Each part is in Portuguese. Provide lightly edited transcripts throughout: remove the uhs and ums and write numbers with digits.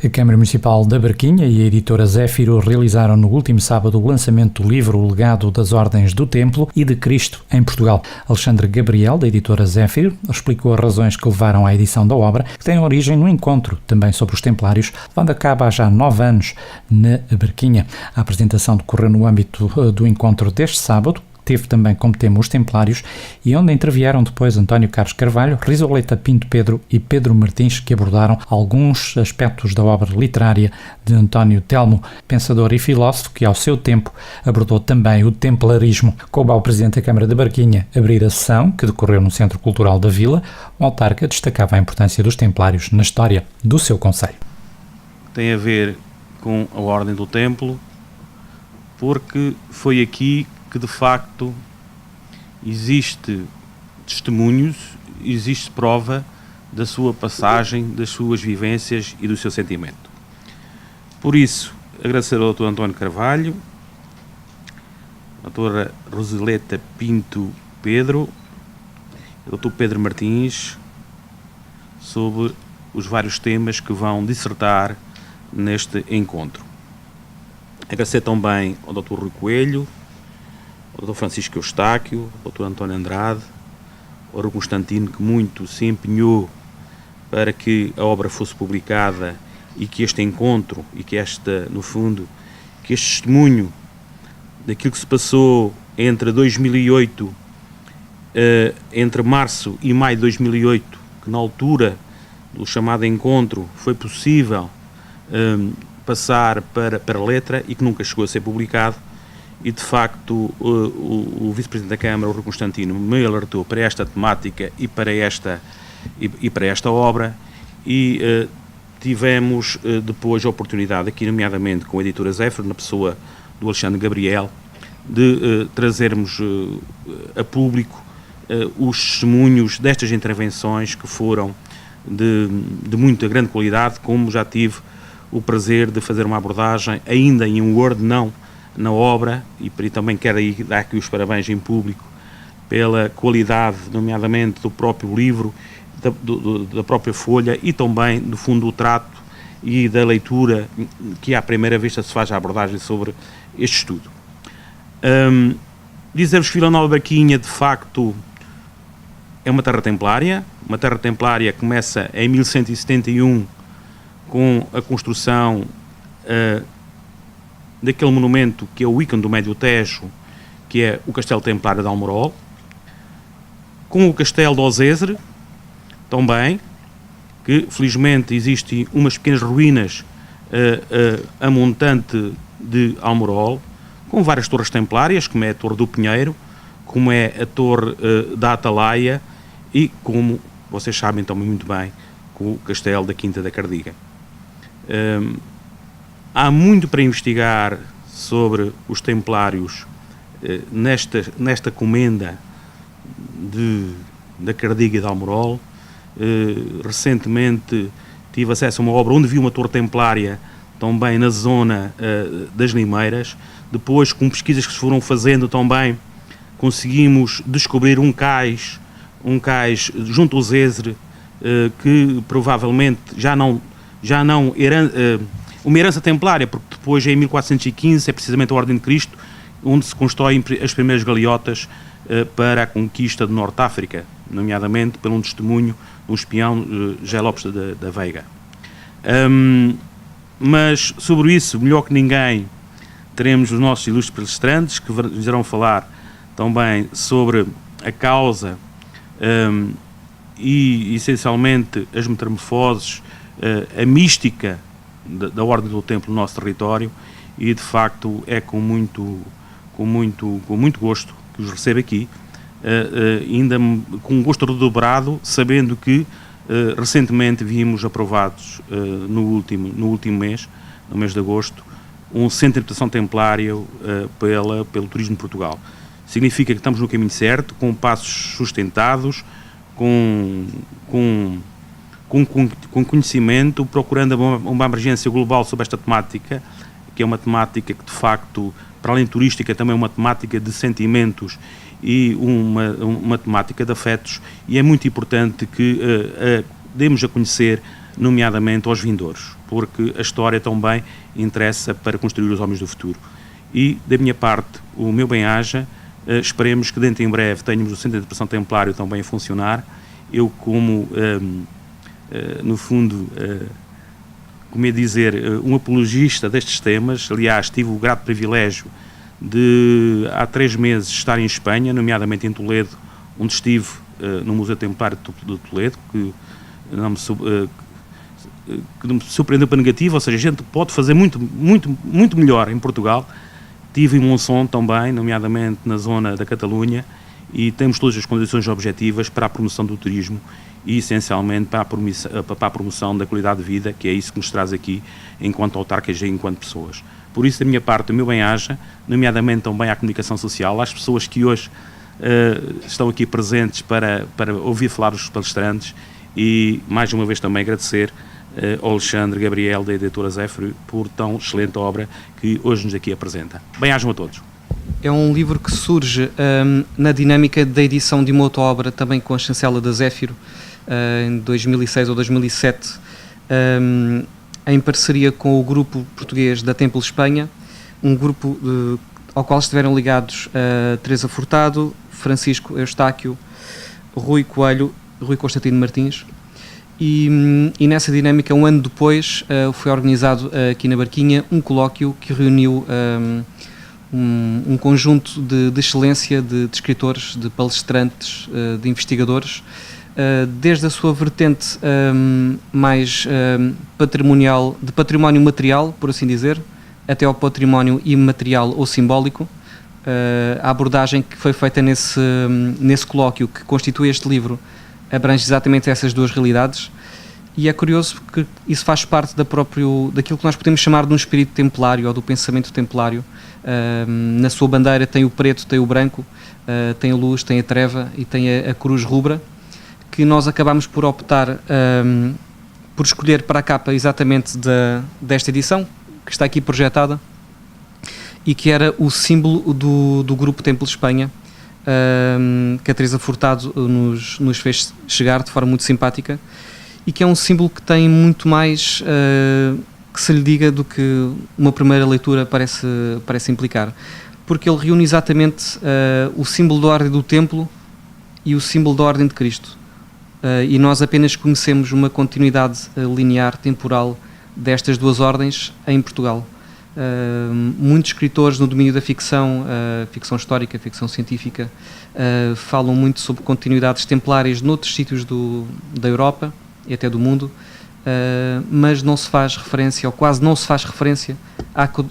A Câmara Municipal da Barquinha e a editora Zéfiro realizaram no último sábado o lançamento do livro O Legado das Ordens do Templo e de Cristo em Portugal. Alexandre Gabriel, da editora Zéfiro, explicou as razões que levaram à edição da obra, que tem origem no encontro também sobre os Templários, levando a cabo há já 9 anos na Barquinha. A apresentação decorreu no âmbito do encontro deste sábado, teve também como tema os Templários e onde intervieram depois António Carlos Carvalho, Risoleta Pinto Pedro e Pedro Martins, que abordaram alguns aspectos da obra literária de António Telmo, pensador e filósofo que ao seu tempo abordou também o templarismo. Coube ao Presidente da Câmara da Barquinha abrir a sessão, que decorreu no Centro Cultural da Vila. O autarca destacava a importância dos Templários na história do seu concelho. Tem a ver com a Ordem do Templo, porque foi aqui que de facto existe testemunhos, existe prova da sua passagem, das suas vivências e do seu sentimento. Por isso, agradecer ao Dr. António Carvalho, à Dra. Roseleta Pinto Pedro e ao Dr. Pedro Martins sobre os vários temas que vão dissertar neste encontro. Agradecer também ao Dr. Rui Coelho, ao Dr. Francisco Eustáquio, ao Dr. António Andrade, ao Rui Constantino, que muito se empenhou para que a obra fosse publicada e que este encontro e que no fundo, que este testemunho daquilo que se passou entre 2008, entre março e maio de 2008, que na altura do chamado encontro foi possível passar para a letra e que nunca chegou a ser publicado. E de facto o Vice-Presidente da Câmara, o Rui Constantino, me alertou para esta temática e para esta obra e tivemos depois a oportunidade, aqui nomeadamente com a editora Zéfiro, na pessoa do Alexandre Gabriel, de trazermos a público os testemunhos destas intervenções que foram de muita grande qualidade, como já tive o prazer de fazer uma abordagem ainda em Word, não na obra, e por aí também quero dar aqui os parabéns em público pela qualidade, nomeadamente do próprio livro, da própria folha e também, do fundo, do trato e da leitura que à primeira vista se faz a abordagem sobre este estudo. Dizer-vos que Vila Nova Barquinha, de facto, é uma terra templária. Uma terra templária que começa em 1171 com a construção daquele monumento que é o ícone do Médio Tejo, que é o Castelo Templário de Almorol, com o Castelo de Osesre, também, que felizmente existem umas pequenas ruínas a montante de Almorol, com várias torres templárias, como é a Torre do Pinheiro, como é a Torre da Atalaia e, como vocês sabem também muito bem, com o Castelo da Quinta da Cardiga. Há muito para investigar sobre os Templários nesta comenda da Cardiga e de Almorol. Recentemente tive acesso a uma obra onde vi uma torre templária também na zona das Limeiras. Depois, com pesquisas que se foram fazendo também, conseguimos descobrir um cais junto ao Zézere, que provavelmente já não uma herança templária, porque depois, em 1415, é precisamente a Ordem de Cristo, onde se constroem as primeiras galeotas para a conquista de Norte África, nomeadamente pelo testemunho de um espião, José Lopes da Veiga. Mas, sobre isso, melhor que ninguém, teremos os nossos ilustres palestrantes, que nos irão falar também sobre a causa e, essencialmente, as metamorfoses, a mística da Ordem do Templo no nosso território, e de facto é com muito gosto que os recebo aqui, ainda com um gosto redobrado, sabendo que recentemente vimos aprovados no último mês, no mês de agosto, um centro de interpretação templário pelo Turismo de Portugal. Significa que estamos no caminho certo, com passos sustentados, com conhecimento, procurando uma abrangência global sobre esta temática, que é uma temática que, de facto, para além turística, também é uma temática de sentimentos e uma temática de afetos, e é muito importante que demos a conhecer nomeadamente aos vindouros, porque a história também interessa para construir os homens do futuro. E, da minha parte, o meu bem-aja, esperemos que dentro em breve tenhamos o Centro de Interpretação Templário também a funcionar. Eu, como, no fundo, como é dizer, um apologista destes temas, aliás, tive o grato privilégio de, há 3 meses, estar em Espanha, nomeadamente em Toledo, onde estive no Museu Templário de Toledo, que me surpreendeu para negativo, ou seja, a gente pode fazer muito melhor em Portugal. Estive em Monção também, nomeadamente na zona da Catalunha, e temos todas as condições objetivas para a promoção do turismo e, essencialmente, para a promoção da qualidade de vida, que é isso que nos traz aqui, enquanto autarcas e enquanto pessoas. Por isso, da minha parte, o meu bem-aja, nomeadamente também à comunicação social, às pessoas que hoje estão aqui presentes para ouvir falar os palestrantes, e, mais uma vez, também agradecer ao Alexandre Gabriel, da editora Zéfiro, por tão excelente obra que hoje nos aqui apresenta. Bem-ajam a todos. É um livro que surge na dinâmica da edição de uma outra obra, também com a chancela da Zéfiro, em 2006 ou 2007, em parceria com o grupo português da Templo Espanha, um grupo ao qual estiveram ligados Teresa Furtado, Francisco Eustáquio, Rui Coelho, Rui Constantino Martins. E nessa dinâmica, um ano depois, foi organizado aqui na Barquinha um colóquio que reuniu um conjunto de excelência de escritores, de palestrantes, de investigadores, desde a sua vertente mais patrimonial, de património material, por assim dizer, até ao património imaterial ou simbólico. A abordagem que foi feita nesse colóquio, que constitui este livro, abrange exatamente essas duas realidades, e é curioso porque isso faz parte daquilo que nós podemos chamar de um espírito templário ou do pensamento templário. Na sua bandeira tem o preto, tem o branco, tem a luz, tem a treva e tem a cruz rubra, que nós acabamos por optar por escolher para a capa exatamente desta edição, que está aqui projetada, e que era o símbolo do Grupo Templo Espanha, que a Teresa Furtado nos fez chegar de forma muito simpática, e que é um símbolo que tem muito mais que se lhe diga do que uma primeira leitura parece implicar, porque ele reúne exatamente o símbolo da Ordem do Templo e o símbolo da Ordem de Cristo, e nós apenas conhecemos uma continuidade linear, temporal, destas duas ordens em Portugal. Muitos escritores no domínio da ficção, ficção histórica, ficção científica, falam muito sobre continuidades templárias noutros sítios da Europa e até do mundo, mas não se faz referência, ou quase não se faz referência,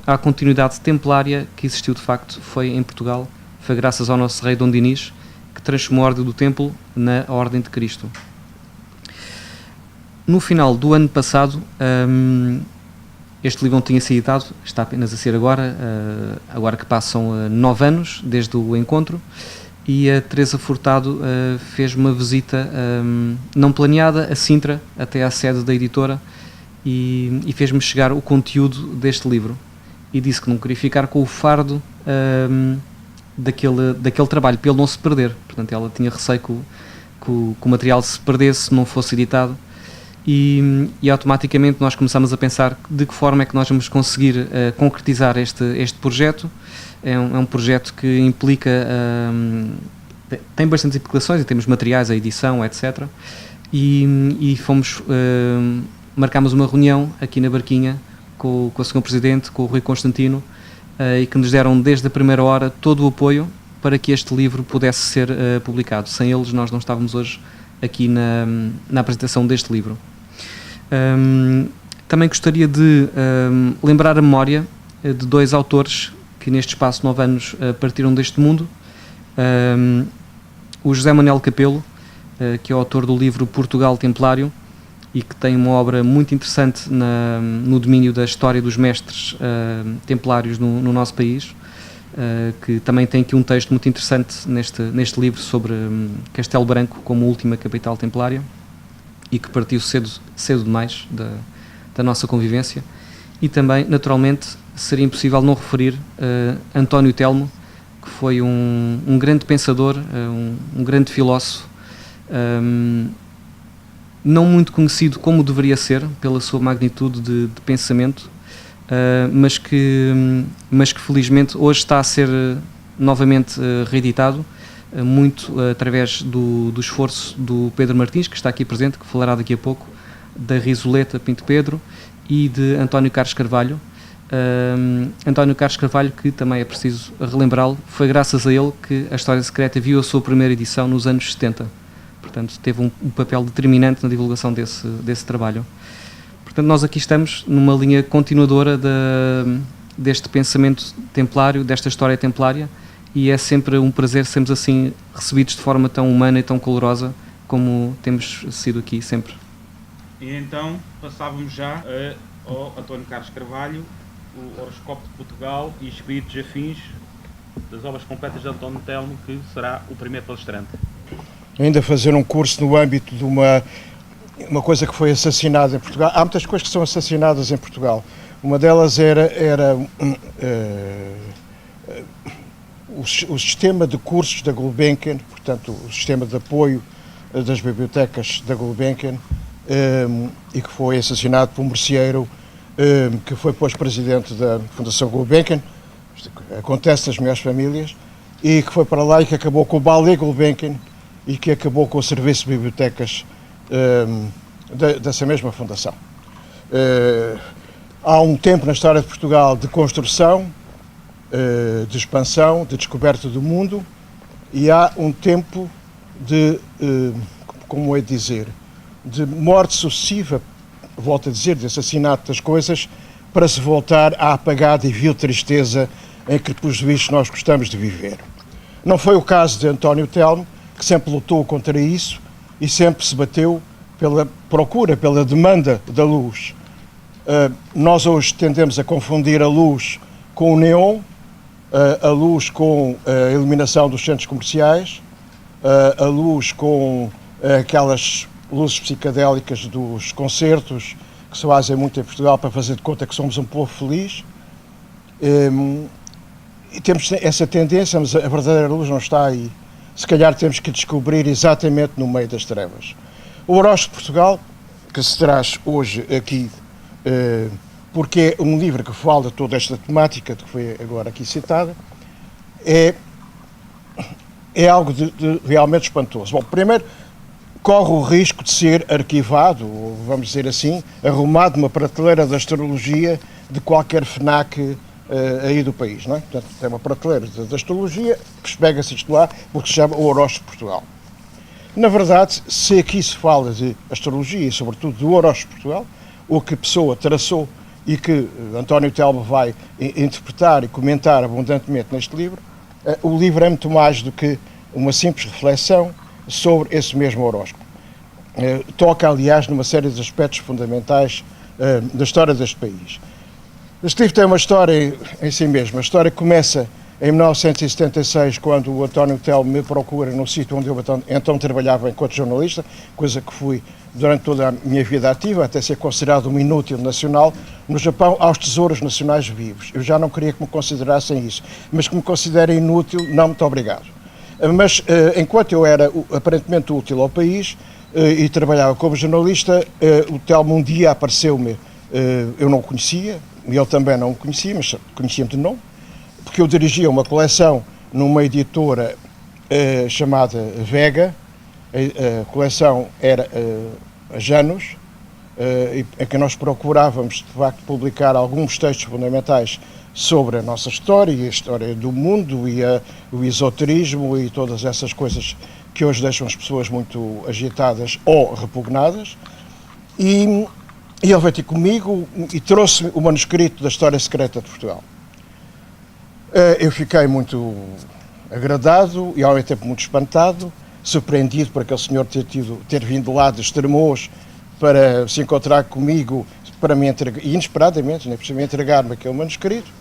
à continuidade templária que existiu de facto. Foi em Portugal, foi graças ao nosso rei Dom Dinis, que transformou a Ordem do Templo na Ordem de Cristo. No final do ano passado, este livro não tinha sido editado, está apenas a ser agora que passam 9 anos desde o encontro, e a Teresa Furtado fez uma visita não planeada a Sintra, até à sede da editora, e fez-me chegar o conteúdo deste livro, e disse que não queria ficar com o fardo daquele trabalho, para ele não se perder. Portanto, ela tinha receio que o material se perdesse se não fosse editado. E automaticamente nós começamos a pensar de que forma é que nós vamos conseguir concretizar este projeto. É um projeto que implica, tem bastantes implicações em termos materiais, a edição, etc. E marcámos uma reunião aqui na Barquinha com o Sr. Presidente, com o Rui Constantino, e que nos deram desde a primeira hora todo o apoio para que este livro pudesse ser publicado. Sem eles nós não estávamos hoje aqui na apresentação deste livro. Também gostaria de lembrar a memória de 2 autores que neste espaço de 9 anos partiram deste mundo. O José Manuel Capelo, que é o autor do livro Portugal Templário, e que tem uma obra muito interessante no domínio da história dos mestres templários no nosso país, que também tem aqui um texto muito interessante neste livro sobre Castelo Branco como última capital templária, e que partiu cedo demais da nossa convivência. E também, naturalmente, seria impossível não referir António Telmo, que foi um grande pensador, um grande filósofo, não muito conhecido como deveria ser, pela sua magnitude de pensamento, mas que felizmente hoje está a ser novamente reeditado, muito através do esforço do Pedro Martins, que está aqui presente, que falará daqui a pouco, da Risoleta Pinto Pedro e de António Carlos Carvalho. António Carlos Carvalho, que também é preciso relembrá-lo, foi graças a ele que a História Secreta viu a sua primeira edição nos anos 70. Portanto, teve um papel determinante na divulgação desse trabalho. Portanto, nós aqui estamos numa linha continuadora deste pensamento templário, desta história templária, e é sempre um prazer sermos assim recebidos de forma tão humana e tão calorosa como temos sido aqui sempre. E então passávamos já ao António Carlos Carvalho, o Horoscópio de Portugal e Espíritos Afins, das obras completas de António Telmo, que será o primeiro palestrante. Ainda fazer um curso no âmbito de uma coisa que foi assassinada em Portugal. Há muitas coisas que são assassinadas em Portugal. Uma delas era o sistema de cursos da Gulbenkian, portanto, o sistema de apoio das bibliotecas da Gulbenkian, e que foi assassinado por um merceeiro que foi depois presidente da Fundação Gulbenkian. Acontece nas melhores famílias, e que foi para lá e que acabou com o Ballet Gulbenkian e que acabou com o serviço de bibliotecas dessa mesma fundação. Há um tempo na história de Portugal de construção, de expansão, de descoberta do mundo, e há um tempo de, como é dizer, de morte sucessiva, volto a dizer, de assassinato das coisas, para se voltar à apagada e vil tristeza em que, pelos vistos, nós gostamos de viver. Não foi o caso de António Telmo, que sempre lutou contra isso e sempre se bateu pela procura, pela demanda da luz. Nós hoje tendemos a confundir a luz com o neon, a luz com a iluminação dos centros comerciais, a luz com aquelas luzes psicadélicas dos concertos que se fazem muito em Portugal para fazer de conta que somos um povo feliz. E temos essa tendência, mas a verdadeira luz não está aí. Se calhar temos que descobrir exatamente no meio das trevas. O Horóscopo de Portugal, que se traz hoje aqui, porque é um livro que fala de toda esta temática, que foi agora aqui citada, é algo de realmente espantoso. Bom, primeiro, corre o risco de ser arquivado, ou vamos dizer assim, arrumado numa prateleira da astrologia de qualquer FNAC aí do país, não é? Portanto, tem uma prateleira da astrologia, que pega-se isto lá, porque se chama o Horóscopo de Portugal. Na verdade, se aqui se fala de astrologia e sobretudo do Horóscopo de Portugal, o que Pessoa traçou e que António Telmo vai interpretar e comentar abundantemente neste livro, o livro é muito mais do que uma simples reflexão sobre esse mesmo horóscopo. Toca, aliás, numa série de aspectos fundamentais da história deste país. Este livro tem uma história em si mesmo. A história começa em 1976, quando o António Telmo me procura no sítio onde eu então trabalhava enquanto jornalista, coisa que fui durante toda a minha vida ativa, até ser considerado um inútil nacional, no Japão, aos tesouros nacionais vivos. Eu já não queria que me considerassem isso, mas que me considerem inútil, não, muito obrigado. Mas enquanto eu era aparentemente útil ao país e trabalhava como jornalista, o Telmo um dia apareceu-me, eu não o conhecia, e ele também não o conhecia, mas conhecia-me de nome, porque eu dirigia uma coleção numa editora chamada Vega. A coleção era a Janus, em que nós procurávamos, de facto, publicar alguns textos fundamentais sobre a nossa história e a história do mundo e o esoterismo e todas essas coisas que hoje deixam as pessoas muito agitadas ou repugnadas. E ele veio ter comigo e trouxe-me o manuscrito da História Secreta de Portugal. Eu fiquei muito agradado e ao mesmo tempo muito espantado, surpreendido por aquele senhor ter vindo lá de Estremoz para se encontrar comigo, para me entregar, e inesperadamente, né, para me entregar-me aquele manuscrito.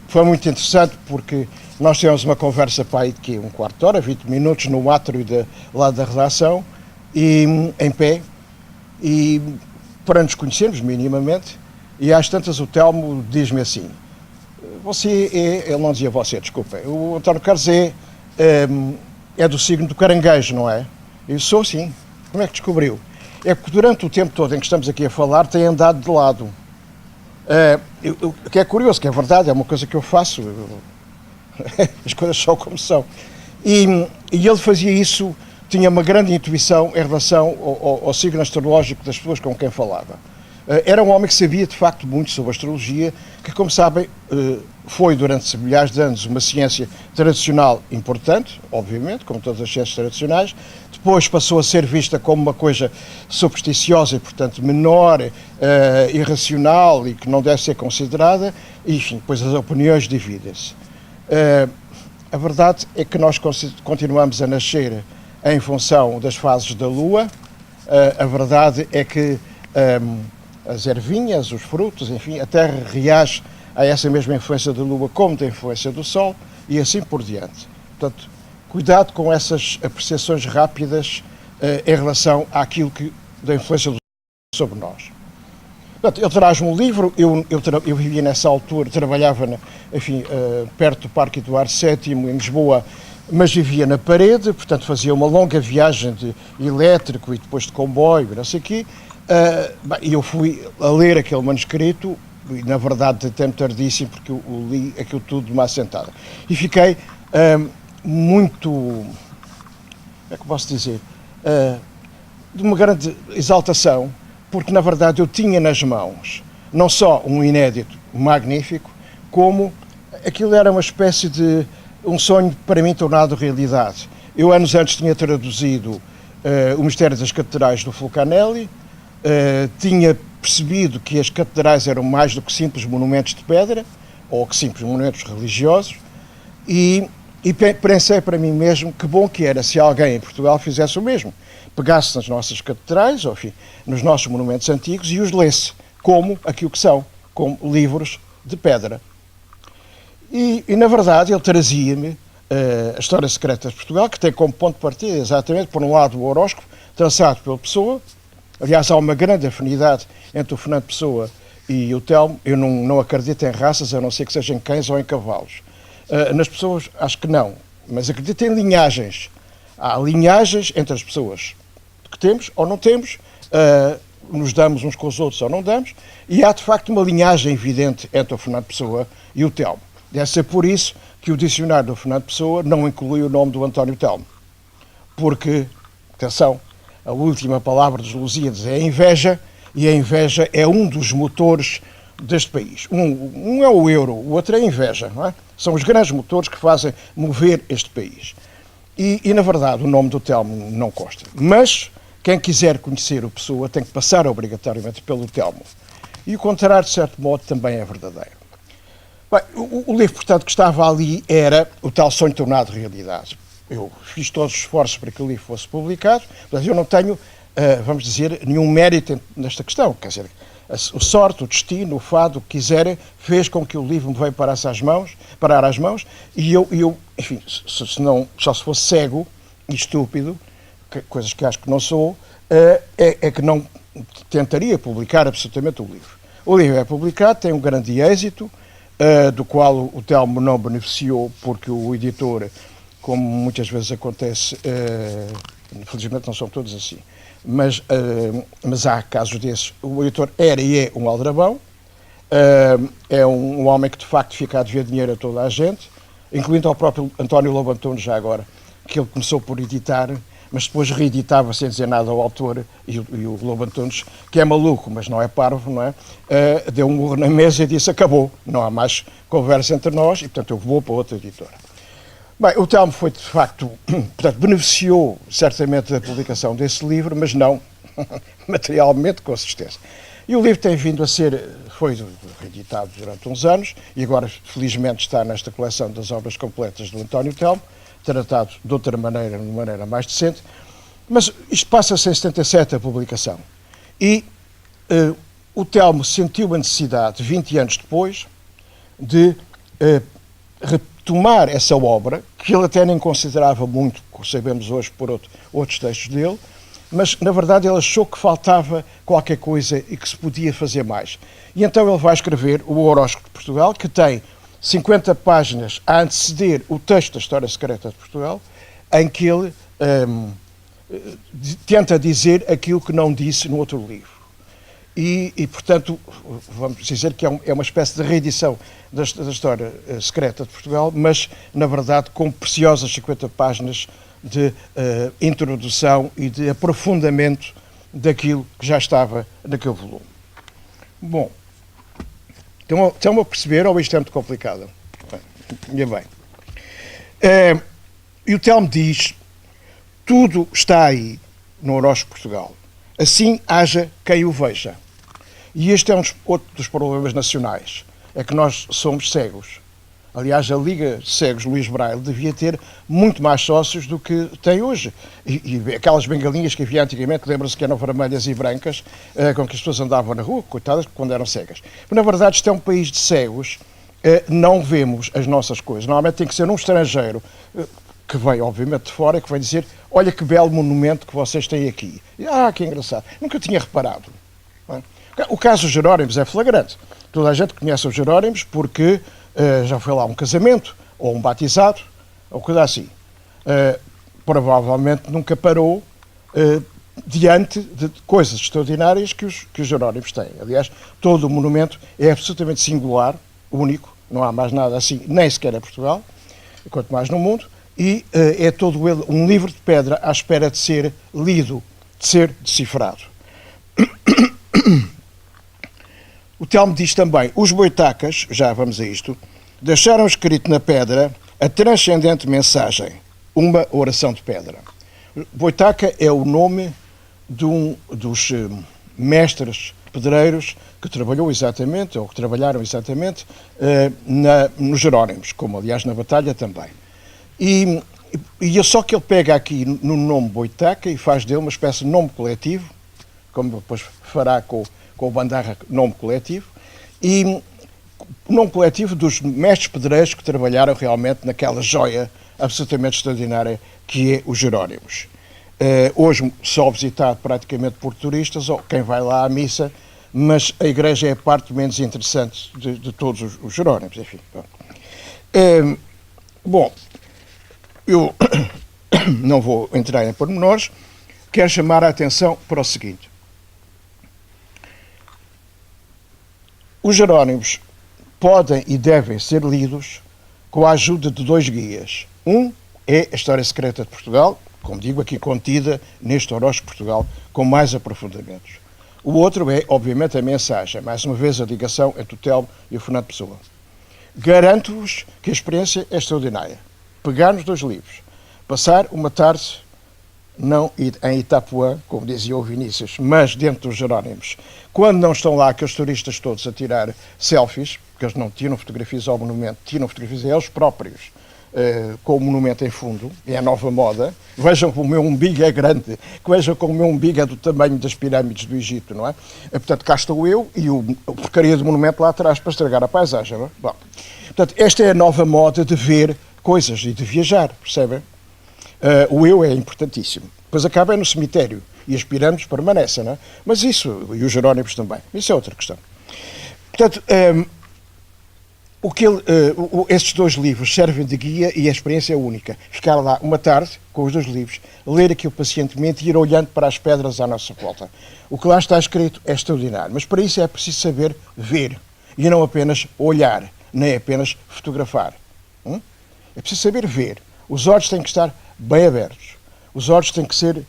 Foi muito interessante porque nós tivemos uma conversa para aí de um quarto de hora, 20 minutos, no átrio lá da redação, e, em pé, e para nos conhecermos minimamente, e às tantas o Telmo diz-me assim: você é, ele não dizia você, desculpa, o António Carlos é do signo do caranguejo, não é? Eu sou, sim. Como é que descobriu? é que durante o tempo todo em que estamos aqui a falar tem andado de lado. O que é curioso, que é verdade, é uma coisa que eu faço, as coisas são como são. E ele fazia isso, tinha uma grande intuição em relação ao signo astrológico das pessoas com quem falava. Era um homem que sabia de facto muito sobre astrologia, que, como sabem, foi durante milhares de anos uma ciência tradicional importante, obviamente, como todas as ciências tradicionais. Depois passou a ser vista como uma coisa supersticiosa e, portanto, menor, irracional e que não deve ser considerada. E, enfim, depois as opiniões dividem-se. A verdade é que nós continuamos a nascer em função das fases da Lua. A verdade é que as ervinhas, os frutos, enfim, a Terra reage a essa mesma influência da Lua como da influência do Sol e assim por diante. Portanto, cuidado com essas apreciações rápidas em relação àquilo da influência do Sol sobre nós. Portanto, ele traz um livro, eu vivia nessa altura, trabalhava perto do Parque Eduardo VII, em Lisboa, mas vivia na parede, portanto fazia uma longa viagem de elétrico e depois de comboio, não sei o quê. E eu fui a ler aquele manuscrito, e na verdade até me tardíssimo, porque eu li aquilo tudo de uma assentada. E fiquei muito, como é que posso dizer, de uma grande exaltação, porque na verdade eu tinha nas mãos não só um inédito magnífico, como aquilo era uma espécie de um sonho para mim tornado realidade. Eu anos antes tinha traduzido o Mistério das Catedrais do Fulcanelli, tinha percebido que as catedrais eram mais do que simples monumentos de pedra, ou que simples monumentos religiosos, e pensei para mim mesmo que bom que era se alguém em Portugal fizesse o mesmo. Pegasse nas nossas catedrais, ou enfim, nos nossos monumentos antigos e os lesse como aquilo que são, como livros de pedra. E na verdade ele trazia-me a História Secreta de Portugal, que tem como ponto de partida exatamente, por um lado, o horóscopo, traçado pela Pessoa. Aliás, há uma grande afinidade entre o Fernando Pessoa e o Telmo. Eu não acredito em raças, a não ser que sejam em cães ou em cavalos. Nas pessoas, acho que não, mas acredito em linhagens. Há linhagens entre as pessoas que temos ou não temos, nos damos uns com os outros ou não damos, e há de facto uma linhagem evidente entre o Fernando Pessoa e o Telmo. Deve ser por isso que o dicionário do Fernando Pessoa não inclui o nome do António Telmo. Porque, atenção, a última palavra dos Lusíadas é a inveja, e a inveja é um dos motores deste país. Um é o euro, o outro é a inveja, não é? São os grandes motores que fazem mover este país. E na verdade, o nome do Telmo não consta. Mas quem quiser conhecer o Pessoa tem que passar obrigatoriamente pelo Telmo. E o contrário, de certo modo, também é verdadeiro. Bem, o livro, portanto, que estava ali era o tal sonho tornado realidade. Eu fiz todos os esforços para que o livro fosse publicado, mas eu não tenho, vamos dizer, nenhum mérito nesta questão. Quer dizer, a sorte, o destino, o fado, o que quiserem, fez com que o livro me veio parar às mãos, e eu enfim, só se fosse cego e estúpido, coisas que acho que não sou, é que não tentaria publicar absolutamente o livro. O livro é publicado, tem um grande êxito, do qual o Telmo não beneficiou, porque o editor, como muitas vezes acontece, infelizmente não são todos assim, mas há casos desses. O editor era e é um aldrabão, é um homem que de facto fica a dever dinheiro a toda a gente, incluindo ao próprio António Lobo Antunes, já agora, que ele começou por editar, mas depois reeditava sem dizer nada ao autor, e o Lobo Antunes, que é maluco, mas não é parvo, não é? Deu um murro na mesa e disse: acabou, não há mais conversa entre nós, e portanto eu vou para outra editora. Bem, o Telmo foi de facto, portanto, beneficiou certamente da publicação desse livro, mas não materialmente, com certeza. E o livro tem vindo a foi reeditado durante uns anos, e agora felizmente está nesta coleção das obras completas do António Telmo, tratado de outra maneira, de uma maneira mais decente, mas isto passa-se em 77 a publicação. E o Telmo sentiu a necessidade, 20 anos depois, de retomar essa obra, que ele até nem considerava muito, como sabemos hoje por outros textos dele, mas na verdade ele achou que faltava qualquer coisa e que se podia fazer mais. E então ele vai escrever o Horóscopo de Portugal, que tem 50 páginas a anteceder o texto da História Secreta de Portugal, em que ele tenta dizer aquilo que não disse no outro livro. Portanto, vamos dizer que é uma espécie de reedição da história secreta de Portugal, mas, na verdade, com preciosas 50 páginas de introdução e de aprofundamento daquilo que já estava naquele volume. Bom, estão a perceber ou isto é muito complicado? Bem. E o Telmo diz, tudo está aí no horóscopo Portugal. Assim haja quem o veja. E este é outro dos problemas nacionais. É que nós somos cegos. Aliás, a Liga de Cegos Luís Braille devia ter muito mais sócios do que tem hoje. E aquelas bengalinhas que havia antigamente, lembram-se que eram vermelhas e brancas, com que as pessoas andavam na rua, coitadas, quando eram cegas. Mas, na verdade, isto é um país de cegos. Não vemos as nossas coisas. Normalmente tem que ser um estrangeiro que vem, obviamente, de fora, que vai dizer, olha que belo monumento que vocês têm aqui. Que engraçado. Nunca tinha reparado. O caso dos Jerónimos é flagrante. Toda a gente conhece os Jerónimos porque já foi lá um casamento, ou um batizado, ou coisa assim. Provavelmente nunca parou diante de coisas extraordinárias que os Jerónimos têm. Aliás, todo o monumento é absolutamente singular, único, não há mais nada assim, nem sequer em Portugal, quanto mais no mundo, e é todo ele um livro de pedra à espera de ser lido, de ser decifrado. O Telmo diz também, os boitacas, já vamos a isto, deixaram escrito na pedra a transcendente mensagem, uma oração de pedra. Boitaca é o nome de um dos mestres pedreiros que trabalhou exatamente, ou que trabalharam exatamente, nos Jerónimos, como aliás na Batalha também. E é só que ele pega aqui no nome Boitaca e faz dele uma espécie de nome coletivo, como depois fará com o Bandarra, nome coletivo, e nome coletivo dos mestres pedreiros que trabalharam realmente naquela joia absolutamente extraordinária que é os Jerónimos. Hoje só visitado praticamente por turistas, ou quem vai lá à missa, mas a igreja é a parte menos interessante de todos os Jerónimos, enfim. Bom, eu não vou entrar em pormenores, quero chamar a atenção para o seguinte. Os Jerónimos podem e devem ser lidos com a ajuda de dois guias. Um é a História Secreta de Portugal, como digo, aqui contida neste Horóscopo Portugal, com mais aprofundamentos. O outro é, obviamente, a mensagem, mais uma vez a ligação entre o Telmo e o Fernando Pessoa. Garanto-vos que a experiência é extraordinária. Pegar nos dois livros, passar uma tarde, não em Itapuã, como dizia o Vinícius, mas dentro dos Jerónimos, quando não estão lá aqueles turistas todos a tirar selfies, porque eles não tiram fotografias ao monumento, tiram fotografias a eles próprios, com o monumento em fundo, é a nova moda. Vejam como o meu umbigo é grande, vejam como o meu umbigo é do tamanho das pirâmides do Egito, não é? Portanto, cá estou eu e a porcaria do monumento lá atrás para estragar a paisagem, não é? Bom, portanto, esta é a nova moda de ver coisas e de viajar, percebem? O eu é importantíssimo. Depois acaba no cemitério e as pirâmides permanecem, não é? Mas isso, e os Jerónimos também, isso é outra questão. Portanto, estes dois livros servem de guia e a experiência é única. Ficar lá uma tarde com os dois livros, ler aquilo pacientemente e ir olhando para as pedras à nossa volta. O que lá está escrito é extraordinário, mas para isso é preciso saber ver e não apenas olhar, nem apenas fotografar. É preciso saber ver. Os olhos têm que estar bem abertos. Os olhos têm que ser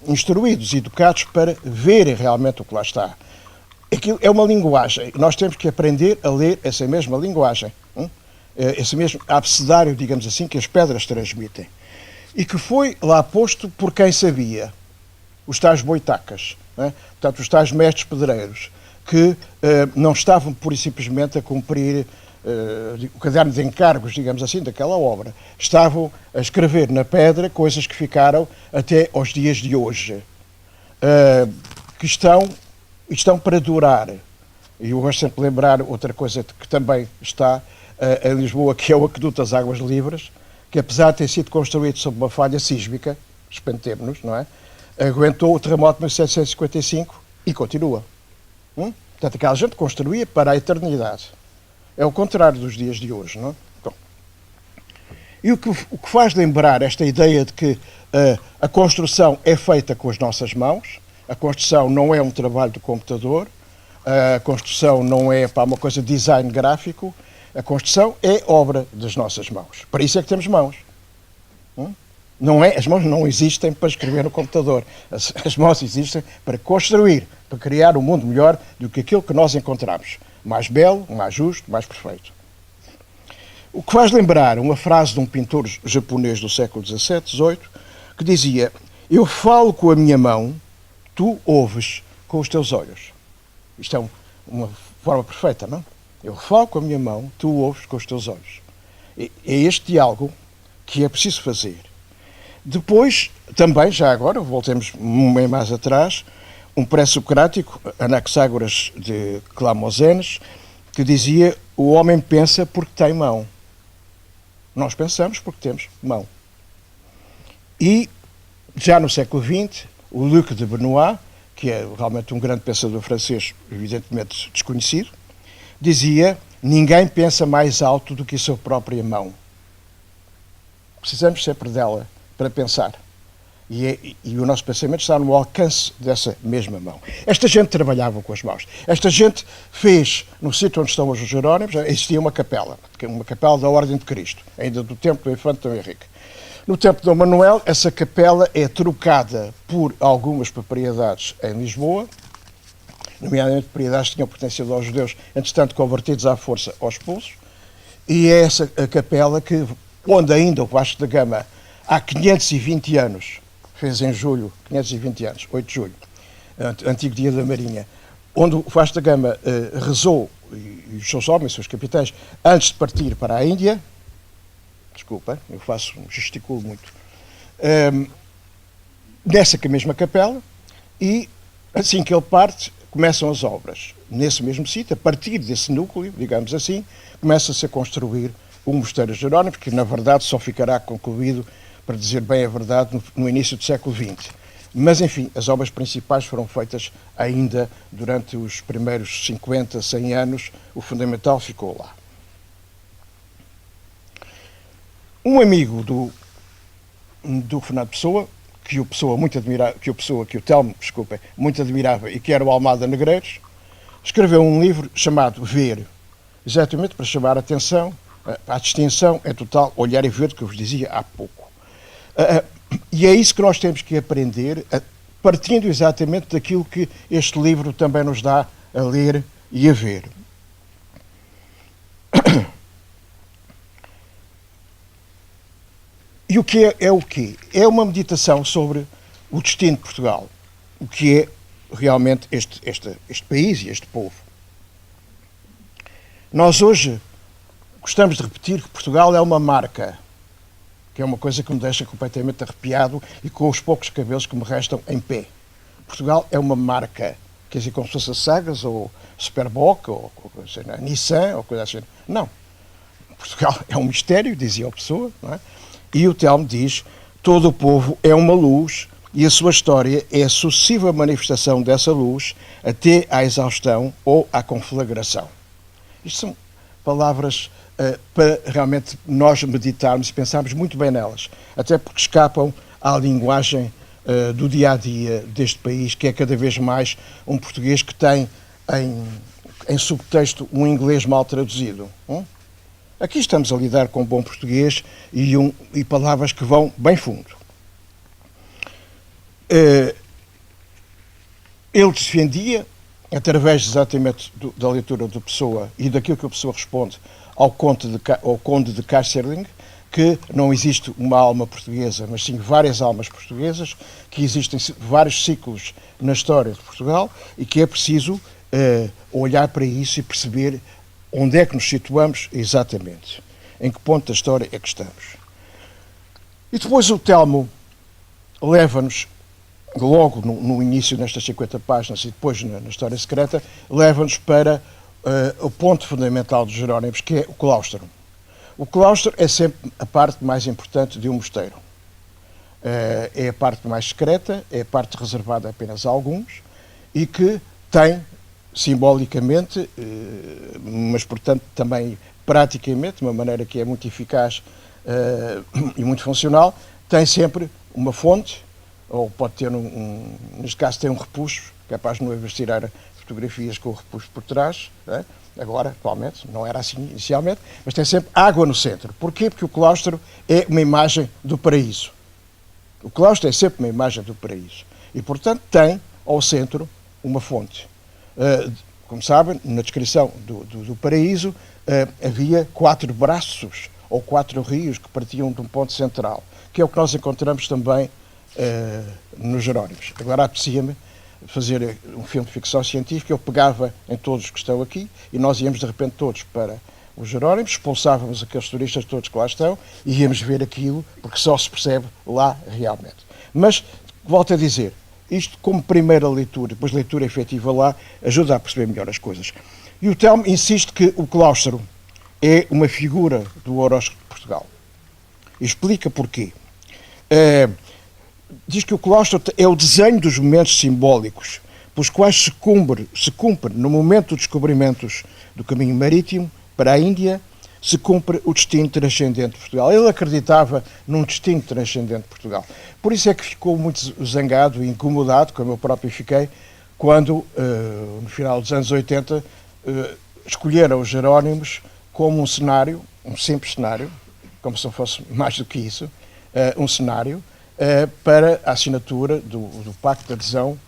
instruídos, educados para verem realmente o que lá está. Aquilo é uma linguagem. Nós temos que aprender a ler essa mesma linguagem. Esse mesmo abecedário, digamos assim, que as pedras transmitem. E que foi lá posto por quem sabia. Os tais boitacas. Portanto, os tais mestres pedreiros, que não estavam pura e simplesmente a cumprir o caderno de encargos, digamos assim, daquela obra. Estavam a escrever na pedra coisas que ficaram até aos dias de hoje, que estão para durar. E eu gosto sempre de lembrar outra coisa que também está em Lisboa, que é o Aqueduto das Águas Livres, que apesar de ter sido construído sob uma falha sísmica, espantemo-nos, não é? Aguentou o terremoto de 1755 e continua. Portanto, aquela gente construía para a eternidade. É o contrário dos dias de hoje, não é? Bom, E o que faz lembrar esta ideia de que a construção é feita com as nossas mãos, a construção não é um trabalho do computador, a construção não é uma coisa de design gráfico, a construção é obra das nossas mãos. Para isso é que temos mãos. Não é, as mãos não existem para escrever no computador. As mãos existem para construir, para criar um mundo melhor do que aquilo que nós encontramos. Mais belo, mais justo, mais perfeito. O que faz lembrar uma frase de um pintor japonês do século XVII, XVIII, que dizia: eu falo com a minha mão, tu ouves com os teus olhos. Isto é uma forma perfeita, não? Eu falo com a minha mão, tu ouves com os teus olhos. É este diálogo que é preciso fazer. Depois, também, já agora, voltemos um bem mais atrás, um pré-socrático, Anaxágoras de Clamosenes, que dizia: o homem pensa porque tem mão. Nós pensamos porque temos mão. E, já no século XX, o Luc de Benoit, que é realmente um grande pensador francês, evidentemente desconhecido, dizia: ninguém pensa mais alto do que a sua própria mão. Precisamos sempre dela para pensar. E o nosso pensamento está no alcance dessa mesma mão. Esta gente trabalhava com as mãos. Esta gente fez, no sítio onde estão os Jerónimos, existia uma capela da Ordem de Cristo, ainda do tempo do infante Dom Henrique. No tempo de Dom Manuel, essa capela é trocada por algumas propriedades em Lisboa, nomeadamente propriedades que tinham pertencido aos judeus, entretanto convertidos à força aos expulsos, e é essa a capela onde ainda o Vasco da Gama, há 520 anos, fez em julho, 520 anos, 8 de julho, antigo dia da Marinha, onde o Vasco da Gama rezou, e os seus homens, os seus capitães, antes de partir para a Índia. Desculpa, eu gesticulo muito. Nessa mesma capela, e assim que ele parte, começam as obras. Nesse mesmo sítio, a partir desse núcleo, digamos assim, começa-se a construir o Mosteiro Jerónimo, que na verdade só ficará concluído, para dizer bem a verdade, no início do século XX. Mas, enfim, as obras principais foram feitas ainda durante os primeiros 50, 100 anos, o fundamental ficou lá. Um amigo do Fernando Pessoa, que o Telmo, desculpem, muito admirava, e que era o Almada Negreiros, escreveu um livro chamado Ver, exatamente para chamar a atenção à distinção é total olhar e ver, que eu vos dizia há pouco. E é isso que nós temos que aprender, partindo exatamente daquilo que este livro também nos dá a ler e a ver. E o que é o quê? É uma meditação sobre o destino de Portugal, o que é realmente este país e este povo. Nós hoje gostamos de repetir que Portugal é uma marca, que é uma coisa que me deixa completamente arrepiado e com os poucos cabelos que me restam em pé. Portugal é uma marca, quer dizer, como se fosse a Sagres, ou Superboc, ou a Nissan, ou coisa assim. Não. Portugal é um mistério, dizia a pessoa, não é? E o Telmo diz: todo o povo é uma luz e a sua história é a sucessiva manifestação dessa luz até à exaustão ou à conflagração. Isto são palavras para realmente nós meditarmos e pensarmos muito bem nelas, até porque escapam à linguagem do dia-a-dia deste país, que é cada vez mais um português que tem em subtexto um inglês mal traduzido. Aqui estamos a lidar com bom português e palavras que vão bem fundo. Ele defendia, através exatamente da leitura do Pessoa e daquilo que o Pessoa responde ao Conde de Keyserling, que não existe uma alma portuguesa, mas sim várias almas portuguesas, que existem vários ciclos na história de Portugal e que é preciso olhar para isso e perceber onde é que nos situamos exatamente, em que ponto da história é que estamos. E depois o Telmo leva-nos, logo no início, nestas 50 páginas, e depois na História Secreta, leva-nos para o ponto fundamental dos Jerónimos, que é o claustro. O claustro é sempre a parte mais importante de um mosteiro. É a parte mais secreta, é a parte reservada apenas a alguns, e que tem, simbolicamente, mas portanto também praticamente, de uma maneira que é muito eficaz e muito funcional, tem sempre uma fonte, ou pode ter neste caso tem um repuxo, capaz de noivas tirar fotografias com o repuxo por trás, né? Agora, atualmente, não era assim inicialmente, mas tem sempre água no centro. Porquê? Porque o claustro é uma imagem do paraíso. O claustro é sempre uma imagem do paraíso. E, portanto, tem ao centro uma fonte. Como sabem, na descrição do paraíso havia 4 braços ou 4 rios que partiam de um ponto central, que é o que nós encontramos também nos Jerónimos. Agora apetecia-me fazer um filme de ficção científica, eu pegava em todos os que estão aqui e nós íamos de repente todos para os Jerónimos, expulsávamos aqueles turistas todos que lá estão e íamos ver aquilo, porque só se percebe lá realmente. Mas, volto a dizer, isto como primeira leitura, depois leitura efetiva lá, ajuda a perceber melhor as coisas. E o Telmo insiste que o claustro é uma figura do horóscopo de Portugal. E explica porquê. Diz que o claustro é o desenho dos momentos simbólicos pelos quais se cumpre no momento dos descobrimentos do caminho marítimo para a Índia, se cumpre o destino transcendente de Portugal. Ele acreditava num destino transcendente de Portugal. Por isso é que ficou muito zangado e incomodado, como eu próprio fiquei, quando, no final dos anos 80, escolheram os Jerónimos como um cenário, um simples cenário, como se não fosse mais do que isso, um cenário, para a assinatura do Pacto de Adesão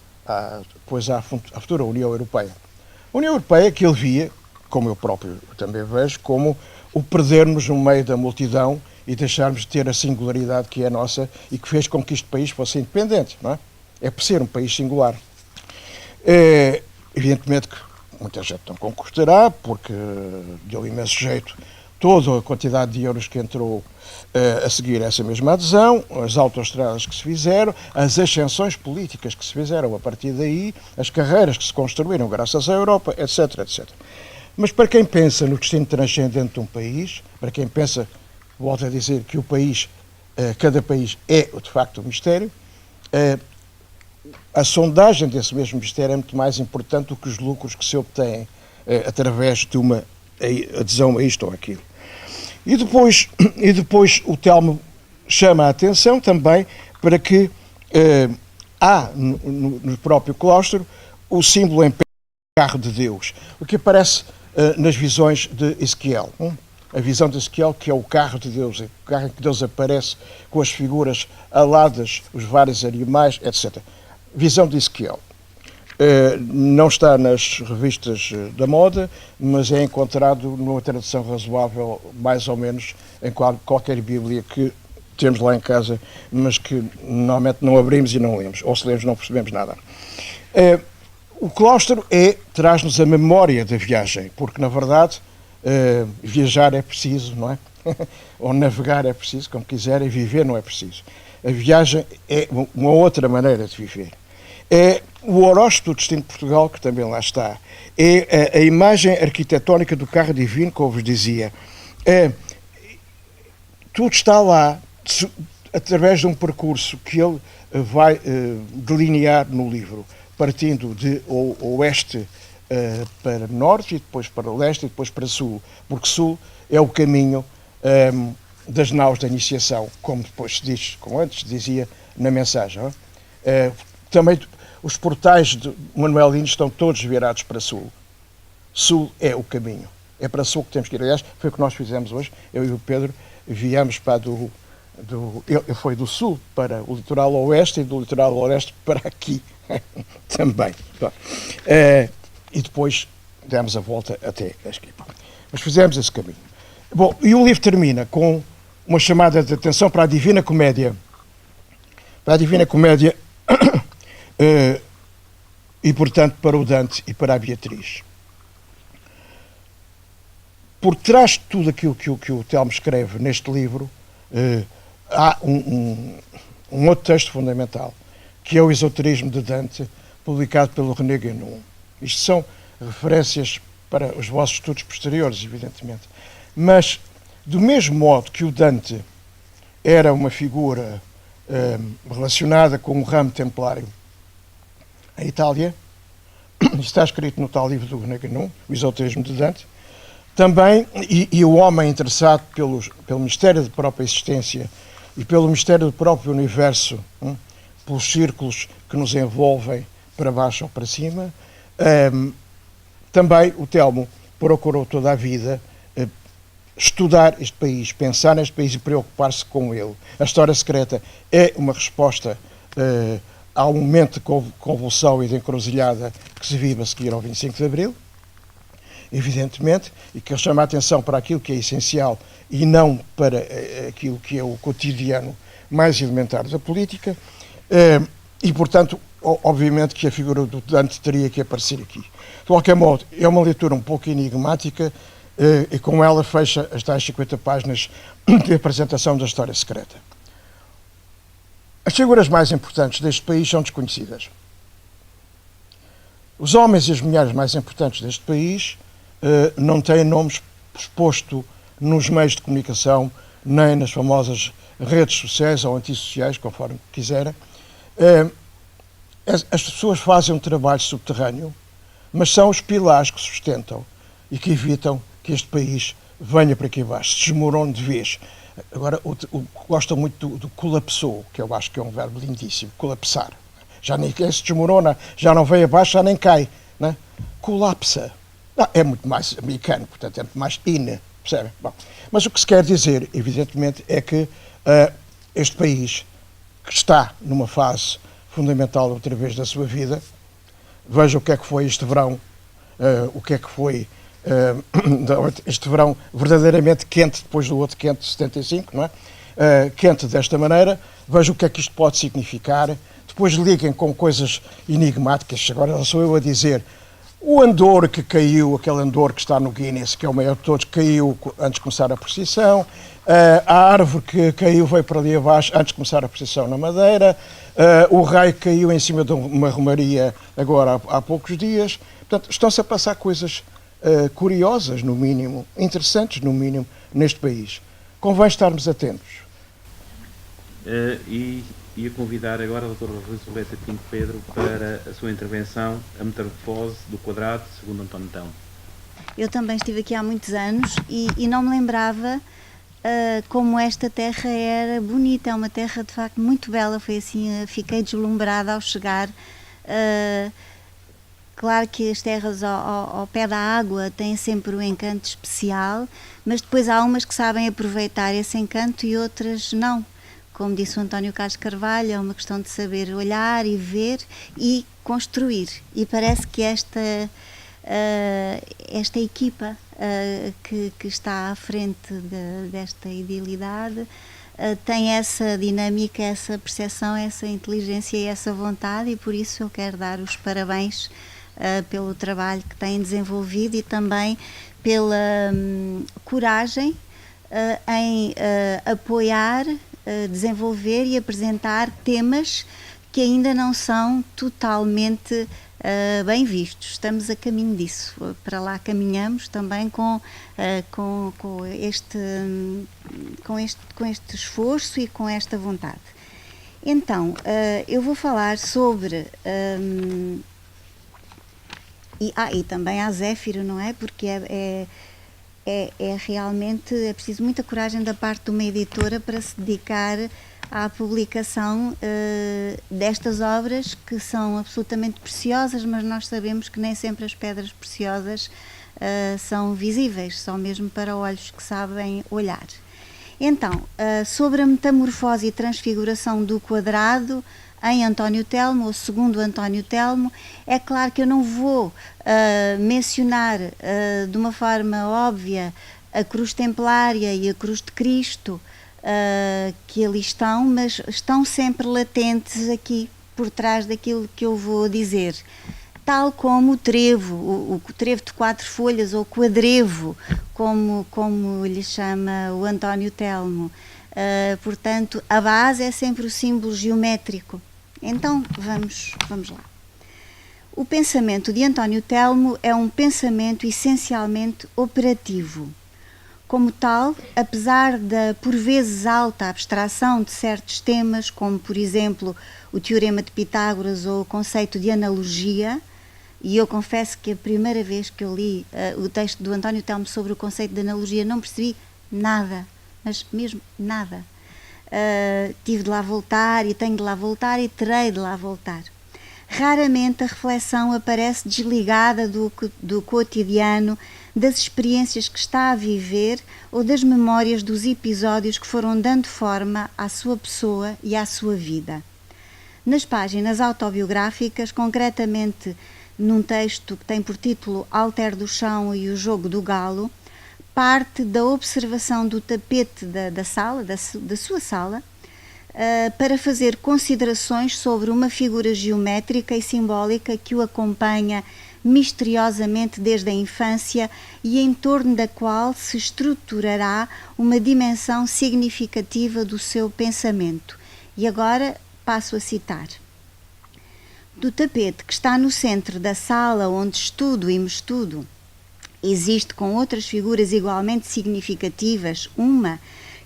depois à futura União Europeia. A União Europeia que ele via, como eu próprio também vejo, como o perdermos no meio da multidão e deixarmos de ter a singularidade que é nossa e que fez com que este país fosse independente, não é? É por ser um país singular. Evidentemente que muita gente não concordará, porque deu imenso jeito toda a quantidade de euros que entrou a seguir essa mesma adesão, as autoestradas que se fizeram, as ascensões políticas que se fizeram a partir daí, as carreiras que se construíram graças à Europa, etc, etc. Mas para quem pensa no destino transcendente de um país, para quem pensa, volto a dizer, que o país, cada país é de facto um mistério, a sondagem desse mesmo mistério é muito mais importante do que os lucros que se obtêm através de uma adesão a isto ou aquilo. E depois o Telmo chama a atenção também para que há no próprio claustro o símbolo em carro de Deus, o que aparece nas visões de Ezequiel. A visão de Ezequiel, que é o carro de Deus, o carro em que Deus aparece com as figuras aladas, os vários animais, etc. Visão de Ezequiel. Não está nas revistas da moda, mas é encontrado numa tradução razoável, mais ou menos, em qualquer Bíblia que temos lá em casa, mas que normalmente não abrimos e não lemos, ou se lemos não percebemos nada. O claustro traz-nos a memória da viagem, porque na verdade viajar é preciso, não é? Ou navegar é preciso, como quiserem, viver não é preciso. A viagem é uma outra maneira de viver. É o horóscopo do destino de Portugal, que também lá está. É a imagem arquitetónica do carro divino, como vos dizia. Tudo está lá, através de um percurso que ele vai delinear no livro, partindo de oeste para norte, e depois para leste, e depois para sul, porque sul é o caminho das naus da iniciação, como depois se diz, como antes dizia na mensagem. Também os portais de Manuelino estão todos virados para sul. Sul é o caminho. É para sul que temos que ir. Aliás, foi o que nós fizemos hoje. Eu e o Pedro viemos para ele foi do sul para o litoral oeste e do litoral oeste para aqui também. E depois demos a volta até a esquipa. Mas fizemos esse caminho. Bom, e o livro termina com uma chamada de atenção para a Divina Comédia. Para a Divina Comédia e, portanto, para o Dante e para a Beatriz. Por trás de tudo aquilo que o Telmo escreve neste livro, há um outro texto fundamental, que é o Esoterismo de Dante, publicado pelo René Guénon. Isto são referências para os vossos estudos posteriores, evidentemente. Mas, do mesmo modo que o Dante era uma figura relacionada com o ramo templário em Itália, está escrito no tal livro do René Guénon, o Esoterismo de Dante, Também, e o homem interessado pelo mistério da própria existência e pelo mistério do próprio universo, pelos círculos que nos envolvem para baixo ou para cima, também o Telmo procurou toda a vida estudar este país, pensar neste país e preocupar-se com ele. A História Secreta é uma resposta ao momento de convulsão e de encruzilhada que se vive a seguir ao 25 de Abril, evidentemente, e que chama a atenção para aquilo que é essencial e não para aquilo que é o cotidiano mais elementar da política, e, portanto, obviamente que a figura do Dante teria que aparecer aqui. De qualquer modo, é uma leitura um pouco enigmática, e com ela fecha as tais 50 páginas de apresentação da História Secreta. As figuras mais importantes deste país são desconhecidas. Os homens e as mulheres mais importantes deste país não têm nomes exposto nos meios de comunicação, nem nas famosas redes sociais ou antissociais, conforme quiserem. As pessoas fazem um trabalho subterrâneo, mas são os pilares que sustentam e que evitam que este país venha para aqui abaixo, se desmorone de vez. Agora, gosto muito do colapsou, que eu acho que é um verbo lindíssimo, colapsar. Já nem se desmorona, já não vem abaixo, já nem cai. Né? Colapsa. É muito mais americano, portanto é muito mais percebem? Bom, mas o que se quer dizer, evidentemente, é que este país, que está numa fase fundamental outra vez da sua vida, veja o que é que foi este verão, o que é que foi este verão verdadeiramente quente, depois do outro quente de 75, não é? Quente desta maneira, veja o que é que isto pode significar, depois liguem com coisas enigmáticas, agora não sou eu a dizer, o Andor que caiu, aquele Andor que está no Guinness, que é o maior de todos, caiu antes de começar a procissão, a árvore que caiu veio para ali abaixo antes de começar a procissão na Madeira, o raio que caiu em cima de uma romaria agora há poucos dias. Portanto, estão-se a passar coisas curiosas, no mínimo, interessantes, no mínimo, neste país. Convém estarmos atentos. E ia convidar agora a doutora Rosaleta Pinto Pedro para a sua intervenção, a metamorfose do quadrado, segundo António Telmo. Eu também estive aqui há muitos anos e não me lembrava como esta terra era bonita, é uma terra de facto muito bela, foi assim, fiquei deslumbrada ao chegar. Claro que as terras ao pé da água têm sempre um encanto especial, mas depois há umas que sabem aproveitar esse encanto e outras não. Como disse o António Carlos Carvalho, é uma questão de saber olhar e ver e construir. E parece que esta equipa que está à frente desta idilidade tem essa dinâmica, essa percepção, essa inteligência e essa vontade, e por isso eu quero dar os parabéns pelo trabalho que têm desenvolvido e também pela coragem em apoiar, desenvolver e apresentar temas que ainda não são totalmente bem vistos. Estamos a caminho disso, para lá caminhamos também com este esforço e com esta vontade. Então, eu vou falar sobre... e também há Zéfiro, não é? Porque realmente é preciso muita coragem da parte de uma editora para se dedicar à publicação destas obras que são absolutamente preciosas, mas nós sabemos que nem sempre as pedras preciosas são visíveis, só mesmo para olhos que sabem olhar. Então, sobre a metamorfose e transfiguração do quadrado em António Telmo, ou segundo António Telmo, é claro que eu não vou mencionar de uma forma óbvia a cruz templária e a cruz de Cristo que ali estão, mas estão sempre latentes aqui, por trás daquilo que eu vou dizer. Tal como o trevo, o trevo de 4 folhas, ou quadrevo, como lhe chama o António Telmo. Portanto, a base é sempre o símbolo geométrico. Então, vamos lá. O pensamento de António Telmo é um pensamento essencialmente operativo. Como tal, apesar da por vezes alta abstração de certos temas, como por exemplo o Teorema de Pitágoras ou o conceito de analogia, e eu confesso que a primeira vez que eu li o texto do António Telmo sobre o conceito de analogia não percebi nada, mas mesmo nada. Tive de lá voltar e tenho de lá voltar e terei de lá voltar. Raramente a reflexão aparece desligada do cotidiano, das experiências que está a viver ou das memórias dos episódios que foram dando forma à sua pessoa e à sua vida. Nas páginas autobiográficas, concretamente num texto que tem por título Alter do Chão e o Jogo do Galo, parte da observação do tapete da sua sala, para fazer considerações sobre uma figura geométrica e simbólica que o acompanha misteriosamente desde a infância e em torno da qual se estruturará uma dimensão significativa do seu pensamento. E agora passo a citar. Do tapete que está no centro da sala onde estudo e me estudo, existe com outras figuras igualmente significativas, uma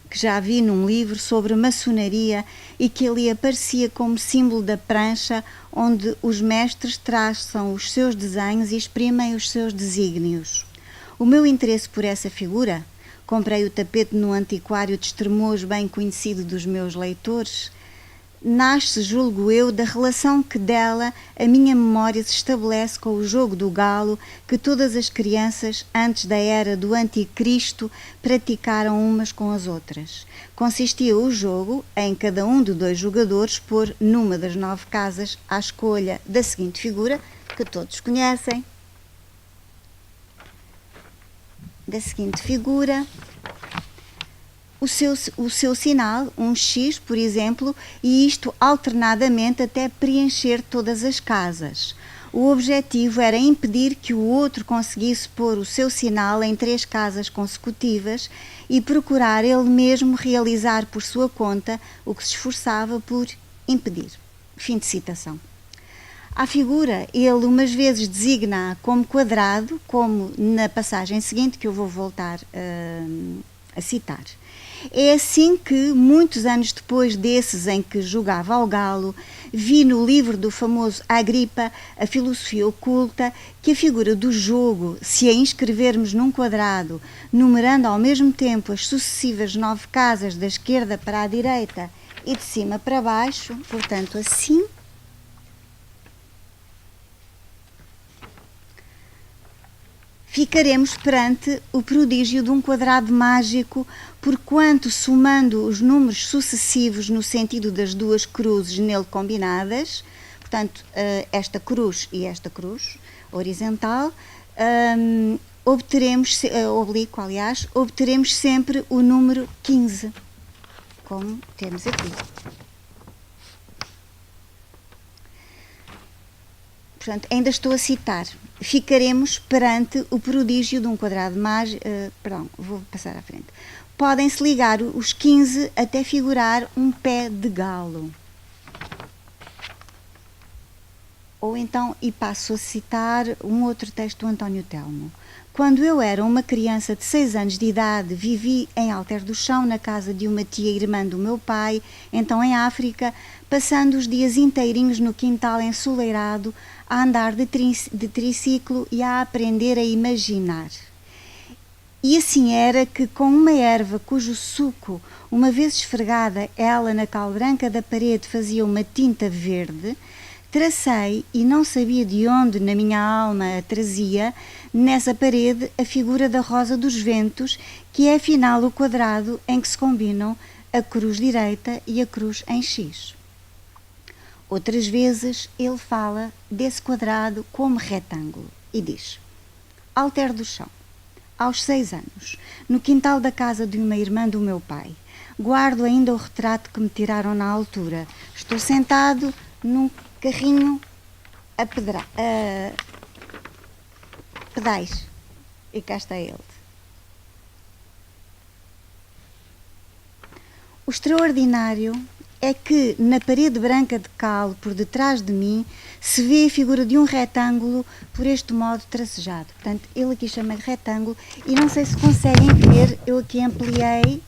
que já vi num livro sobre maçonaria e que ali aparecia como símbolo da prancha onde os mestres traçam os seus desenhos e exprimem os seus desígnios. O meu interesse por essa figura, comprei o tapete no antiquário de Estremoz bem conhecido dos meus leitores, nasce, julgo eu, da relação que dela a minha memória se estabelece com o jogo do galo que todas as crianças, antes da era do anticristo, praticaram umas com as outras. Consistia o jogo em cada um de 2 jogadores pôr numa das 9 casas à escolha da seguinte figura, que todos conhecem. Da seguinte figura, o seu sinal, um X, por exemplo, e isto alternadamente até preencher todas as casas. O objetivo era impedir que o outro conseguisse pôr o seu sinal em 3 casas consecutivas e procurar ele mesmo realizar por sua conta o que se esforçava por impedir. Fim de citação. A figura, ele umas vezes designa como quadrado, como na passagem seguinte, que eu vou voltar a citar. É assim que, muitos anos depois desses em que jogava ao galo, vi no livro do famoso Agripa, A Filosofia Oculta, que a figura do jogo, se a inscrevermos num quadrado, numerando ao mesmo tempo as sucessivas 9 casas da esquerda para a direita e de cima para baixo, portanto assim, ficaremos perante o prodígio de um quadrado mágico, porquanto, somando os números sucessivos no sentido das 2 cruzes nele combinadas, portanto, esta cruz e esta cruz horizontal, obteremos, oblíquo, aliás, obteremos sempre o número 15, como temos aqui. Portanto, ainda estou a citar. Ficaremos perante o prodígio de um quadrado mágico. Vou passar à frente. Podem-se ligar os 15 até figurar um pé de galo. Ou então, e passo a citar um outro texto do António Telmo. Quando eu era uma criança de 6 anos de idade, vivi em Alter do Chão, na casa de uma tia irmã do meu pai, então em África, passando os dias inteirinhos no quintal ensoleirado, a andar de triciclo e a aprender a imaginar. E assim era que, com uma erva cujo suco, uma vez esfregada ela na cal branca da parede fazia uma tinta verde, tracei, e não sabia de onde na minha alma a trazia, nessa parede a figura da rosa dos ventos, que é afinal o quadrado em que se combinam a cruz direita e a cruz em X. Outras vezes ele fala desse quadrado como retângulo e diz: Alter do Chão, aos 6 anos, no quintal da casa de uma irmã do meu pai. Guardo ainda o retrato que me tiraram na altura. Estou sentado num carrinho a pedais. E cá está ele. O extraordinário é que na parede branca de cal, por detrás de mim, se vê a figura de um retângulo por este modo tracejado. Portanto, ele aqui chama de retângulo e não sei se conseguem ver, eu aqui ampliei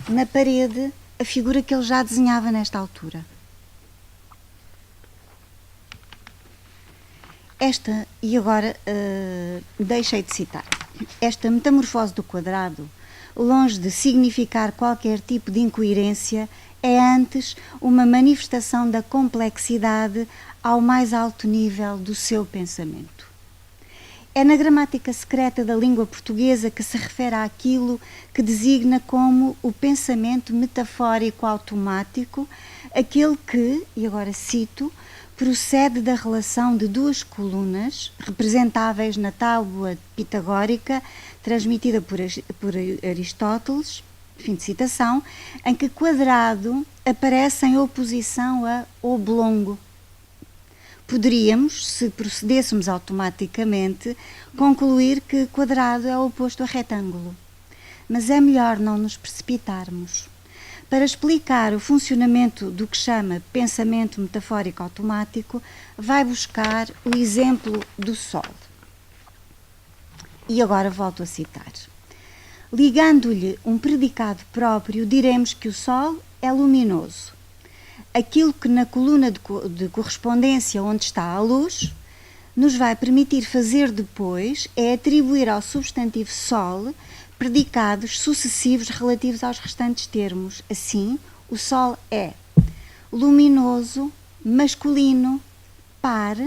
na parede a figura que ele já desenhava nesta altura. E agora deixei de citar. Esta metamorfose do quadrado, longe de significar qualquer tipo de incoerência, é antes uma manifestação da complexidade ao mais alto nível do seu pensamento. É na gramática secreta da língua portuguesa que se refere àquilo que designa como o pensamento metafórico automático, aquele que, e agora cito, procede da relação de duas colunas representáveis na tábua pitagórica transmitida por Aristóteles, fim de citação, em que quadrado aparece em oposição a oblongo. Poderíamos, se procedêssemos automaticamente, concluir que quadrado é oposto a retângulo. Mas é melhor não nos precipitarmos. Para explicar o funcionamento do que chama pensamento metafórico automático, vai buscar o exemplo do Sol. E agora volto a citar. Ligando-lhe um predicado próprio, diremos que o Sol é luminoso. Aquilo que na coluna de correspondência onde está a luz nos vai permitir fazer depois é atribuir ao substantivo Sol predicados sucessivos relativos aos restantes termos. Assim, o Sol é luminoso, masculino, par,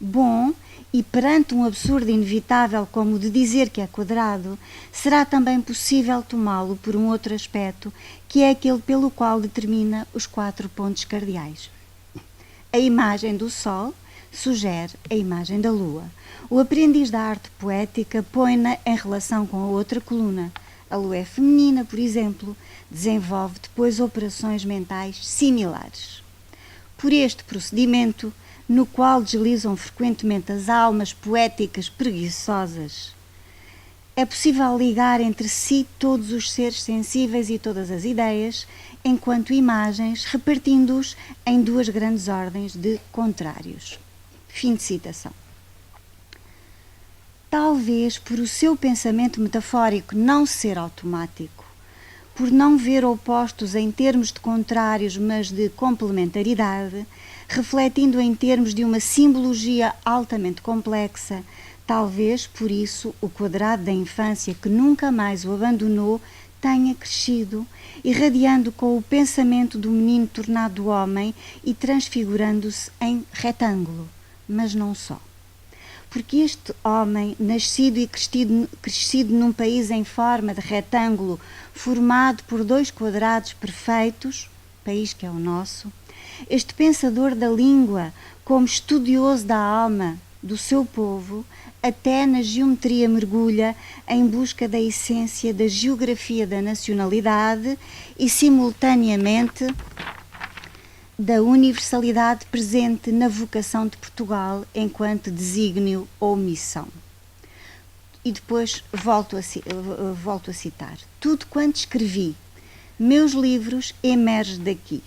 bom, e perante um absurdo inevitável como o de dizer que é quadrado, será também possível tomá-lo por um outro aspecto, que é aquele pelo qual determina os 4 pontos cardeais. A imagem do Sol sugere a imagem da Lua. O aprendiz da arte poética põe-na em relação com a outra coluna. A Lua é feminina, por exemplo, desenvolve depois operações mentais similares. Por este procedimento, no qual deslizam frequentemente as almas poéticas preguiçosas, é possível ligar entre si todos os seres sensíveis e todas as ideias, enquanto imagens, repartindo-os em 2 grandes ordens de contrários. Fim de citação. Talvez por o seu pensamento metafórico não ser automático, por não ver opostos em termos de contrários, mas de complementaridade, refletindo em termos de uma simbologia altamente complexa, talvez por isso o quadrado da infância que nunca mais o abandonou tenha crescido, irradiando com o pensamento do menino tornado homem e transfigurando-se em retângulo, mas não só. Porque este homem, nascido e crescido num país em forma de retângulo, formado por 2 quadrados perfeitos, país que é o nosso, este pensador da língua, como estudioso da alma do seu povo, até na geometria mergulha em busca da essência da geografia da nacionalidade e, simultaneamente, da universalidade presente na vocação de Portugal enquanto desígnio ou missão. E depois volto a citar. Tudo quanto escrevi, meus livros, emerge daqui.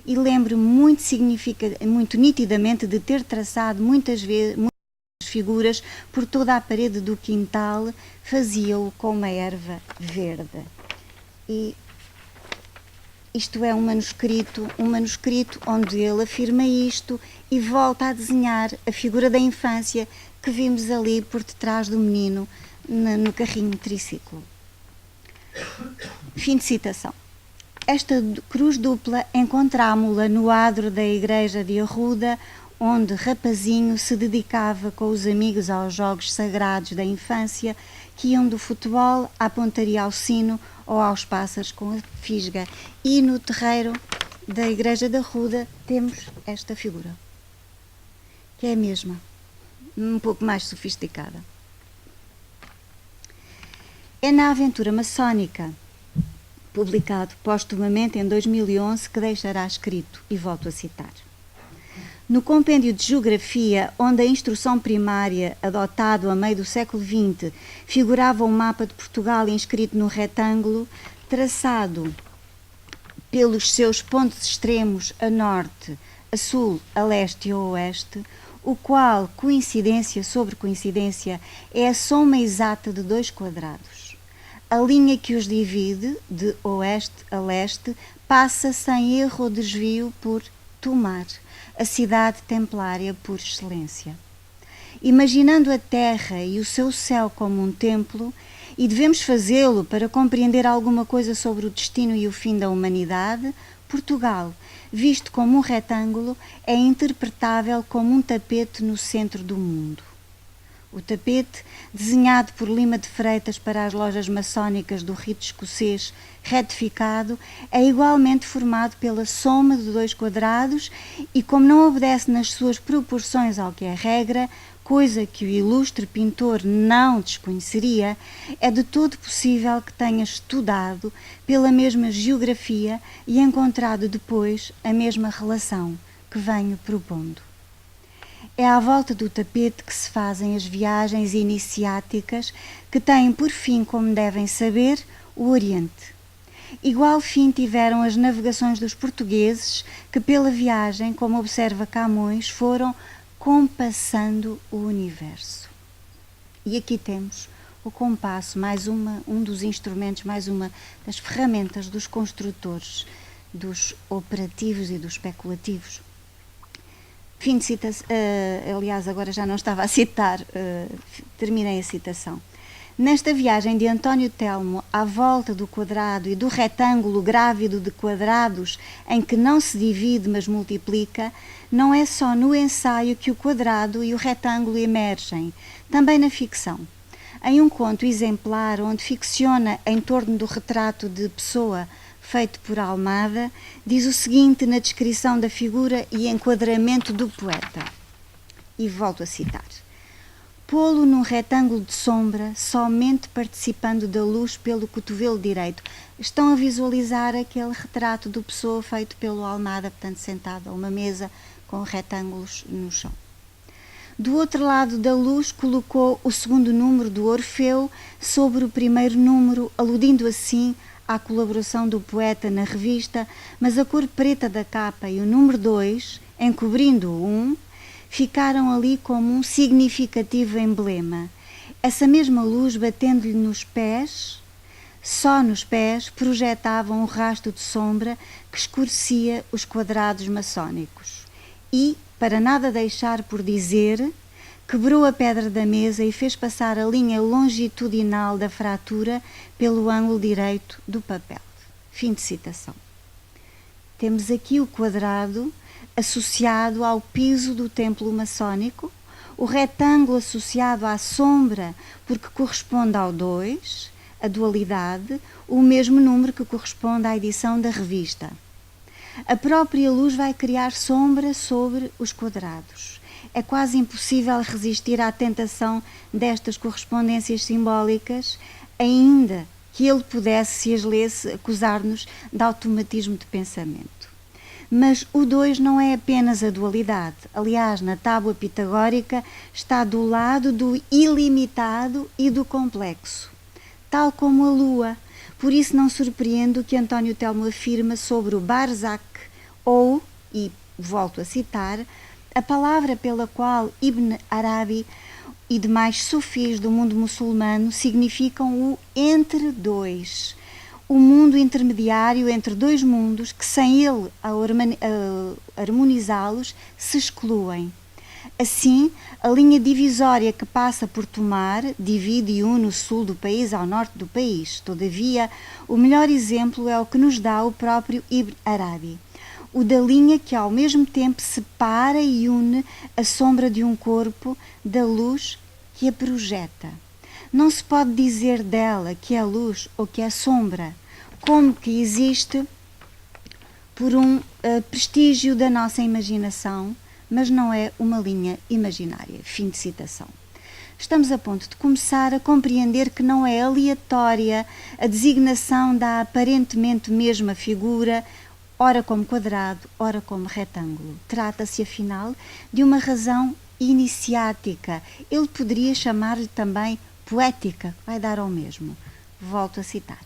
E lembro-me muito nitidamente de ter traçado muitas figuras por toda a parede do quintal, fazia-o com uma erva verde. E isto é um manuscrito onde ele afirma isto e volta a desenhar a figura da infância que vimos ali por detrás do menino no carrinho de triciclo. Fim de citação. Esta cruz dupla encontrámo-la no adro da igreja de Arruda, onde rapazinho se dedicava com os amigos aos jogos sagrados da infância, que iam do futebol à pontaria ao sino ou aos pássaros com a fisga. E no terreiro da igreja de Arruda temos esta figura, que é a mesma, um pouco mais sofisticada. É na Aventura Maçónica, publicado póstumamente em 2011, que deixará escrito, e volto a citar. No compêndio de geografia, onde a instrução primária, adotado a meio do século XX, figurava um mapa de Portugal inscrito no retângulo, traçado pelos seus pontos extremos a norte, a sul, a leste e a oeste, o qual, coincidência sobre coincidência, é a soma exata de 2 quadrados. A linha que os divide, de oeste a leste, passa sem erro ou desvio por Tomar, a cidade templária por excelência. imaginando a terra e o seu céu como um templo, e devemos fazê-lo para compreender alguma coisa sobre o destino e o fim da humanidade, Portugal, visto como um retângulo, é interpretável como um tapete no centro do mundo. O tapete, desenhado por Lima de Freitas para as lojas maçónicas do rito escocês retificado, é igualmente formado pela soma de dois quadrados e, como não obedece nas suas proporções ao que é regra, coisa que o ilustre pintor não desconheceria, é de todo possível que tenha estudado pela mesma geografia e encontrado depois a mesma relação que venho propondo. É à volta do tapete que se fazem as viagens iniciáticas que têm por fim, como devem saber, o Oriente. Igual fim tiveram as navegações dos portugueses que pela viagem, como observa Camões, foram compassando o universo. E aqui temos o compasso, um dos instrumentos, mais uma das ferramentas dos construtores, dos operativos e dos especulativos. Fim de citação, aliás, agora já não estava a citar, terminei a citação. Nesta viagem de António Telmo à volta do quadrado e do retângulo grávido de quadrados em que não se divide, mas multiplica, não é só no ensaio que o quadrado e o retângulo emergem, também na ficção. Em um conto exemplar, onde ficciona em torno do retrato de pessoa feito por Almada, diz o seguinte na descrição da figura e enquadramento do poeta. E volto a citar. Pô-lo num retângulo de sombra, somente participando da luz pelo cotovelo direito. Estão a visualizar aquele retrato do pessoa feito pelo Almada, portanto sentado a uma mesa com retângulos no chão. Do outro lado da luz colocou o segundo número do Orfeu sobre o primeiro número, aludindo assim à colaboração do poeta na revista, mas a cor preta da capa e o número 2, encobrindo o 1, ficaram ali como um significativo emblema. Essa mesma luz, batendo-lhe nos pés, só nos pés, projetava um rasto de sombra que escurecia os quadrados maçónicos. E, para nada deixar por dizer, quebrou a pedra da mesa e fez passar a linha longitudinal da fratura pelo ângulo direito do papel. Fim de citação. Temos aqui o quadrado associado ao piso do templo maçónico, o retângulo associado à sombra, porque corresponde ao 2, a dualidade, o mesmo número que corresponde à edição da revista. A própria luz vai criar sombra sobre os quadrados. É quase impossível resistir à tentação destas correspondências simbólicas, ainda que ele pudesse, se as lesse, acusar-nos de automatismo de pensamento. Mas o 2 não é apenas a dualidade. Aliás, na tábua pitagórica está do lado do ilimitado e do complexo, tal como a lua. Por isso não surpreende o que António Telmo afirma sobre o Barzakh, ou, e volto a citar, a palavra pela qual Ibn Arabi e demais sufis do mundo muçulmano significam o entre dois, o mundo intermediário entre dois mundos que, sem ele a harmonizá-los, se excluem. Assim, a linha divisória que passa por Tomar divide e une o sul do país ao norte do país. Todavia, o melhor exemplo é o que nos dá o próprio Ibn Arabi, o da linha que ao mesmo tempo separa e une a sombra de um corpo da luz que a projeta. Não se pode dizer dela que é luz ou que é sombra, como que existe por um prestígio da nossa imaginação, mas não é uma linha imaginária. Fim de citação. Estamos a ponto de começar a compreender que não é aleatória a designação da aparentemente mesma figura, ora como quadrado, ora como retângulo. Trata-se, afinal, de uma razão iniciática. Ele poderia chamar-lhe também poética, vai dar ao mesmo. Volto a citar.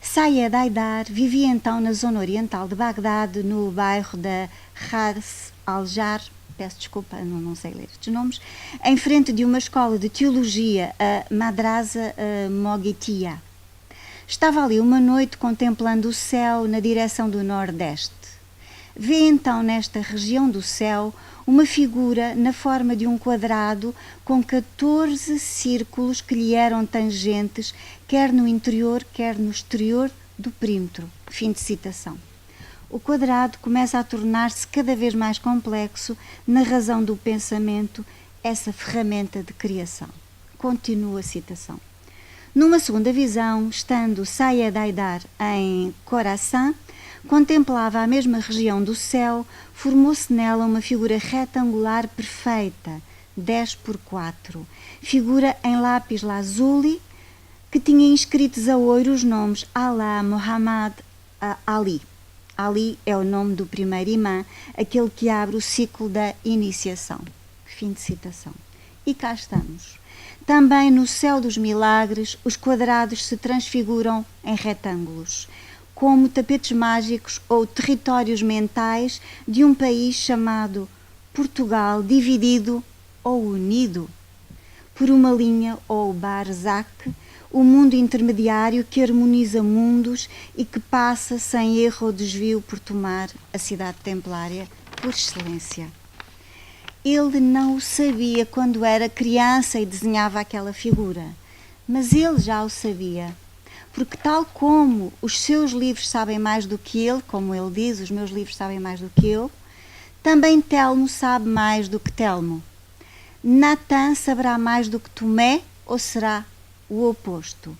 Sayed Haidar vivia então na zona oriental de Bagdade, no bairro da Ras al-Jar, peço desculpa, não sei ler estes nomes, em frente de uma escola de teologia, a Madrasa Moghitiya. Estava ali uma noite contemplando o céu na direção do nordeste. Vê então nesta região do céu uma figura na forma de um quadrado com 14 círculos que lhe eram tangentes, quer no interior, quer no exterior do perímetro. Fim de citação. O quadrado começa a tornar-se cada vez mais complexo na razão do pensamento, essa ferramenta de criação. Continua a citação. Numa segunda visão, estando Sayyid Haidar em Khorasan, contemplava a mesma região do céu, formou-se nela uma figura retangular perfeita, 10x4, figura em lápis lazuli, que tinha inscritos a ouro os nomes Allah, Muhammad, Ali. Ali é o nome do primeiro imã, aquele que abre o ciclo da iniciação. Fim de citação. E cá estamos. Também no céu dos milagres, os quadrados se transfiguram em retângulos, como tapetes mágicos ou territórios mentais de um país chamado Portugal, dividido ou unido por uma linha ou barzak, o mundo intermediário que harmoniza mundos e que passa sem erro ou desvio por tomar a cidade templária por excelência. Ele não o sabia quando era criança e desenhava aquela figura, mas ele já o sabia, porque tal como os seus livros sabem mais do que ele, como ele diz, os meus livros sabem mais do que eu, também Telmo sabe mais do que Telmo. Natan saberá mais do que Tomé, ou será o oposto?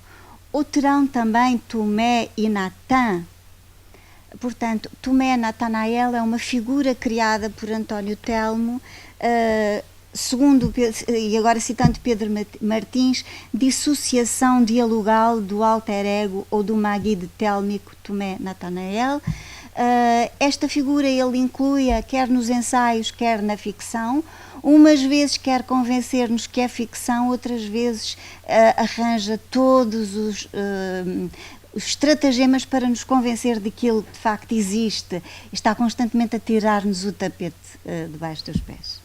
Ou terão também Tomé e Natan? Portanto, Tomé Natanael é uma figura criada por António Telmo, segundo, e agora citando Pedro Martins, dissociação dialogal do alter ego ou do Maguide télmico Tomé Natanael. Esta figura ele inclui-a quer nos ensaios, quer na ficção. Umas vezes quer convencer-nos que é ficção, outras vezes arranja todos os estratagemas para nos convencer de que ele de facto existe. Está constantemente a tirar-nos o tapete debaixo dos pés.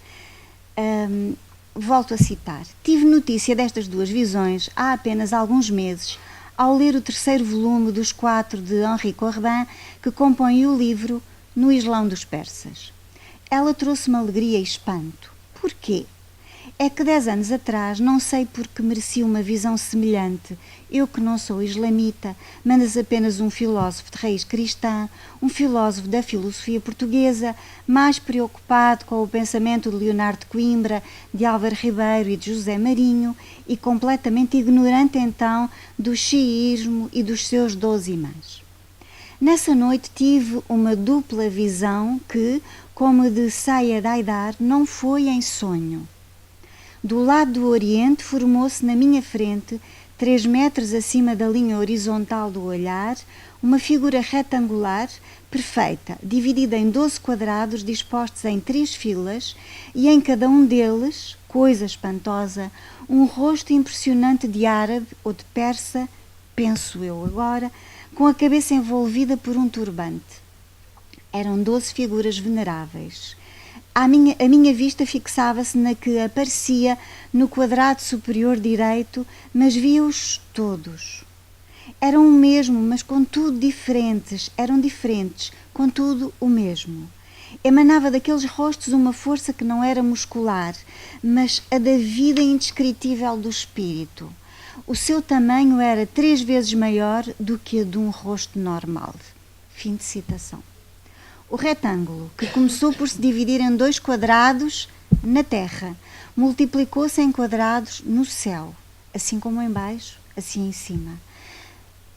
Volto a citar. Tive notícia destas duas visões há apenas alguns meses, ao ler o terceiro volume dos 4 de Henri Corbin, que compõe o livro No Islão dos Persas. Ela trouxe-me alegria e espanto. Porquê? É que 10 anos atrás, não sei porque mereci uma visão semelhante, eu que não sou islamita, mas apenas um filósofo de raiz cristã, um filósofo da filosofia portuguesa, mais preocupado com o pensamento de Leonardo de Coimbra, de Álvaro Ribeiro e de José Marinho, e completamente ignorante então do xiismo e dos seus 12 imãs. Nessa noite tive uma dupla visão que, como a de Sayyid Haidar, não foi em sonho. Do lado do Oriente formou-se na minha frente, 3 metros acima da linha horizontal do olhar, uma figura retangular, perfeita, dividida em 12 quadrados dispostos em 3 filas, e em cada um deles, coisa espantosa, um rosto impressionante de árabe ou de persa, penso eu agora, com a cabeça envolvida por um turbante. Eram 12 figuras veneráveis. A minha vista fixava-se na que aparecia no quadrado superior direito, mas via-os todos. Eram o mesmo, mas contudo diferentes. Eram diferentes, contudo o mesmo. Emanava daqueles rostos uma força que não era muscular, mas a da vida indescritível do espírito. O seu tamanho era 3 vezes maior do que a de um rosto normal. Fim de citação. O retângulo, que começou por se dividir em 2 quadrados na terra, multiplicou-se em quadrados no céu, assim como em baixo, assim em cima.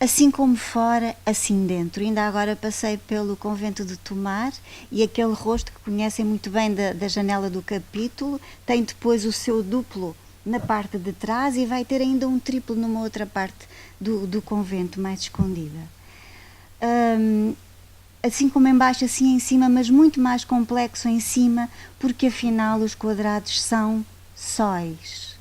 Assim como fora, assim dentro. Ainda agora passei pelo convento de Tomar e aquele rosto que conhecem muito bem da janela do capítulo tem depois o seu duplo na parte de trás e vai ter ainda um triplo numa outra parte do convento, mais escondida. Assim como em baixo, assim em cima, mas muito mais complexo em cima, porque afinal os quadrados são sóis.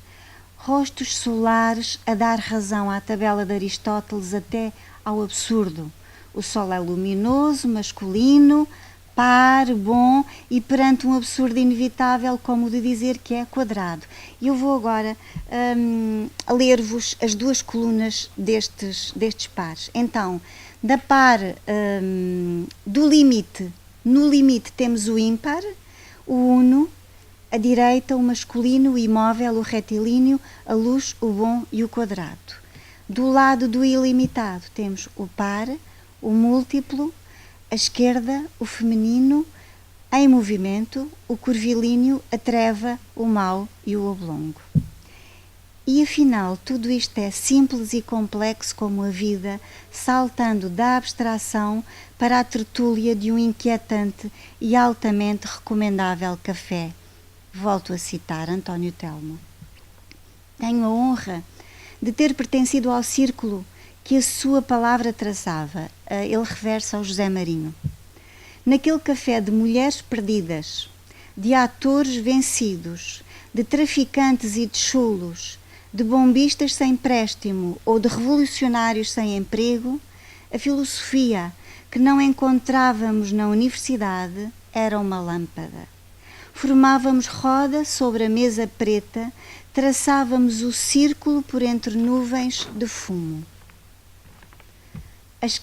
Rostos solares a dar razão à tabela de Aristóteles até ao absurdo. O sol é luminoso, masculino, par, bom e perante um absurdo inevitável, como o de dizer que é quadrado. E eu vou agora ler-vos as 2 colunas destes pares. Então, da par do limite No limite temos o ímpar, o uno, a direita, o masculino, o imóvel, o retilíneo, a luz, o bom e o quadrado. Do lado do ilimitado temos o par, o múltiplo, a esquerda, o feminino, em movimento, o curvilíneo, a treva, o mau e o oblongo. E afinal, tudo isto é simples e complexo como a vida, saltando da abstração para a tertúlia de um inquietante e altamente recomendável café. Volto a citar António Telmo. Tenho a honra de ter pertencido ao círculo que a sua palavra traçava. Ele refere-se ao José Marinho. Naquele café de mulheres perdidas, de atores vencidos, de traficantes e de chulos, de bombistas sem préstimo ou de revolucionários sem emprego, a filosofia que não encontrávamos na universidade era uma lâmpada. Formávamos roda sobre a mesa preta, traçávamos o círculo por entre nuvens de fumo. As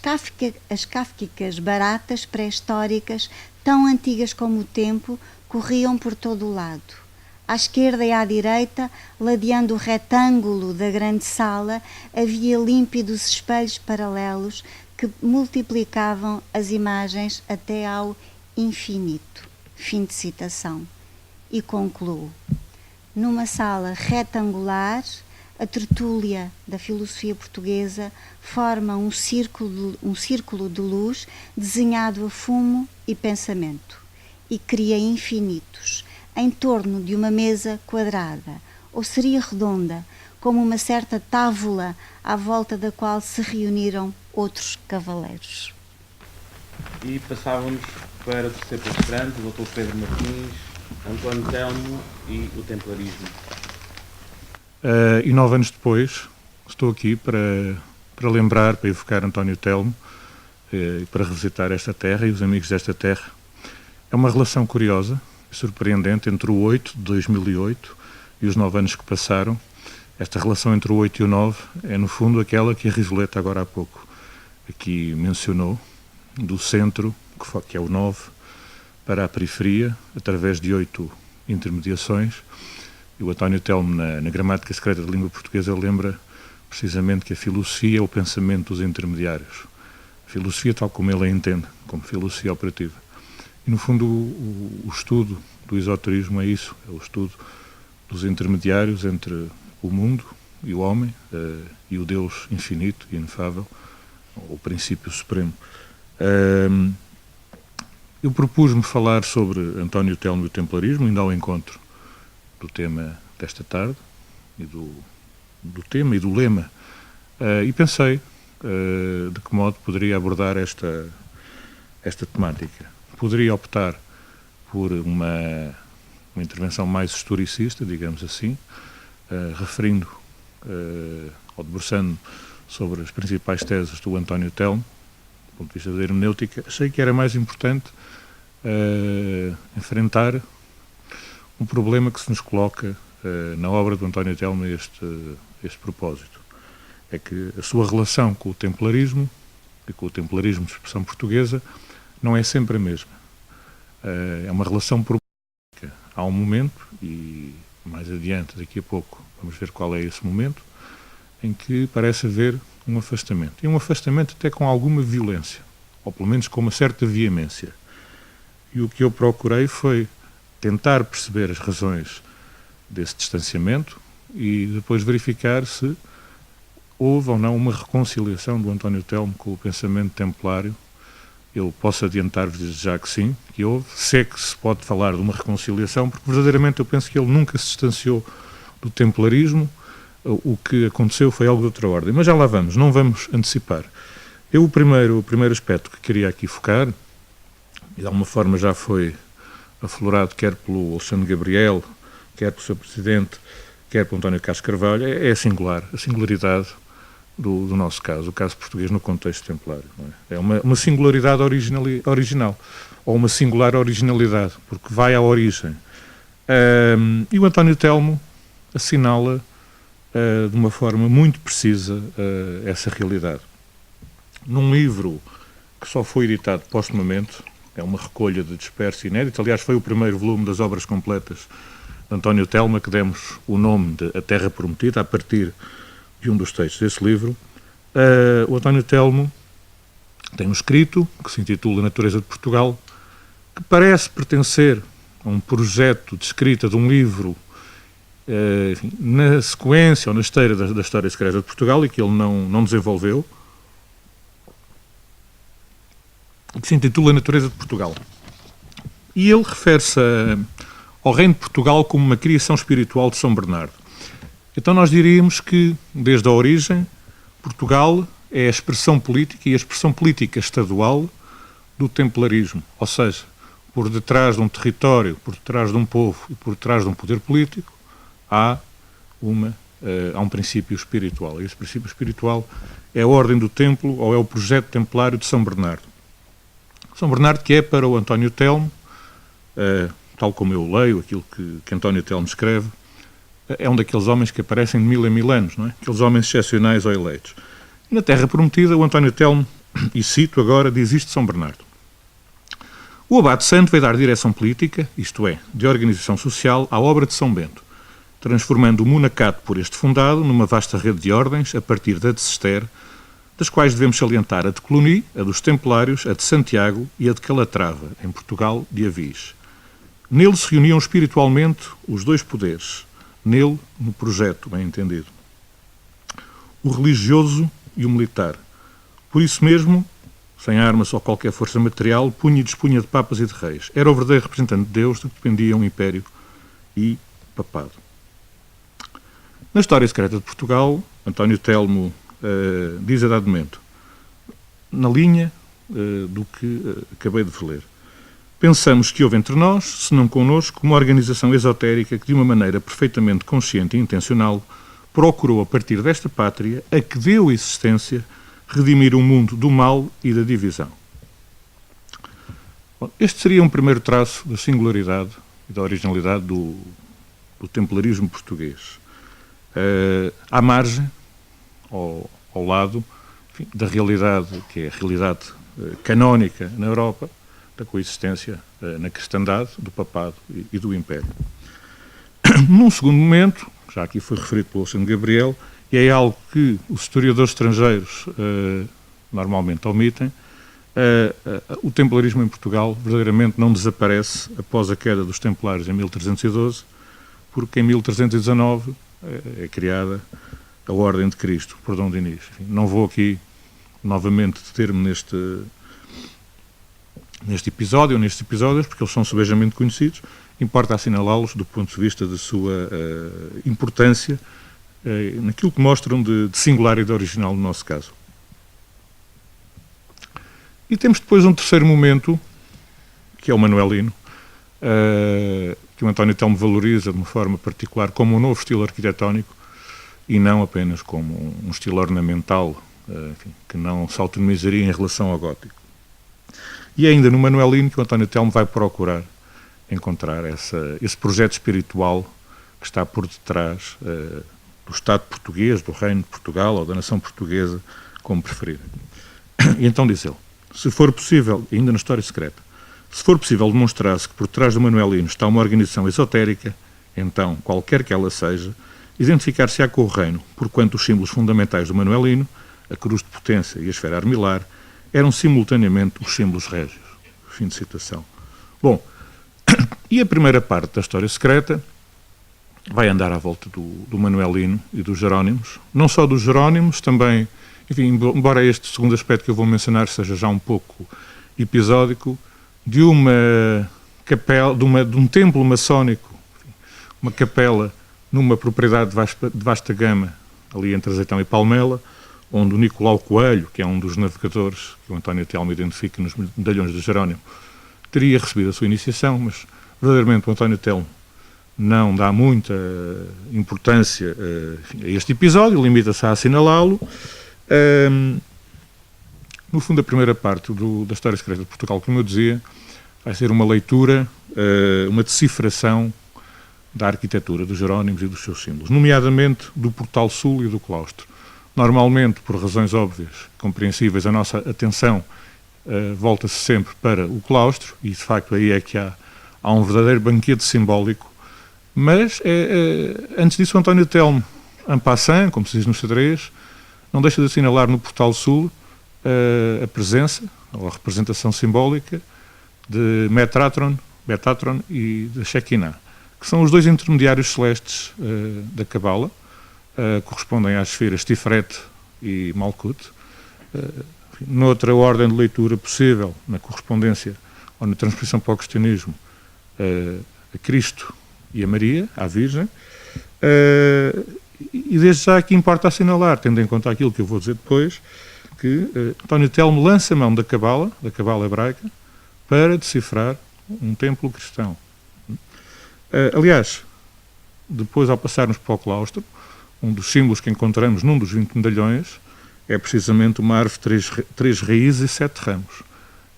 kafkicas baratas pré-históricas, tão antigas como o tempo, corriam por todo o lado. À esquerda e à direita, ladeando o retângulo da grande sala, havia límpidos espelhos paralelos que multiplicavam as imagens até ao infinito. Fim de citação. E concluo. Numa sala retangular, a tertúlia da filosofia portuguesa forma um círculo de luz desenhado a fumo e pensamento e cria infinitos em torno de uma mesa quadrada, ou seria redonda, como uma certa távola à volta da qual se reuniram outros cavaleiros. E passávamos para o terceiro palestrante, o Dr. Pedro Martins, António Telmo e o templarismo. E 9 anos depois, estou aqui para lembrar, para evocar António Telmo e para revisitar esta terra e os amigos desta terra. É uma relação curiosa e surpreendente entre o 8 de 2008 e os 9 anos que passaram. Esta relação entre o 8 e o 9 é, no fundo, aquela que a Risoleta agora há pouco aqui mencionou, do centro, que é o 9, para a periferia, através de 8 intermediações. E o António Telmo, na Gramática Secreta da Língua Portuguesa, lembra precisamente que a filosofia é o pensamento dos intermediários. A filosofia tal como ele a entende, como filosofia operativa. E, no fundo, o estudo do esoterismo é isso, é o estudo dos intermediários entre o mundo e o homem, e o Deus infinito e inefável, o princípio supremo. Eu propus-me falar sobre António Telmo e o templarismo, ainda ao encontro do tema desta tarde, e do tema e do lema, e pensei de que modo poderia abordar esta temática. Poderia optar por uma intervenção mais historicista, digamos assim, referindo ou debruçando sobre as principais teses do António Telmo, do ponto de vista da hermenêutica. Achei que era mais importante enfrentar um problema que se nos coloca na obra do António Telmo a este propósito. É que a sua relação com o templarismo e com o templarismo de expressão portuguesa não é sempre a mesma. É uma relação problemática. Há um momento, e mais adiante, daqui a pouco, vamos ver qual é esse momento, em que parece haver um afastamento. E um afastamento até com alguma violência, ou pelo menos com uma certa veemência. E o que eu procurei foi tentar perceber as razões desse distanciamento e depois verificar se houve ou não uma reconciliação do António Telmo com o pensamento templário. Eu posso adiantar-vos desde já que sim, que houve. Se é que se pode falar de uma reconciliação, porque verdadeiramente eu penso que ele nunca se distanciou do templarismo. O que aconteceu foi algo de outra ordem. Mas já lá vamos, não vamos antecipar. O primeiro aspecto que queria aqui focar, e de alguma forma já foi aflorado quer pelo Alexandre Gabriel, quer pelo seu presidente, quer pelo António Castro Carvalho, é a singularidade do nosso caso, o caso português no contexto templário. Não é? É uma singularidade original, ou uma singular originalidade, porque vai à origem. E o António Telmo assinala de uma forma muito precisa essa realidade. Num livro que só foi editado postumamente, é uma recolha de disperso inédito. Aliás, foi o primeiro volume das obras completas de António Telmo, que demos o nome de A Terra Prometida, a partir de um dos textos desse livro. O António Telmo tem um escrito que se intitula Natureza de Portugal, que parece pertencer a um projeto de escrita de um livro enfim, na sequência ou na esteira da história secreta de Portugal, e que ele não desenvolveu, que se intitula Natureza de Portugal. E ele refere-se ao Reino de Portugal como uma criação espiritual de São Bernardo. Então nós diríamos que, desde a origem, Portugal é a expressão política, e a expressão política estadual do templarismo. Ou seja, por detrás de um território, por detrás de um povo e por detrás de um poder político, há um princípio espiritual. E esse princípio espiritual é a ordem do templo, ou é o projeto templário de São Bernardo. São Bernardo, que é para o António Telmo, tal como eu leio aquilo que António Telmo escreve, é um daqueles homens que aparecem de 1000 em 1000 anos, não é? Aqueles homens excepcionais ou eleitos. E na Terra Prometida, o António Telmo, e cito agora, diz isto de São Bernardo: o Abade Santo veio dar direção política, isto é, de organização social, à obra de São Bento, transformando o monacato por este fundado numa vasta rede de ordens, a partir da de Cister, das quais devemos salientar a de Cluny, a dos Templários, a de Santiago e a de Calatrava, em Portugal, de Avis. Nele se reuniam espiritualmente os dois poderes, nele, no projeto, bem entendido, o religioso e o militar. Por isso mesmo, sem armas ou qualquer força material, punha e dispunha de papas e de reis. Era o verdadeiro representante de Deus, de que dependia um império e papado. Na história secreta de Portugal, António Telmo diz a dado momento, na linha do que acabei de ler: pensamos que houve entre nós, se não connosco, uma organização esotérica que, de uma maneira perfeitamente consciente e intencional, procurou, a partir desta pátria, a que deu existência, redimir o mundo do mal e da divisão. Bom, este seria um primeiro traço da singularidade e da originalidade do templarismo português. À margem, ao lado, enfim, da realidade, que é a realidade canónica na Europa, da coexistência na cristandade, do papado e do império. Num segundo momento, já aqui foi referido pelo Alexandre Gabriel, e é algo que os historiadores estrangeiros normalmente omitem, o templarismo em Portugal verdadeiramente não desaparece após a queda dos Templários em 1312, porque em 1319 é criada a Ordem de Cristo, por Dom Dinis. Enfim, não vou aqui novamente deter-me nestes episódios, porque eles são subejamente conhecidos. Importa assinalá-los do ponto de vista da sua importância, naquilo que mostram de singular e de original no nosso caso. E temos depois um terceiro momento, que é o manuelino, que o António Telmo valoriza de uma forma particular como um novo estilo arquitetónico e não apenas como um estilo ornamental, enfim, que não se autonomizaria em relação ao gótico. E é ainda no manuelino que o António Telmo vai procurar encontrar esse projeto espiritual que está por detrás do Estado português, do Reino de Portugal ou da nação portuguesa, como preferirem. E então diz ele: se for possível, ainda na história secreta, se for possível demonstrar-se que por trás do manuelino está uma organização esotérica, então, qualquer que ela seja, identificar-se-á com o reino, porquanto os símbolos fundamentais do manuelino, a cruz de potência e a esfera armilar, eram simultaneamente os símbolos régios. Fim de citação. Bom, e a primeira parte da história secreta vai andar à volta do manuelino e dos Jerónimos, não só dos Jerónimos, também, enfim, embora este segundo aspecto que eu vou mencionar seja já um pouco episódico, de uma capela, de um templo maçónico, uma capela numa propriedade de vasta gama, ali entre Azeitão e Palmela, onde o Nicolau Coelho, que é um dos navegadores que o António Telmo identifica nos medalhões de Jerónimo, teria recebido a sua iniciação, mas verdadeiramente o António Telmo não dá muita importância a este episódio, limita-se a assinalá-lo. No fundo, a primeira parte da História Secreta de Portugal, como eu dizia, vai ser uma leitura, uma decifração da arquitetura dos Jerónimos e dos seus símbolos, nomeadamente do Portal Sul e do claustro. Normalmente, por razões óbvias, compreensíveis, a nossa atenção volta-se sempre para o claustro, e de facto aí é que há um verdadeiro banquete simbólico. Mas, antes disso, o António Telmo, en passant, como se diz no xadrez, não deixa de assinalar no Portal Sul a presença, ou a representação simbólica, de Metatron e de Shekinah, que são os dois intermediários celestes da Cabala, correspondem às esferas Tiferet e Malkut. Noutra ordem de leitura possível, na correspondência ou na transposição para o cristianismo, a Cristo e a Maria, à Virgem, e desde já aqui importa assinalar, tendo em conta aquilo que eu vou dizer depois, que António Telmo lança mão da Cabala hebraica, para decifrar um templo cristão. Aliás, depois ao passarmos para o claustro, um dos símbolos que encontramos num dos 20 medalhões é precisamente uma árvore de 3 raízes e 7 ramos.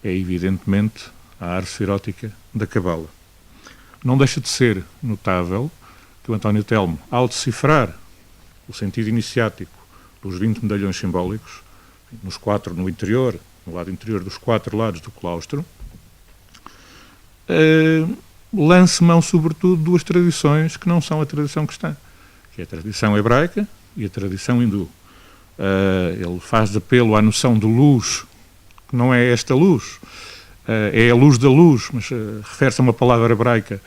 É evidentemente a árvore serótica da Cabala. Não deixa de ser notável que o António Telmo, ao decifrar o sentido iniciático dos 20 medalhões simbólicos, no interior, no lado interior dos 4 lados do claustro, lance mão sobretudo de 2 tradições que não são a tradição cristã, que é a tradição hebraica e a tradição hindu. Ele faz de apelo à noção de luz, que não é esta luz, é a luz da luz, mas refere-se a uma palavra hebraica,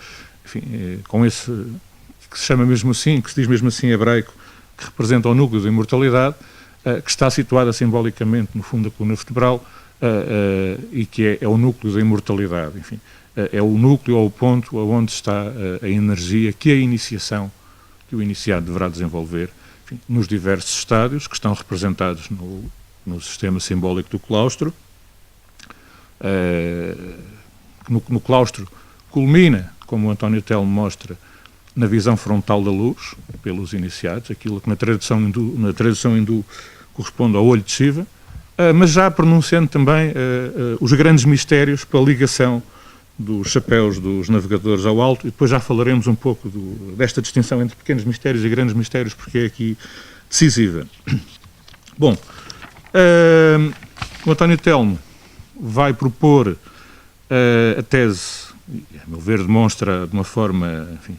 enfim, com esse, que se chama mesmo assim, que se diz mesmo assim em hebraico, que representa o núcleo da imortalidade, que está situada simbolicamente no fundo da coluna vertebral, e que é o núcleo da imortalidade, enfim. É o núcleo ou o ponto onde está a energia que a iniciação, que o iniciado deverá desenvolver, enfim, nos diversos estádios que estão representados no sistema simbólico do claustro. No claustro culmina, como o António Telmo mostra, na visão frontal da luz, pelos iniciados, aquilo que na tradição hindu corresponde ao olho de Shiva, mas já pronunciando também os grandes mistérios pela ligação dos chapéus dos navegadores ao alto, e depois já falaremos um pouco desta distinção entre pequenos mistérios e grandes mistérios, porque é aqui decisiva. Bom, o António Telmo vai propor a tese, a meu ver, demonstra de uma forma, enfim,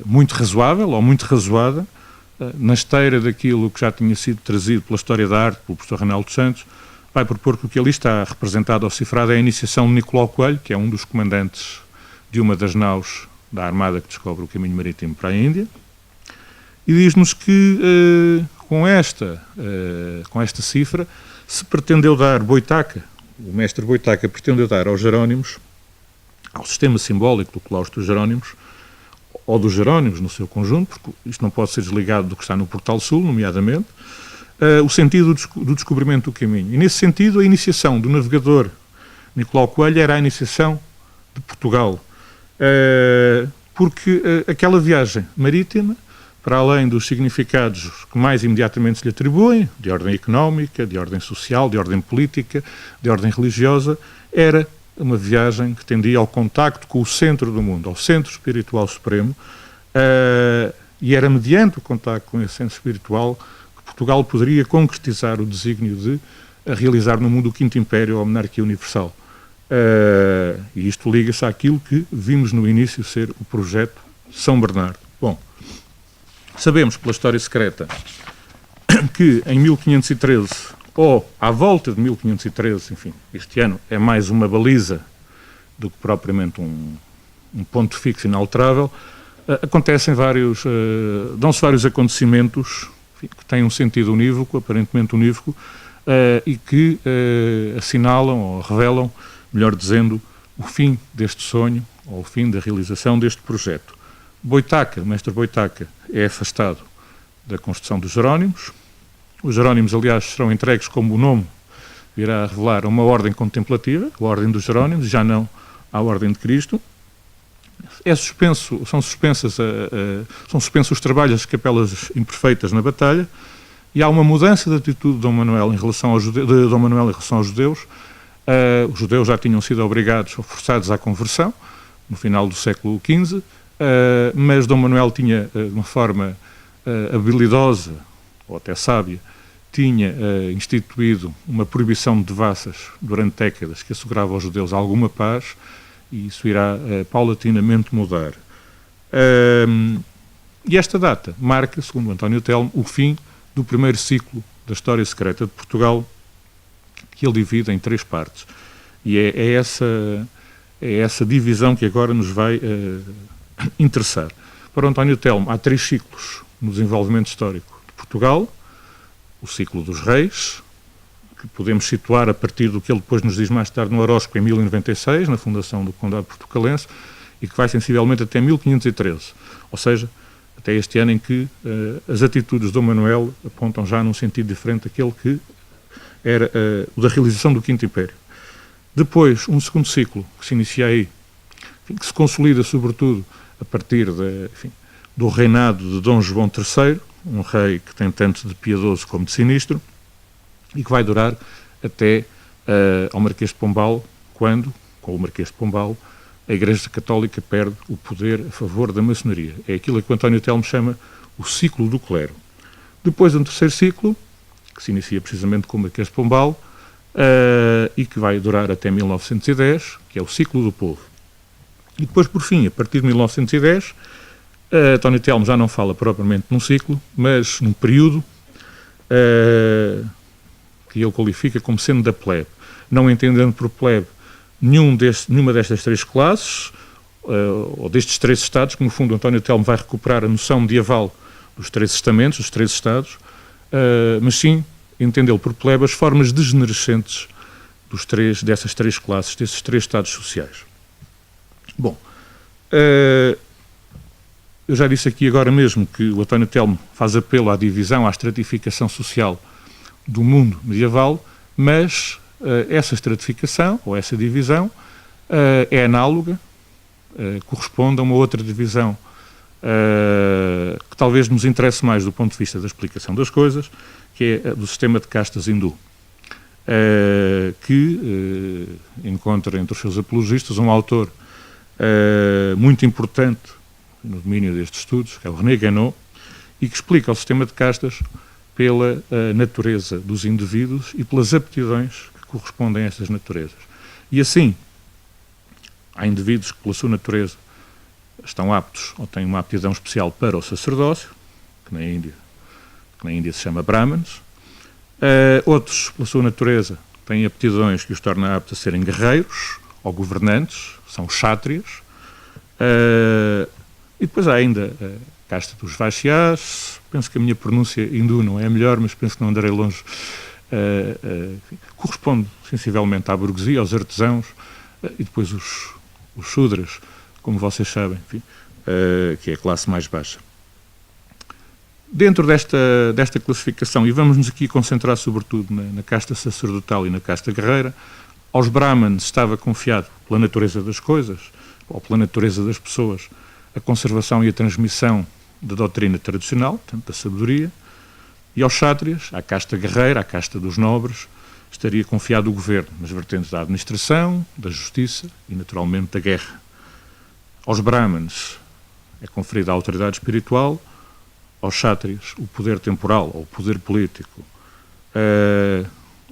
muito razoável, ou muito razoada, na esteira daquilo que já tinha sido trazido pela história da arte, pelo professor Reinaldo Santos, vai propor que o que ali está representado ou cifrado é a iniciação de Nicolau Coelho, que é um dos comandantes de uma das naus da armada que descobre o caminho marítimo para a Índia, e diz-nos que com esta cifra se pretendeu dar Boitaca, o mestre Boitaca pretendeu dar aos Jerónimos, ao sistema simbólico do claustro dos Jerónimos, ou dos Jerónimos no seu conjunto, porque isto não pode ser desligado do que está no Portal Sul, nomeadamente, o sentido do descobrimento do caminho. E, nesse sentido, a iniciação do navegador Nicolau Coelho era a iniciação de Portugal. Porque aquela viagem marítima, para além dos significados que mais imediatamente se lhe atribuem, de ordem económica, de ordem social, de ordem política, de ordem religiosa, era uma viagem que tendia ao contacto com o centro do mundo, ao centro espiritual supremo, e era mediante o contacto com esse centro espiritual Portugal poderia concretizar o desígnio de realizar no mundo o Quinto Império, a monarquia universal. E isto liga-se àquilo que vimos no início ser o projeto São Bernardo. Bom, sabemos pela história secreta que em 1513, ou à volta de 1513, enfim, este ano é mais uma baliza do que propriamente um ponto fixo inalterável, dão-se vários acontecimentos que têm um sentido unívoco, aparentemente unívoco, e que assinalam ou revelam, melhor dizendo, o fim deste sonho, ou o fim da realização deste projeto. Boitaca, o mestre Boitaca, é afastado da construção dos Jerónimos. Os Jerónimos, aliás, serão entregues, como o nome virá a revelar, a uma ordem contemplativa, a ordem dos Jerónimos, já não à ordem de Cristo. São suspensos os trabalhos das capelas imperfeitas na batalha, e há uma mudança de atitude de Dom Manuel em relação aos judeus. Os judeus já tinham sido obrigados ou forçados à conversão no final do século XV, mas Dom Manuel tinha, de uma forma habilidosa, ou até sábia, tinha instituído uma proibição de devassas durante décadas que assegurava aos judeus alguma paz, e isso irá paulatinamente mudar. E esta data marca, segundo António Telmo, o fim do primeiro ciclo da história secreta de Portugal, que ele divide em 3 partes. E é essa divisão que agora nos vai interessar. Para António Telmo, há 3 ciclos no desenvolvimento histórico de Portugal: o ciclo dos reis, que podemos situar a partir do que ele depois nos diz mais tarde no horóscopo, em 1096, na fundação do Condado Portucalense, e que vai sensivelmente até 1513, ou seja, até este ano em que as atitudes de Dom Manuel apontam já num sentido diferente daquele que era o da realização do Quinto Império. Depois, um segundo ciclo, que se inicia aí, que se consolida sobretudo a partir do reinado de Dom João III, um rei que tem tanto de piedoso como de sinistro, e que vai durar até ao Marquês de Pombal, quando, com o Marquês de Pombal, a Igreja Católica perde o poder a favor da maçonaria. É aquilo que o António Telmo chama o ciclo do clero. Depois, um terceiro ciclo, que se inicia precisamente com o Marquês de Pombal, e que vai durar até 1910, que é o ciclo do povo. E depois, por fim, a partir de 1910, António Telmo já não fala propriamente num ciclo, mas num período que ele qualifica como sendo da plebe, não entendendo por plebe nenhuma destas 3 classes, ou destes 3 estados, que no fundo António Telmo vai recuperar a noção medieval dos 3 estamentos, os 3 estados, mas sim entendê-lo por plebe as formas degenerescentes dessas 3 classes, desses 3 estados sociais. Bom, eu já disse aqui agora mesmo que o António Telmo faz apelo à divisão, à estratificação social do mundo medieval, mas essa estratificação, ou essa divisão, é análoga, corresponde a uma outra divisão que talvez nos interesse mais do ponto de vista da explicação das coisas, que é do sistema de castas hindu, que encontra entre os seus apologistas um autor muito importante no domínio destes estudos, que é o René Guénon, e que explica o sistema de castas pela natureza dos indivíduos e pelas aptidões que correspondem a estas naturezas. E assim, há indivíduos que, pela sua natureza, estão aptos ou têm uma aptidão especial para o sacerdócio, que na Índia se chama Brahmanes. Outros, pela sua natureza, têm aptidões que os tornam aptos a serem guerreiros ou governantes, são kshatriyas. E depois há ainda a casta dos Vaishyas. Penso que a minha pronúncia hindu não é a melhor, mas penso que não andarei longe. Corresponde sensivelmente à burguesia, aos artesãos, e depois os Shudras, como vocês sabem, enfim, que é a classe mais baixa. Dentro desta classificação, e vamos-nos aqui concentrar sobretudo na casta sacerdotal e na casta guerreira, aos Brahmanes estava confiado, pela natureza das coisas, ou pela natureza das pessoas, a conservação e a transmissão da doutrina tradicional, portanto, da sabedoria, e aos Kshatriyas, à casta guerreira, à casta dos nobres, estaria confiado o governo, nas vertentes da administração, da justiça e, naturalmente, da guerra. Aos Brahmanes é conferida a autoridade espiritual, aos Kshatriyas o poder temporal, ou o poder político.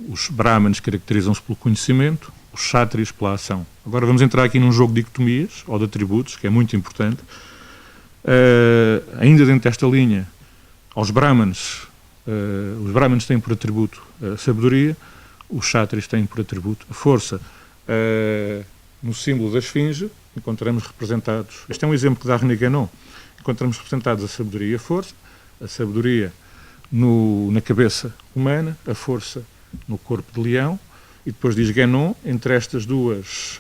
Os Brahmanes caracterizam-se pelo conhecimento, os Kshatriyas pela ação. Agora vamos entrar aqui num jogo de dicotomias, ou de atributos, que é muito importante. Ainda dentro desta linha, os Brahmanes têm por atributo a sabedoria, os Kshatriyas têm por atributo a força. No símbolo da esfinge, encontramos representados, este é um exemplo que dá René Guénon, encontramos representados a sabedoria e a força, a sabedoria na cabeça humana, a força no corpo de leão, e depois diz Guénon, entre estes dois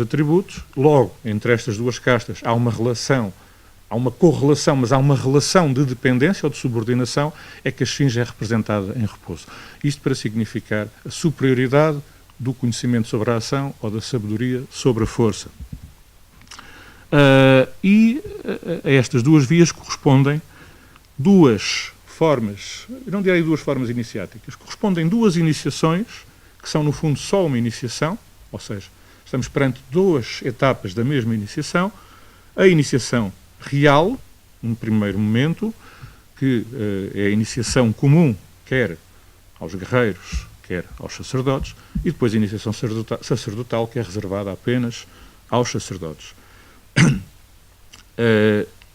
atributos, logo, entre estas duas castas, há uma relação, há uma correlação, mas há uma relação de dependência ou de subordinação, é que a esfinge é representada em repouso. Isto para significar a superioridade do conhecimento sobre a ação ou da sabedoria sobre a força. E a estas duas vias correspondem duas formas, eu não direi duas formas iniciáticas, correspondem duas iniciações, que são no fundo só uma iniciação, ou seja, estamos perante duas etapas da mesma iniciação, a iniciação real, num primeiro momento, que é a iniciação comum, quer aos guerreiros, quer aos sacerdotes, e depois a iniciação sacerdotal, que é reservada apenas aos sacerdotes.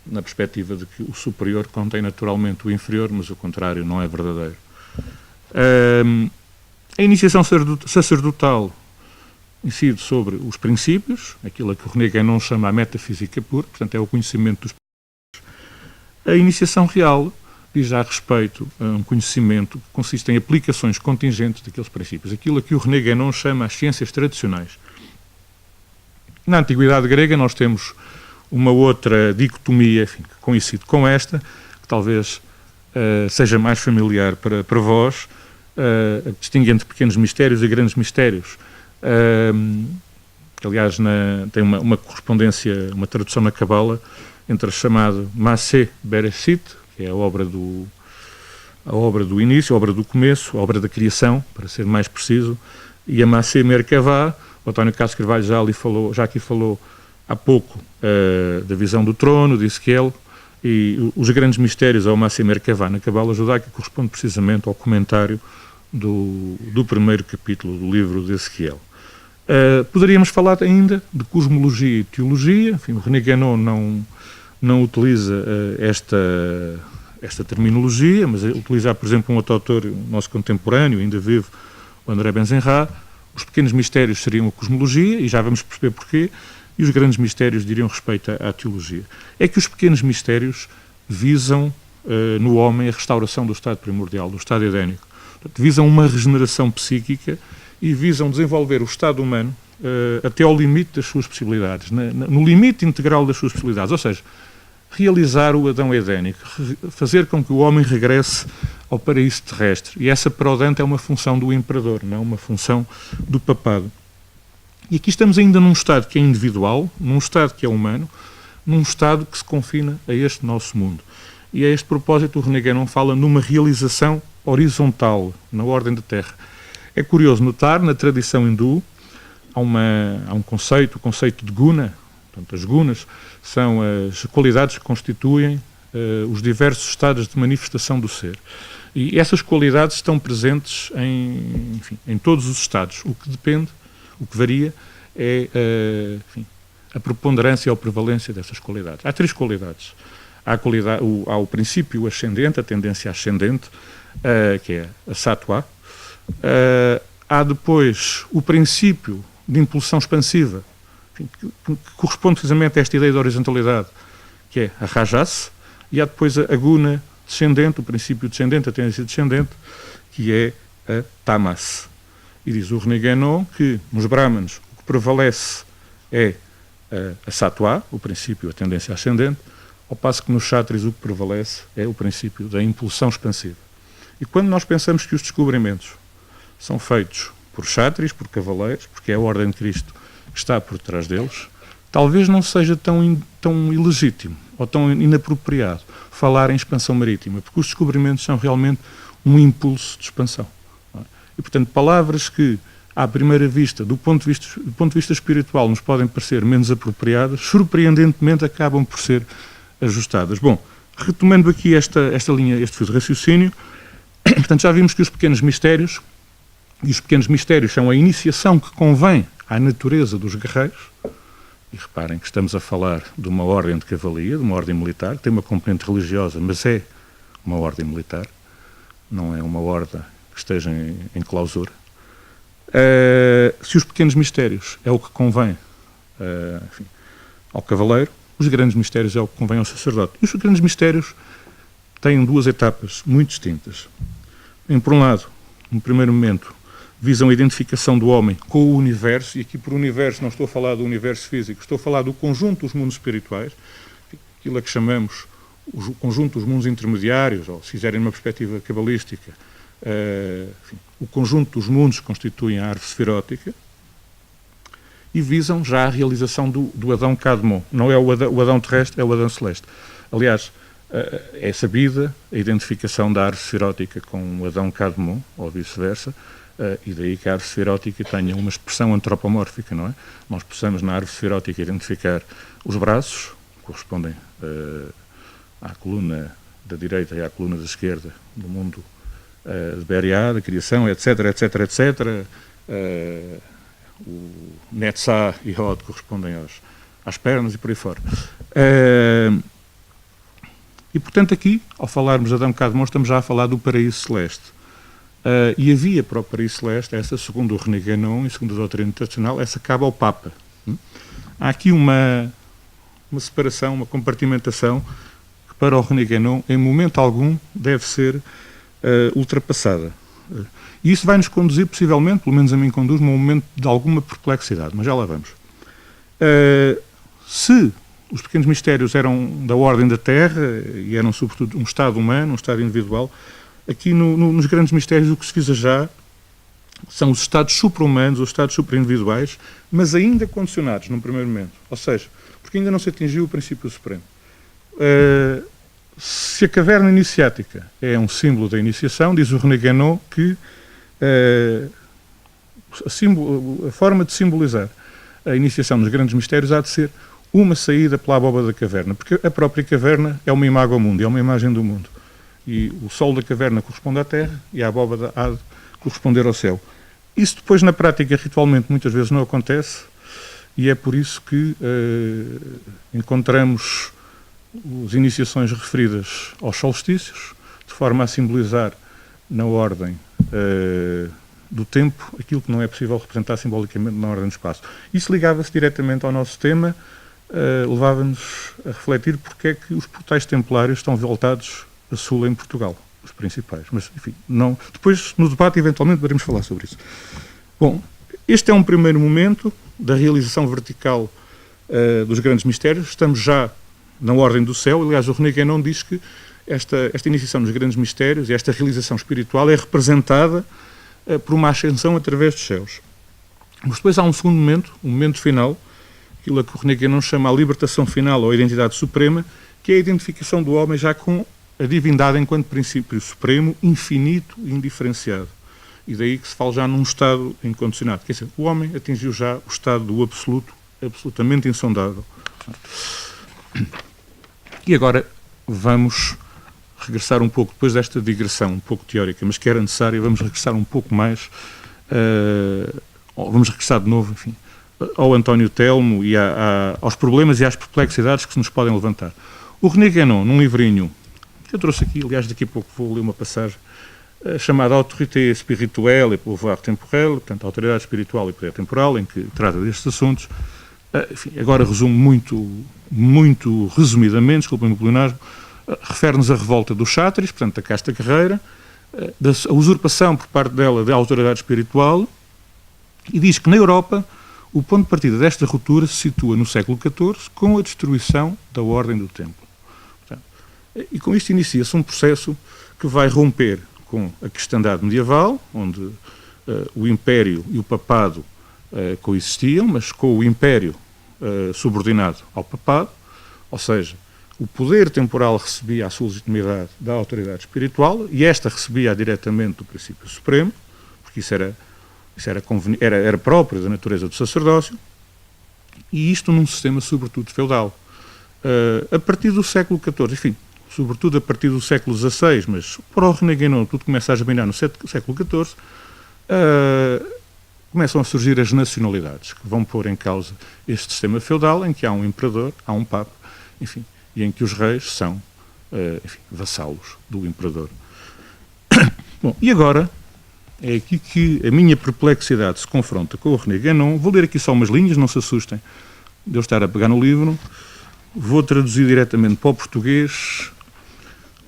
Na perspectiva de que o superior contém naturalmente o inferior, mas o contrário não é verdadeiro. A iniciação sacerdotal incide sobre os princípios, aquilo a que o René Guénon chama a metafísica pura, portanto é o conhecimento dos princípios. A iniciação real diz já a respeito a um conhecimento que consiste em aplicações contingentes daqueles princípios, aquilo a que o René Guénon chama as ciências tradicionais. Na Antiguidade Grega nós temos uma outra dicotomia, enfim, que coincide com esta, que talvez seja mais familiar para vós, a distingue entre pequenos mistérios e grandes mistérios. Aliás, tem uma correspondência, uma tradução na Cabala entre a chamada Maaseh Bereshit, que é a obra do início, a obra do começo, a obra da criação, para ser mais preciso, e a Maaseh Merkavah. O António Castro Carvalho já aqui falou há pouco da visão do trono, de Ezequiel, e os grandes mistérios ao Maaseh Merkavah na Cabala judaica corresponde precisamente ao comentário do primeiro capítulo do livro de Ezequiel. Poderíamos falar ainda de cosmologia e teologia. Enfim, o René Guénon não utiliza esta terminologia, mas utiliza, por exemplo, um outro autor nosso contemporâneo, ainda vivo, o André Benzenra. Os pequenos mistérios seriam a cosmologia, e já vamos perceber porquê, e os grandes mistérios diriam respeito à teologia. É que os pequenos mistérios visam no homem a restauração do estado primordial, do estado edénico. Portanto, visam uma regeneração psíquica e visam desenvolver o estado humano até ao limite das suas possibilidades, no limite integral das suas possibilidades, ou seja, realizar o Adão edénico, fazer com que o homem regresse ao paraíso terrestre. E essa, para o Dante, é uma função do imperador, não uma função do papado. E aqui estamos ainda num estado que é individual, num estado que é humano, num estado que se confina a este nosso mundo. E a este propósito o René Guénon fala numa realização horizontal, na ordem da Terra. É curioso notar, na tradição hindu, há um conceito, o conceito de guna. Portanto, as gunas são as qualidades que constituem os diversos estados de manifestação do ser. E essas qualidades estão presentes em todos os estados. O que varia é a preponderância ou prevalência dessas qualidades. Há 3 qualidades. Há o princípio ascendente, a tendência ascendente, que é a sattva. Há depois o princípio de impulsão expansiva, que corresponde precisamente a esta ideia de horizontalidade, que é a rajas, e há depois a guna descendente, o princípio descendente, a tendência descendente, que é a tamas. E diz o René Guénon que nos brahmanes o que prevalece é a sattva, o princípio, a tendência ascendente, ao passo que nos kshatris o que prevalece é o princípio da impulsão expansiva. E quando nós pensamos que os descobrimentos são feitos por kshatris, por cavaleiros, porque é a ordem de Cristo que está por trás deles, talvez não seja tão ilegítimo ou tão inapropriado falar em expansão marítima, porque os descobrimentos são realmente um impulso de expansão. E, portanto, palavras que, à primeira vista, do ponto de vista espiritual, nos podem parecer menos apropriadas, surpreendentemente acabam por ser ajustadas. Bom, retomando aqui esta linha, este fio de raciocínio, portanto, já vimos que os pequenos mistérios são a iniciação que convém à natureza dos guerreiros, e reparem que estamos a falar de uma ordem de cavalaria, de uma ordem militar, que tem uma componente religiosa, mas é uma ordem militar, não é uma ordem que esteja em clausura. Se os pequenos mistérios é o que convém ao cavaleiro, os grandes mistérios é o que convém ao sacerdote. E os grandes mistérios têm 2 etapas muito distintas. Por um lado, no primeiro momento, visam a identificação do homem com o universo, e aqui por universo não estou a falar do universo físico, estou a falar do conjunto dos mundos espirituais, aquilo a que chamamos o conjunto dos mundos intermediários, ou se quiserem numa perspectiva cabalística, o conjunto dos mundos que constituem a árvore sefirótica, e visam já a realização do Adão Cadmon. Não é o Adão terrestre, é o Adão celeste. Aliás, é sabida a identificação da árvore sefirótica com o Adão Cadmon, ou vice-versa, e daí que a árvore sefirótica tenha uma expressão antropomórfica, não é? Nós possamos na árvore sefirótica identificar os braços, que correspondem à coluna da direita e à coluna da esquerda do mundo de BRA, da criação, etc, etc, etc. O Netzah e Hod correspondem às pernas e por aí fora. E, portanto, aqui, ao falarmos de Adão Cadmon, estamos já a falar do paraíso celeste. E a via para o paraíso celeste, essa, segundo o René Guénon e segundo a doutrina tradicional, essa cabe ao Papa. Há aqui uma separação, uma compartimentação, que para o René Guénon, em momento algum, deve ser ultrapassada. E isso vai nos conduzir, possivelmente, pelo menos a mim conduz, a um momento de alguma perplexidade, mas já lá vamos. Se os pequenos mistérios eram da ordem da Terra e eram, sobretudo, um estado humano, um estado individual, aqui nos grandes mistérios o que se visa já são os estados supra-humanos, os estados supra-individuais, mas ainda condicionados num primeiro momento. Ou seja, porque ainda não se atingiu o princípio supremo. Se a caverna iniciática é um símbolo da iniciação, diz o René Guénon que a forma de simbolizar a iniciação dos grandes mistérios há de ser uma saída pela abóbada da caverna, porque a própria caverna é uma imagem ao mundo, é uma imagem do mundo. E o sol da caverna corresponde à terra e a abóbada há de corresponder ao céu. Isso depois, na prática, ritualmente, muitas vezes não acontece, e é por isso que encontramos as iniciações referidas aos solstícios, de forma a simbolizar na ordem do tempo aquilo que não é possível representar simbolicamente na ordem do espaço. Isso ligava-se diretamente ao nosso tema, levava-nos a refletir porque é que os portais templários estão voltados a sul em Portugal, os principais. Mas, enfim, não. Depois, no debate, eventualmente, poderemos falar sobre isso. Bom, este é um primeiro momento da realização vertical dos grandes mistérios. Estamos já na ordem do céu. Aliás, o René Guénon diz que esta iniciação dos grandes mistérios e esta realização espiritual é representada por uma ascensão através dos céus. Mas depois há um segundo momento, um momento final, aquilo a que o René Guénon chama a libertação final ou a identidade suprema, que é a identificação do homem já com a divindade enquanto princípio supremo, infinito e indiferenciado. E daí que se fala já num estado incondicionado. Quer dizer, o homem atingiu já o estado do absoluto, absolutamente insondável. E agora vamos regressar um pouco, depois desta digressão um pouco teórica, mas que era necessária, vamos regressar um pouco mais, vamos regressar de novo, enfim, ao António Telmo e aos problemas e às perplexidades que se nos podem levantar. O René Guénon, num livrinho que eu trouxe aqui, aliás, daqui a pouco vou ler uma passagem, chamada Autorité Spirituelle et Pouvoir Temporel, portanto, Autoridade Espiritual e Poder Temporal, em que trata destes assuntos. Enfim, agora resumo muito resumidamente, desculpem o pleonasmo, refere-nos à revolta dos chátrios, portanto, da casta guerreira, a usurpação por parte dela da autoridade espiritual, e diz que na Europa o ponto de partida desta ruptura se situa no século XIV com a destruição da Ordem do Templo. Portanto, e com isto inicia-se um processo que vai romper com a cristandade medieval, onde o Império e o Papado coexistiam, mas com o Império subordinado ao Papado, ou seja, o poder temporal recebia a sua legitimidade da autoridade espiritual e esta recebia diretamente do princípio supremo, porque isso era próprio da natureza do sacerdócio, e isto num sistema sobretudo feudal. A partir do século XIV, enfim, sobretudo a partir do século XVI, mas para o René Guénon tudo começa a germinar no século XIV, começam a surgir as nacionalidades, que vão pôr em causa este sistema feudal, em que há um imperador, há um papa, enfim, e em que os reis são, enfim, vassalos do imperador. Bom, e agora é aqui que a minha perplexidade se confronta com o René Guénon. Vou ler aqui só umas linhas, não se assustem de eu estar a pegar no livro. Vou traduzir diretamente para o português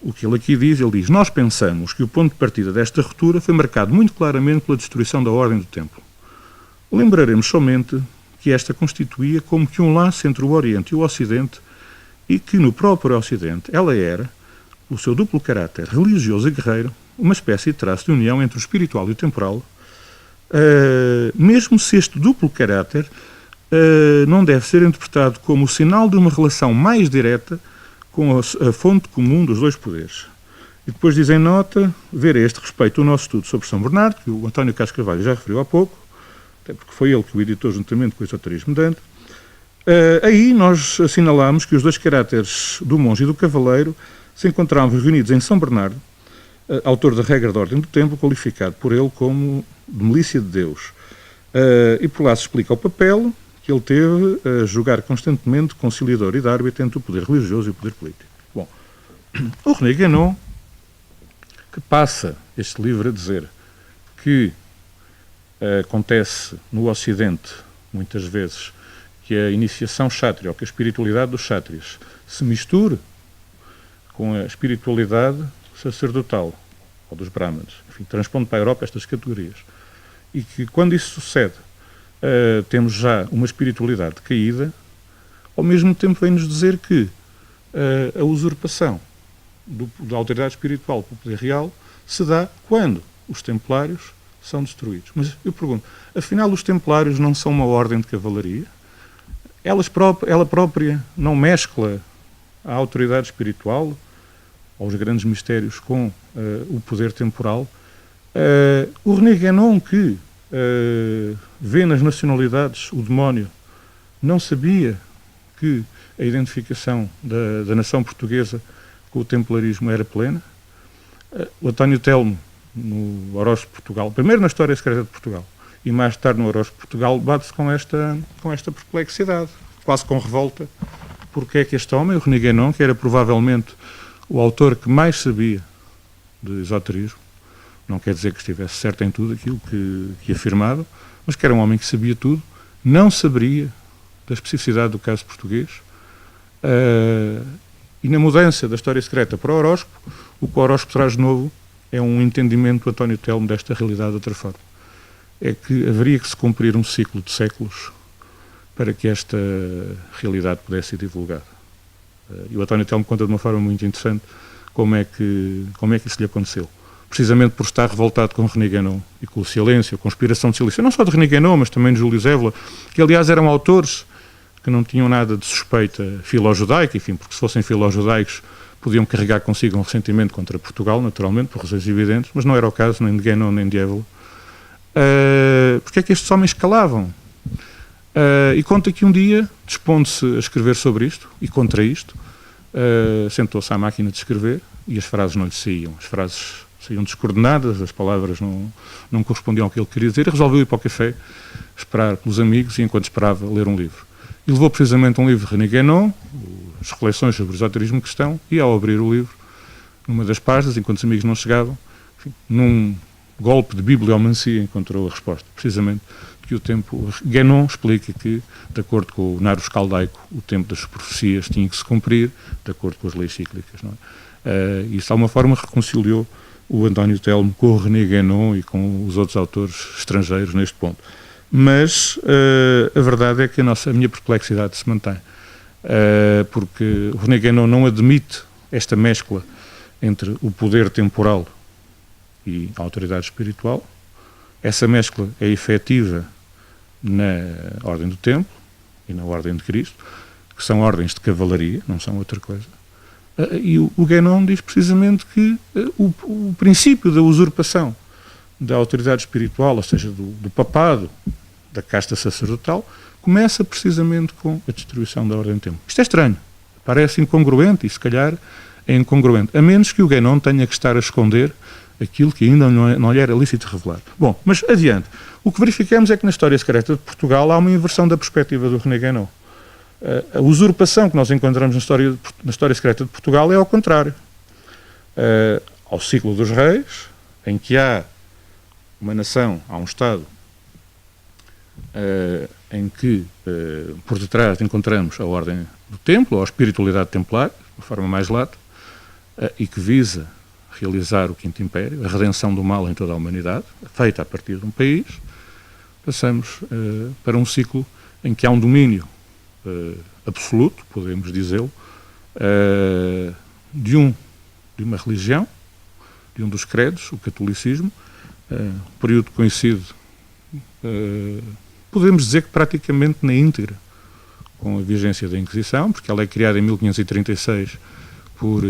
o que ele aqui diz. Ele diz: nós pensamos que o ponto de partida desta ruptura foi marcado muito claramente pela destruição da Ordem do Templo. Lembraremos somente que esta constituía como que um laço entre o Oriente e o Ocidente e que no próprio Ocidente ela era, o seu duplo caráter religioso e guerreiro, uma espécie de traço de união entre o espiritual e o temporal, mesmo se este duplo caráter não deve ser interpretado como o sinal de uma relação mais direta com a fonte comum dos dois poderes. E depois diz em nota, ver a este respeito o nosso estudo sobre São Bernardo, que o António Castro Carvalho já referiu há pouco, até porque foi ele que o editou juntamente com o esoterismo de Dante. Aí nós assinalamos que os dois caráteres do monge e do cavaleiro se encontravam reunidos em São Bernardo, autor da regra da ordem do templo, qualificado por ele como de milícia de Deus. E por lá se explica o papel que ele teve a jogar constantemente conciliador e de árbitro entre o poder religioso e o poder político. Bom, o René Guénon, que passa este livro a dizer que acontece no Ocidente, muitas vezes, que a iniciação xátria, ou que a espiritualidade dos chátrias se misture com a espiritualidade sacerdotal, ou dos brahmanes, enfim, transpondo para a Europa estas categorias. E que quando isso sucede, temos já uma espiritualidade caída, ao mesmo tempo vem-nos dizer que a usurpação da autoridade espiritual pelo poder real se dá quando os templários são destruídos. Mas eu pergunto, afinal os templários não são uma ordem de cavalaria? Ela própria não mescla a autoridade espiritual aos grandes mistérios com o poder temporal? O René Guénon, que vê nas nacionalidades o demónio, não sabia que a identificação da nação portuguesa com o templarismo era plena. O António Telmo, no Horóscopo de Portugal, primeiro na História Secreta de Portugal e mais tarde no Horóscopo de Portugal, bate-se com esta perplexidade, quase com revolta, porque é que este homem, o René Guénon, que era provavelmente o autor que mais sabia de esoterismo, não quer dizer que estivesse certo em tudo aquilo que afirmava, mas que era um homem que sabia tudo, não saberia da especificidade do caso português. E na mudança da História Secreta para o horóscopo, o que o horóscopo traz de novo é um entendimento do António Telmo desta realidade de outra forma. É que haveria que se cumprir um ciclo de séculos para que esta realidade pudesse ser divulgada. E o António Telmo conta de uma forma muito interessante como é que isso lhe aconteceu. Precisamente por estar revoltado com René Guénon e com o silêncio, a conspiração de silêncio, não só de René Guénon, mas também de Júlio Zévola, que aliás eram autores que não tinham nada de suspeita filojudaica, enfim, porque se fossem filojudaicos podiam carregar consigo um ressentimento contra Portugal, naturalmente, por razões evidentes, mas não era o caso nem de Guénon nem de Zévola. Porque é que estes homens calavam? E conta que um dia, dispondo-se a escrever sobre isto e contra isto, sentou-se à máquina de escrever e as frases não lhe saíam. As frases saíam descoordenadas, as palavras não correspondiam ao que ele queria dizer, e resolveu ir para o café, esperar pelos amigos, e enquanto esperava, ler um livro. E levou precisamente um livro de René Guénon, as reflexões sobre o esoterismo cristão, e ao abrir o livro, numa das páginas, enquanto os amigos não chegavam, enfim, num golpe de bibliomancia, encontrou a resposta, precisamente, que o tempo... Guénon explica que, de acordo com o Naros Caldaico, o tempo das profecias tinha que se cumprir, de acordo com as leis cíclicas, não é? E, de alguma forma, reconciliou o António Telmo com o René Guénon e com os outros autores estrangeiros neste ponto. Mas a verdade é que a minha perplexidade se mantém, porque o René Guénon não admite esta mescla entre o poder temporal e a autoridade espiritual. Essa mescla é efetiva na Ordem do Templo e na Ordem de Cristo, que são ordens de cavalaria, não são outra coisa. E o Guénon diz precisamente que o princípio da usurpação da autoridade espiritual, ou seja, do papado, da casta sacerdotal, começa precisamente com a destruição da Ordem do Templo. Isto é estranho, parece incongruente e se calhar é incongruente, a menos que o Guénon tenha que estar a esconder aquilo que ainda não lhe era lícito revelar. Bom, mas adiante. O que verificamos é que na História Secreta de Portugal há uma inversão da perspectiva do René Guénon. A usurpação que nós encontramos na História Secreta de Portugal é ao contrário. Ao ciclo dos reis, em que há uma nação, há um Estado, em que por detrás encontramos a Ordem do Templo, ou a espiritualidade templar, de forma mais lata, e que visa realizar o Quinto Império, a redenção do mal em toda a humanidade, feita a partir de um país, passamos para um ciclo em que há um domínio absoluto, podemos dizê-lo, de uma religião, de um dos credos, o catolicismo, período coincide, podemos dizer que praticamente na íntegra com a vigência da Inquisição, porque ela é criada em 1536 por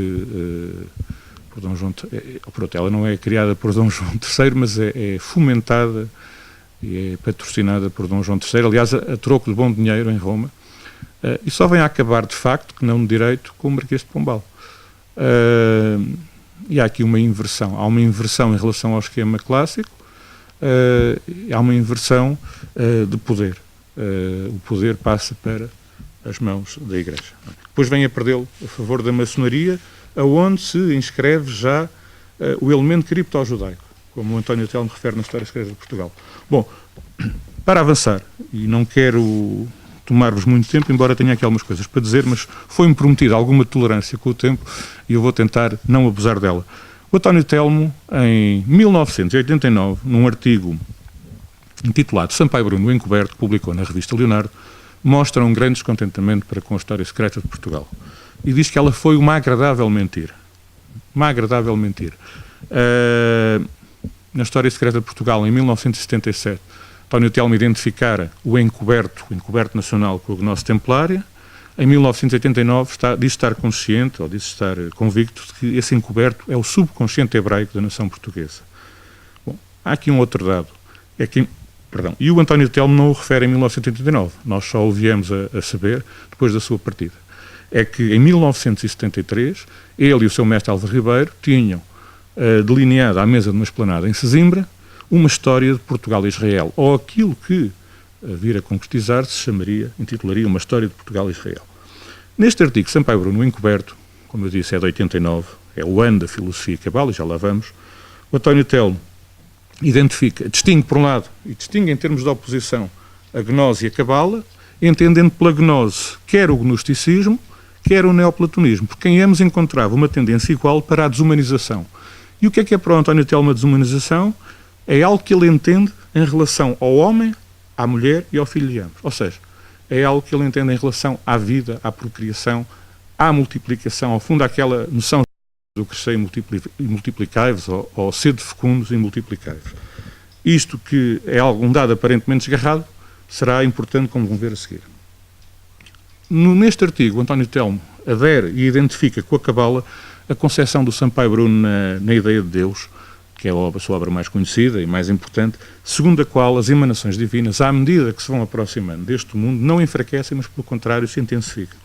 Dom João III. Ela não é criada por Dom João III, mas é fomentada e é patrocinada por Dom João III, aliás, a troco de bom dinheiro em Roma, e só vem a acabar, de facto, que não de direito, com o Marquês de Pombal. e há aqui uma inversão. Há uma inversão em relação ao esquema clássico, há uma inversão de poder. O poder passa para as mãos da Igreja. Depois vem a perdê-lo a favor da maçonaria, aonde se inscreve já o elemento cripto-judaico, como o António Telmo refere na História Secreta de Portugal. Bom, para avançar, e não quero tomar-vos muito tempo, embora tenha aqui algumas coisas para dizer, mas foi-me prometida alguma tolerância com o tempo e eu vou tentar não abusar dela. O António Telmo, em 1989, num artigo intitulado Sampaio Bruno, o Encoberto, que publicou na revista Leonardo, mostra um grande descontentamento para com a História Secreta de Portugal. E diz que ela foi uma agradável mentira. Uma agradável mentira. Na História Secreta de Portugal, em 1977, António Telmo identificara o encoberto nacional com a Gnose Templária. Em 1989 diz estar consciente, ou diz estar convicto, de que esse encoberto é o subconsciente hebraico da nação portuguesa. Bom, há aqui um outro dado. E o António Telmo não o refere em 1989. Nós só o viemos a saber depois da sua partida. É que em 1973, ele e o seu mestre Álvaro Ribeiro tinham delineado à mesa de uma esplanada em Sesimbra uma história de Portugal e Israel, ou aquilo que vir a concretizar se intitularia uma história de Portugal e Israel. Neste artigo, Sampaio Bruno, o Encoberto, como eu disse, é de 89, é o ano da filosofia cabala, e já lá vamos, o António Telmo distingue por um lado, e distingue em termos de oposição, a gnose e a cabala, entendendo pela gnose quer o gnosticismo, quer o neoplatonismo, porque em ambos encontrava uma tendência igual para a desumanização. E o que é para o António Telmo a desumanização? É algo que ele entende em relação ao homem, à mulher e ao filho de ambos. Ou seja, é algo que ele entende em relação à vida, à procriação, à multiplicação, ao fundo àquela noção do crescer e multiplicai-vos, ou sede fecundos e multiplicai-vos. Isto que é um dado aparentemente desgarrado, será importante como vão ver a seguir. Neste artigo, o António Telmo adere e identifica com a cabala a concepção do Sampaio Bruno na ideia de Deus, que é a sua obra mais conhecida e mais importante, segundo a qual as emanações divinas, à medida que se vão aproximando deste mundo, não enfraquecem, mas pelo contrário se intensificam.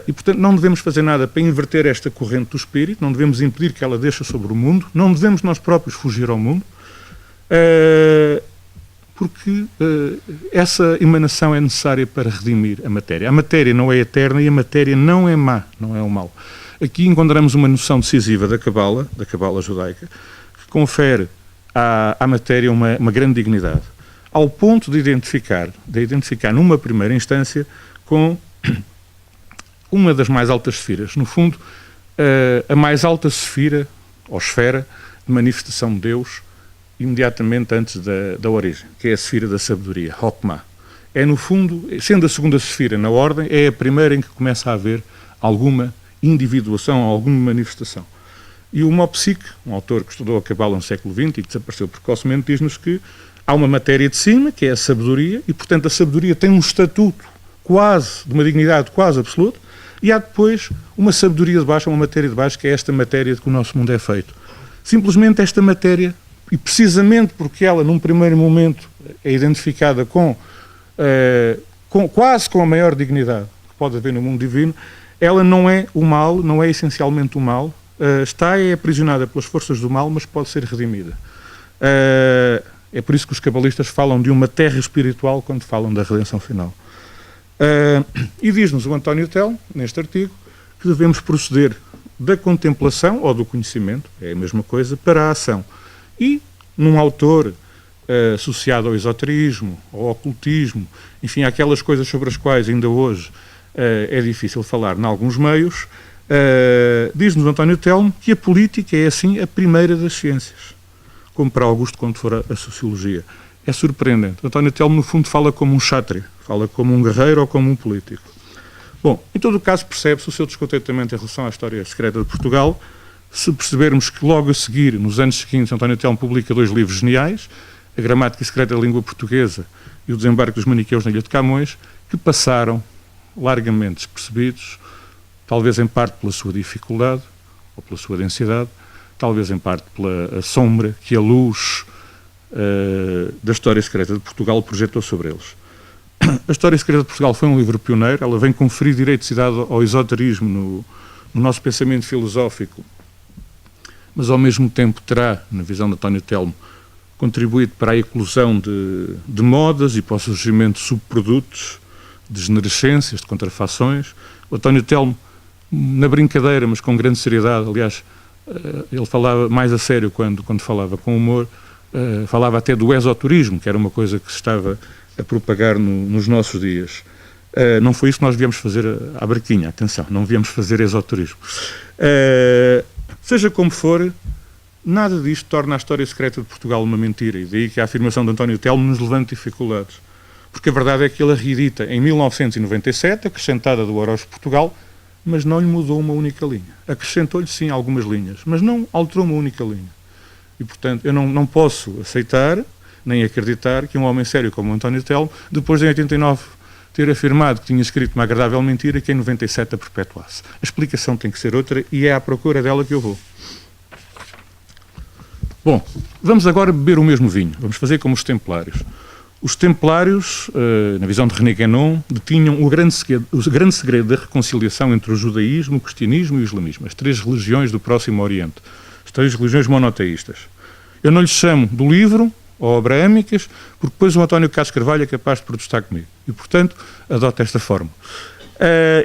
E, portanto, não devemos fazer nada para inverter esta corrente do espírito, não devemos impedir que ela deixe sobre o mundo, não devemos nós próprios fugir ao mundo, porque essa emanação é necessária para redimir a matéria. A matéria não é eterna e a matéria não é má, não é o mal. Aqui encontramos uma noção decisiva da cabala judaica, que confere à matéria uma grande dignidade, ao ponto de identificar numa primeira instância com uma das mais altas esferas. No fundo, a mais alta esfera, ou esfera, de manifestação de Deus, imediatamente antes da origem, que é a esfera da sabedoria, Hokmah. É, no fundo, sendo a segunda esfera na ordem, é a primeira em que começa a haver alguma individuação, alguma manifestação. E o Mopsique, um autor que estudou a cabala no século XX e que desapareceu precocemente, diz-nos que há uma matéria de cima, que é a sabedoria, e, portanto, a sabedoria tem um estatuto de uma dignidade quase absoluta, e há depois uma sabedoria de baixo, uma matéria de baixo, que é esta matéria de que o nosso mundo é feito. Simplesmente esta matéria, e precisamente porque ela, num primeiro momento, é identificada quase com a maior dignidade que pode haver no mundo divino, ela não é o mal, não é essencialmente o mal, é aprisionada pelas forças do mal, mas pode ser redimida. É por isso que os cabalistas falam de uma terra espiritual quando falam da redenção final. E diz-nos o António Telmo, neste artigo, que devemos proceder da contemplação ou do conhecimento, é a mesma coisa, para a ação. E num autor associado ao esoterismo, ao ocultismo, enfim, aquelas coisas sobre as quais ainda hoje é difícil falar em alguns meios, diz-nos António Telmo que a política é, assim, a primeira das ciências, como para Augusto quando for a sociologia. É surpreendente. António Telmo, no fundo, fala como um kshatriya, fala como um guerreiro ou como um político. Bom, em todo o caso, percebe-se o seu descontentamento em relação à História Secreta de Portugal, se percebermos que logo a seguir, nos anos seguintes, António Telmo publica 2 livros geniais, A Gramática Secreta da Língua Portuguesa e O Desembarque dos Maniqueus na Ilha de Camões, que passaram largamente despercebidos, talvez em parte pela sua dificuldade ou pela sua densidade, talvez em parte pela sombra que a luz da História Secreta de Portugal projetou sobre eles. A História Secreta de Portugal foi um livro pioneiro, ela vem conferir direito de cidade ao esoterismo no nosso pensamento filosófico mas ao mesmo tempo terá, na visão de António Telmo, contribuído para a eclosão de modas e para o surgimento de subprodutos, de generescências, de contrafações. O António Telmo, na brincadeira, mas com grande seriedade, aliás, ele falava mais a sério quando falava com humor, falava até do esoterismo, que era uma coisa que se estava a propagar nos nossos dias. Não foi isso que nós viemos fazer à Barquinha, atenção, não viemos fazer esoterismo. Seja como for, nada disto torna a história secreta de Portugal uma mentira, e daí que a afirmação de António Telmo nos levanta dificuldades. Porque a verdade é que ele a reedita em 1997, acrescentada do Horóscopo de Portugal, mas não lhe mudou uma única linha. Acrescentou-lhe, sim, algumas linhas, mas não alterou uma única linha. E, portanto, eu não posso aceitar, nem acreditar, que um homem sério como António Telmo, depois de 89 ter afirmado que tinha escrito uma agradável mentira, que em 97 a perpetuasse. A explicação tem que ser outra e é à procura dela que eu vou. Bom, vamos agora beber o mesmo vinho. Vamos fazer como os Templários. Os Templários, na visão de René Guénon, detinham o grande segredo da reconciliação entre o judaísmo, o cristianismo e o islamismo, as três religiões do Próximo Oriente, as três religiões monoteístas. Eu não lhes chamo do livro ou abraâmicas, porque depois o António Carlos Carvalho é capaz de protestar comigo. E, portanto, adoto esta forma.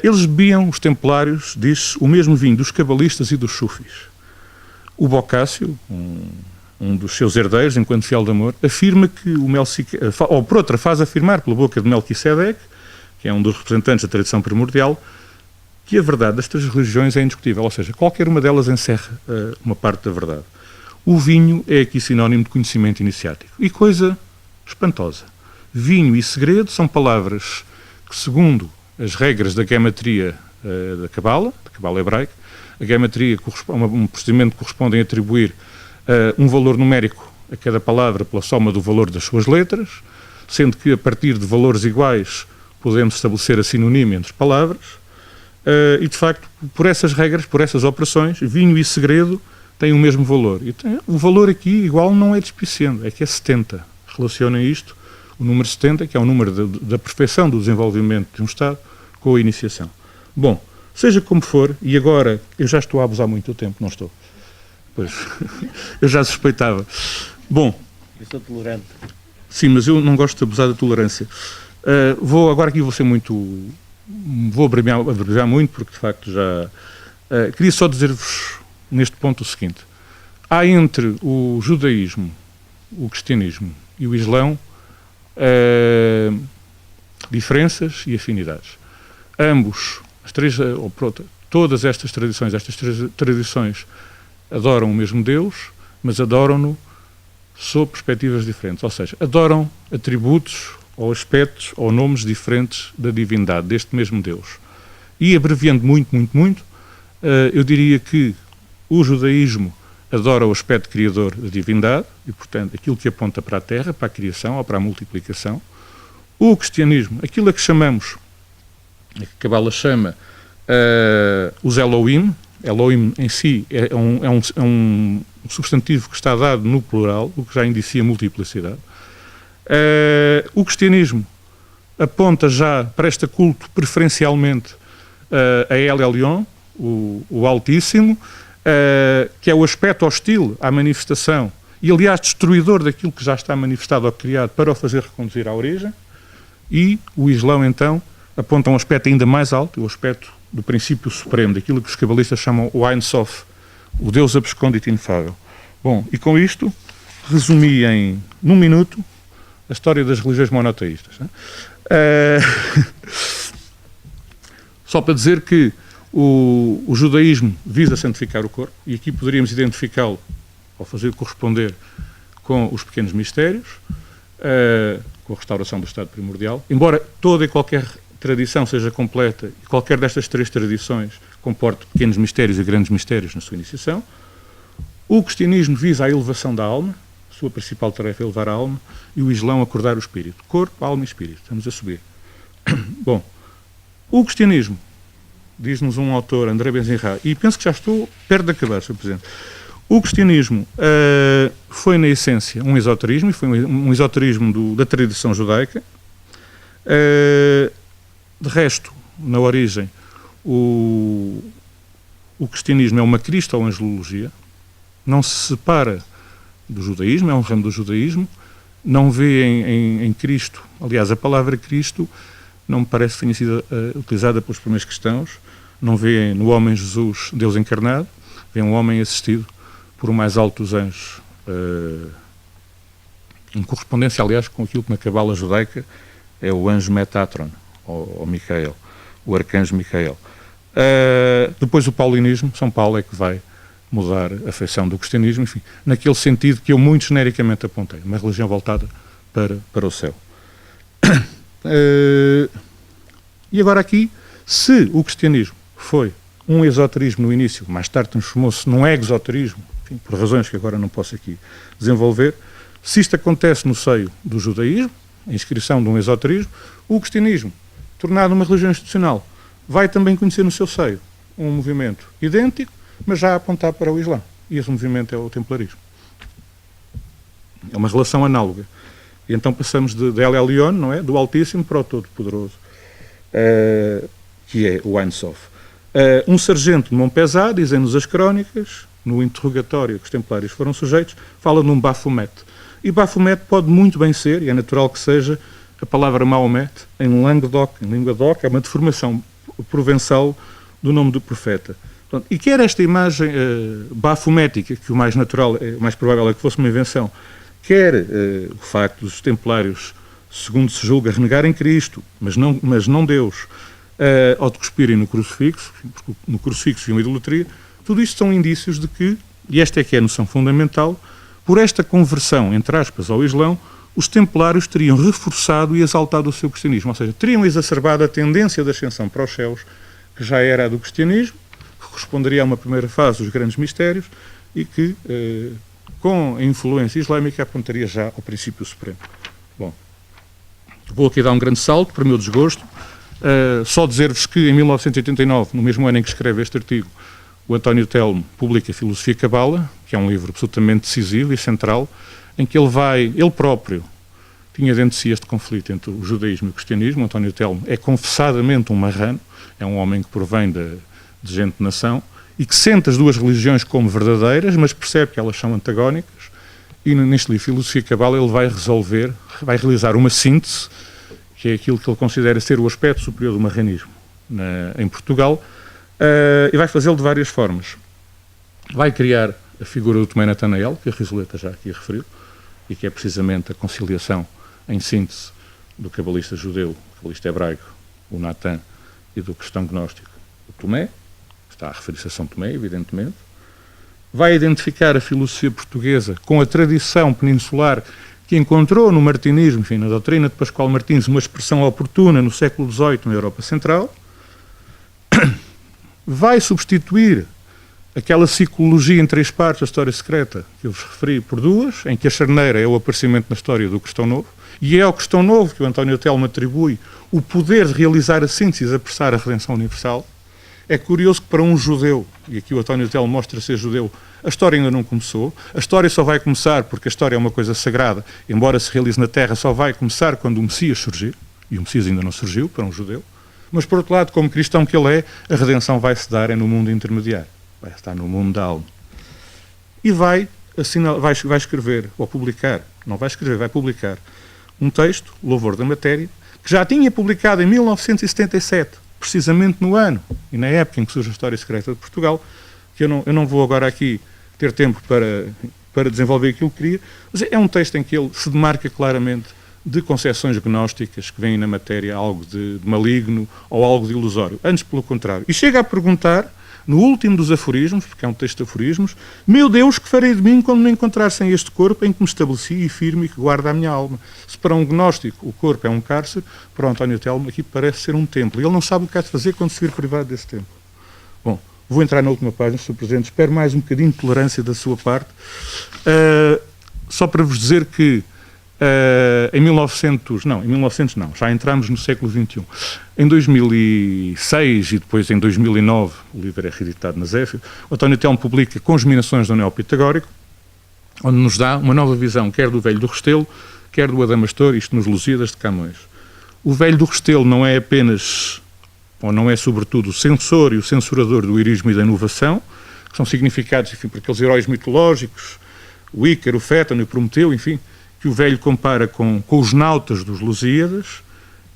Eles bebiam, os Templários, diz-se, o mesmo vinho dos cabalistas e dos sufis. O Boccaccio, um dos seus herdeiros, enquanto fiel de amor, afirma que o Melquisedeque, ou por outra, faz afirmar pela boca de Melquisedeque, que é um dos representantes da tradição primordial, que a verdade das três religiões é indiscutível, ou seja, qualquer uma delas encerra uma parte da verdade. O vinho é aqui sinónimo de conhecimento iniciático. E coisa espantosa. Vinho e segredo são palavras que, segundo as regras da gematria da Cabala hebraica, a gematria é um procedimento que corresponde a atribuir um valor numérico a cada palavra pela soma do valor das suas letras, sendo que a partir de valores iguais podemos estabelecer a sinonímia entre palavras, e de facto, por essas regras, por essas operações, vinho e segredo têm o mesmo valor. E o valor aqui igual não é despiciando, é que é 70. Relacionem isto, o número 70, que é o número da perfeição do desenvolvimento de um Estado, com a iniciação. Bom, seja como for, e agora eu já estou a abusar muito do tempo, não estou? Pois, eu já suspeitava. Bom. Eu sou tolerante. Sim, mas eu não gosto de abusar da tolerância. Agora aqui vou abreviar muito, porque de facto já... queria só dizer-vos neste ponto o seguinte. Há entre o judaísmo, o cristianismo e o islão diferenças e afinidades. Ambos, todas estas tradições adoram o mesmo Deus, mas adoram-no sob perspectivas diferentes. Ou seja, adoram atributos ou aspectos ou nomes diferentes da divindade, deste mesmo Deus. E abreviando muito, eu diria que o judaísmo adora o aspecto criador da divindade, e portanto aquilo que aponta para a terra, para a criação ou para a multiplicação. O cristianismo, aquilo a que chamamos, a que a Cabala chama os Elohim. Elohim em si é um substantivo que está dado no plural, o que já indicia multiplicidade. O cristianismo aponta já, presta culto preferencialmente a El Elyon, o Altíssimo, que é o aspecto hostil à manifestação e, aliás, destruidor daquilo que já está manifestado ou criado para o fazer reconduzir à origem. E o Islão, então, aponta a um aspecto ainda mais alto, o aspecto do princípio supremo, daquilo que os cabalistas chamam o Ein Sof, o Deus abscondito e inefável. Bom, e com isto, resumi num minuto a história das religiões monoteístas. Só para dizer que o judaísmo visa santificar o corpo, e aqui poderíamos identificá-lo, ou fazer corresponder com os pequenos mistérios, com a restauração do estado primordial, embora toda e qualquer tradição seja completa, e qualquer destas três tradições comporte pequenos mistérios e grandes mistérios na sua iniciação. O cristianismo visa a elevação da alma, a sua principal tarefa é elevar a alma, e o Islão acordar o espírito. Corpo, alma e espírito. Estamos a subir. Bom, o cristianismo, diz-nos um autor, André Benzinra, e penso que já estou perto de acabar, Sr. Presidente. O cristianismo foi, na essência, um esoterismo, e foi um esoterismo da tradição judaica. De resto, na origem, o cristianismo é uma cristo-angelologia, não se separa do judaísmo, é um ramo do judaísmo, não vê em Cristo, aliás, a palavra Cristo não me parece que tenha sido utilizada pelos primeiros cristãos, não vê no homem Jesus Deus encarnado, vê um homem assistido por o mais alto dos anjos, em correspondência, aliás, com aquilo que na cabala judaica é o anjo Metatron, ou Micael, o arcanjo Micael. Depois o paulinismo, São Paulo é que vai mudar a feição do cristianismo, enfim, naquele sentido que eu muito genericamente apontei, uma religião voltada para o céu. E agora aqui, se o cristianismo foi um esoterismo no início, mais tarde transformou-se num exoterismo, enfim, por razões que agora não posso aqui desenvolver, se isto acontece no seio do judaísmo, a inscrição de um esoterismo, o cristianismo, tornado uma religião institucional, vai também conhecer no seu seio um movimento idêntico, mas já a apontar para o Islã. E esse movimento é o templarismo. É uma relação análoga. E então passamos de El Elyon, não é? Do Altíssimo para o Todo-Poderoso, que é o Ein Sof. Um sargento de Montpezat, dizem-nos as crónicas, no interrogatório que os templários foram sujeitos, fala num Baphomet. E Baphomet pode muito bem ser, e é natural que seja, a palavra Mahomet, em Languedoc, em língua doc, é uma deformação provençal do nome do profeta. Portanto, e quer esta imagem bafomética, que o mais natural, o mais provável é que fosse uma invenção, quer o facto dos templários, segundo se julga, renegarem Cristo, mas não Deus, ao de cuspirem no crucifixo e uma idolatria, tudo isto são indícios de que, e esta é que é a noção fundamental, por esta conversão, entre aspas, ao Islão, os templários teriam reforçado e exaltado o seu cristianismo, ou seja, teriam exacerbado a tendência de ascensão para os céus, que já era a do cristianismo, que corresponderia a uma primeira fase dos grandes mistérios e que, com a influência islâmica, apontaria já ao princípio supremo. Bom, vou aqui dar um grande salto, para o meu desgosto, só dizer-vos que em 1989, no mesmo ano em que escreve este artigo, o António Telmo publica Filosofia e Cabala, que é um livro absolutamente decisivo e central, em que ele próprio tinha dentro de si este conflito entre o judaísmo e o cristianismo. O António Telmo é confessadamente um marrano, é um homem que provém de gente de nação e que sente as duas religiões como verdadeiras, mas percebe que elas são antagónicas, e neste livro Filosofia e Cabala ele vai realizar uma síntese, que é aquilo que ele considera ser o aspecto superior do marranismo em Portugal, e vai fazê-lo de várias formas. Vai criar a figura do Tomé Natanael, que a Risoleta já aqui referiu, e que é precisamente a conciliação em síntese do cabalista judeu, do cabalista hebraico, o Natan, e do cristão gnóstico, o Tomé, está a referir-se a São Tomé, evidentemente. Vai identificar a filosofia portuguesa com a tradição peninsular que encontrou no martinismo, enfim, na doutrina de Pascoal Martins, uma expressão oportuna no século XVIII na Europa Central. Vai substituir aquela psicologia em 3 partes, a história secreta, que eu vos referi, por 2, em que a charneira é o aparecimento na história do Cristão Novo, e é ao Cristão Novo que o António Telmo atribui o poder de realizar a síntese e de apressar a redenção universal. É curioso que para um judeu, e aqui o António Telmo mostra ser judeu, a história ainda não começou, a história só vai começar porque a história é uma coisa sagrada, embora se realize na Terra, só vai começar quando o Messias surgir, e o Messias ainda não surgiu para um judeu, mas por outro lado, como cristão que ele é, a redenção vai se dar no mundo intermediário, vai estar no mundo da alma. E vai escrever, ou publicar, não vai escrever, vai publicar, um texto, Louvor da Matéria, que já tinha publicado em 1977, precisamente no ano e na época em que surge a História Secreta de Portugal, que eu não vou agora aqui ter tempo para desenvolver aquilo que queria, mas é um texto em que ele se demarca claramente de concepções gnósticas que veem na matéria algo de maligno ou algo de ilusório. Antes, pelo contrário. E chega a perguntar, no último dos aforismos, porque é um texto de aforismos, meu Deus, que farei de mim quando me encontrar sem este corpo em que me estabeleci e firme e que guarda a minha alma? Se para um gnóstico o corpo é um cárcere, para o António Telmo aqui parece ser um templo. E ele não sabe o que há de fazer quando se vir privado desse templo. Bom, vou entrar na última página, Sr. Presidente. Espero mais um bocadinho de tolerância da sua parte. Só para vos dizer que em 1900 não, já entramos no século XXI. Em 2006 e depois em 2009, o livro é reeditado na Zéfiro, o António Telmo publica Congeminações do Neopitagórico, onde nos dá uma nova visão, quer do Velho do Restelo, quer do Adamastor, isto nos Lusíadas de Camões. O Velho do Restelo não é apenas, ou não é sobretudo, o censor e o censurador do irismo e da inovação, que são significados, enfim, por aqueles heróis mitológicos, o Ícaro, o Fétano e o Prometeu, enfim, que o velho compara com os nautas dos Lusíadas,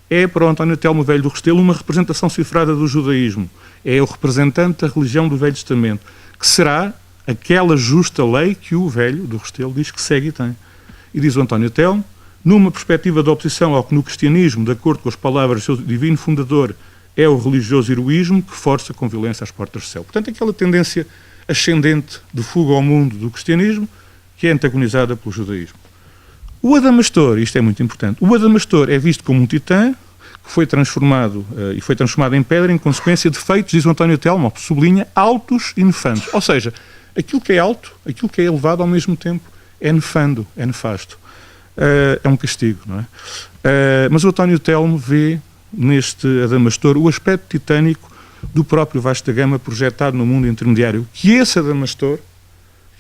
é para o António Telmo Velho do Restelo uma representação cifrada do judaísmo. É o representante da religião do Velho Testamento, que será aquela justa lei que o Velho do Restelo diz que segue e tem. E diz o António Telmo, numa perspectiva de oposição ao que no cristianismo, de acordo com as palavras do seu divino fundador, é o religioso heroísmo que força com violência às portas do céu. Portanto, aquela tendência ascendente de fuga ao mundo do cristianismo, que é antagonizada pelo judaísmo. O Adamastor, isto é muito importante, o Adamastor é visto como um titã que foi transformado em pedra em consequência de feitos, diz o António Telmo, sublinha, altos e nefandos. Ou seja, aquilo que é alto, aquilo que é elevado ao mesmo tempo, é nefando, é nefasto. É um castigo, não é? Mas o António Telmo vê neste Adamastor o aspecto titânico do próprio Vasco da Gama projetado no mundo intermediário, que esse Adamastor,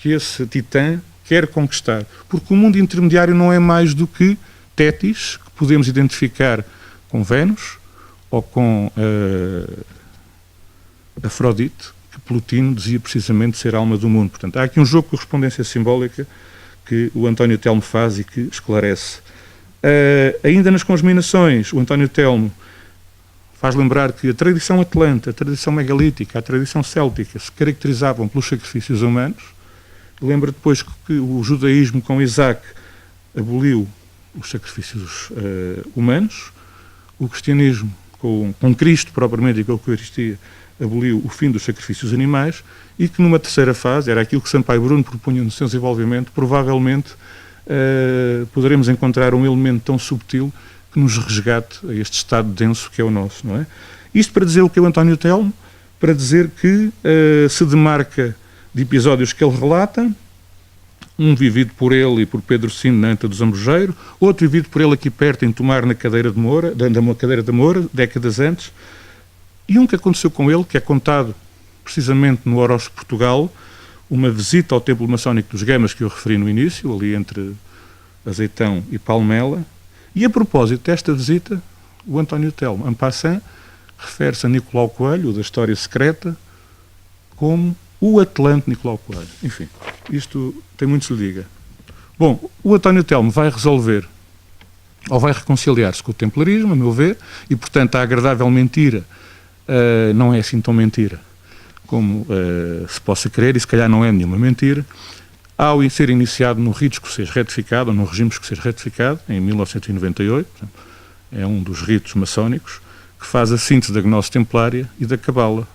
que esse titã, quer conquistar. Porque o mundo intermediário não é mais do que Tétis, que podemos identificar com Vênus, ou com Afrodite, que Plotino dizia precisamente ser a alma do mundo. Portanto, há aqui um jogo de correspondência simbólica que o António Telmo faz e que esclarece. Ainda nas Cosminações, o António Telmo faz lembrar que a tradição atlântica, a tradição megalítica, a tradição céltica se caracterizavam pelos sacrifícios humanos. Lembra depois que o judaísmo com Isaac aboliu os sacrifícios humanos, o cristianismo com Cristo propriamente e com a Eucaristia aboliu o fim dos sacrifícios animais e que numa terceira fase, era aquilo que Sampaio Bruno propunha no seu desenvolvimento, provavelmente poderemos encontrar um elemento tão subtil que nos resgate a este estado denso que é o nosso, não é? Isto para dizer o que é o António Telmo, para dizer que se demarca de episódios que ele relata, um vivido por ele e por Pedro Sino na Anta do Zambujeiro, outro vivido por ele aqui perto em Tomar na cadeira de Moura, décadas antes, e um que aconteceu com ele, que é contado precisamente no Horóscopo Portugal, uma visita ao templo maçónico dos Gamas que eu referi no início, ali entre Azeitão e Palmela, e a propósito desta visita, o António Telmo, en passant, refere-se a Nicolau Coelho, da História Secreta, como o Atlante Nicolau Coelho. Enfim, isto tem muito se lhe diga. Bom, o António Telmo vai resolver, ou vai reconciliar-se com o templarismo, a meu ver, e portanto a agradável mentira não é assim tão mentira como se possa crer, e se calhar não é nenhuma mentira, ao ser iniciado no rito escocês retificado, ou no regime escocês retificado, em 1998, portanto, é um dos ritos maçónicos, que faz a síntese da gnose templária e da cabala,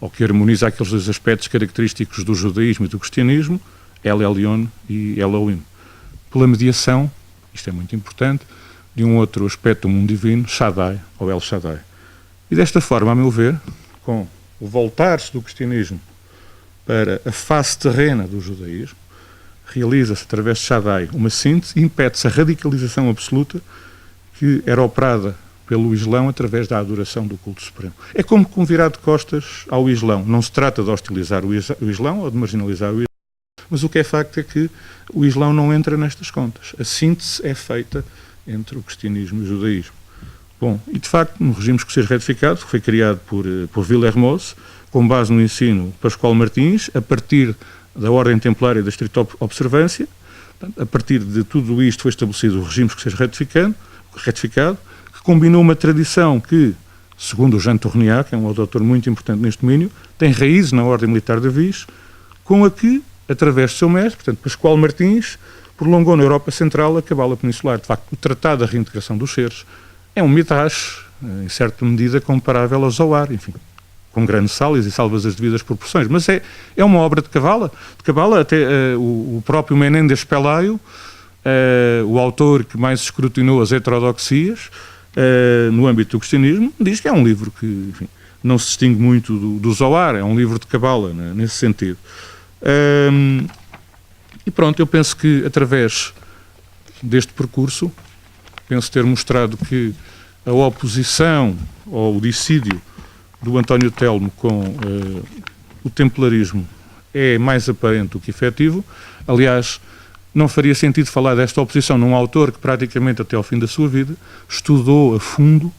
ou que harmoniza aqueles dois aspectos característicos do judaísmo e do cristianismo, El Elyon e Elohim, pela mediação, isto é muito importante, de um outro aspecto do mundo divino, Shaddai, ou El Shaddai. E desta forma, a meu ver, com o voltar-se do cristianismo para a face terrena do judaísmo, realiza-se através de Shaddai uma síntese e impede-se a radicalização absoluta que era operada pelo Islão através da adoração do culto supremo. É como virar de costas ao Islão. Não se trata de hostilizar o Islão ou de marginalizar o Islão, mas o que é facto é que o Islão não entra nestas contas. A síntese é feita entre o cristianismo e o judaísmo. Bom, e de facto, no regime escocês retificado, que foi criado por Villermoz, com base no ensino de Pascoal Martins, a partir da Ordem Templária da Estrita Observância, a partir de tudo isto foi estabelecido o regime escocês retificado, que combinou uma tradição que, segundo o Jean Tourniat, que é um autor muito importante neste domínio, tem raízes na Ordem Militar de Avis, com a que, através do seu mestre, portanto, Pascoal Martins, prolongou na Europa Central a cabala peninsular. De facto, o Tratado da Reintegração dos Seres é um midrash, em certa medida, comparável ao Zohar, enfim, com grandes salas e salvas as devidas proporções, mas é uma obra de cabala, até o próprio Menéndez Pelayo, o autor que mais escrutinou as heterodoxias no âmbito do cristianismo, diz que é um livro que, enfim, não se distingue muito do Zohar, é um livro de cabala, né, nesse sentido. E pronto, eu penso que através deste percurso, penso ter mostrado que a oposição ou o dissídio do António Telmo com o templarismo é mais aparente do que efetivo. Aliás, não faria sentido falar desta oposição num autor que praticamente até ao fim da sua vida estudou a fundo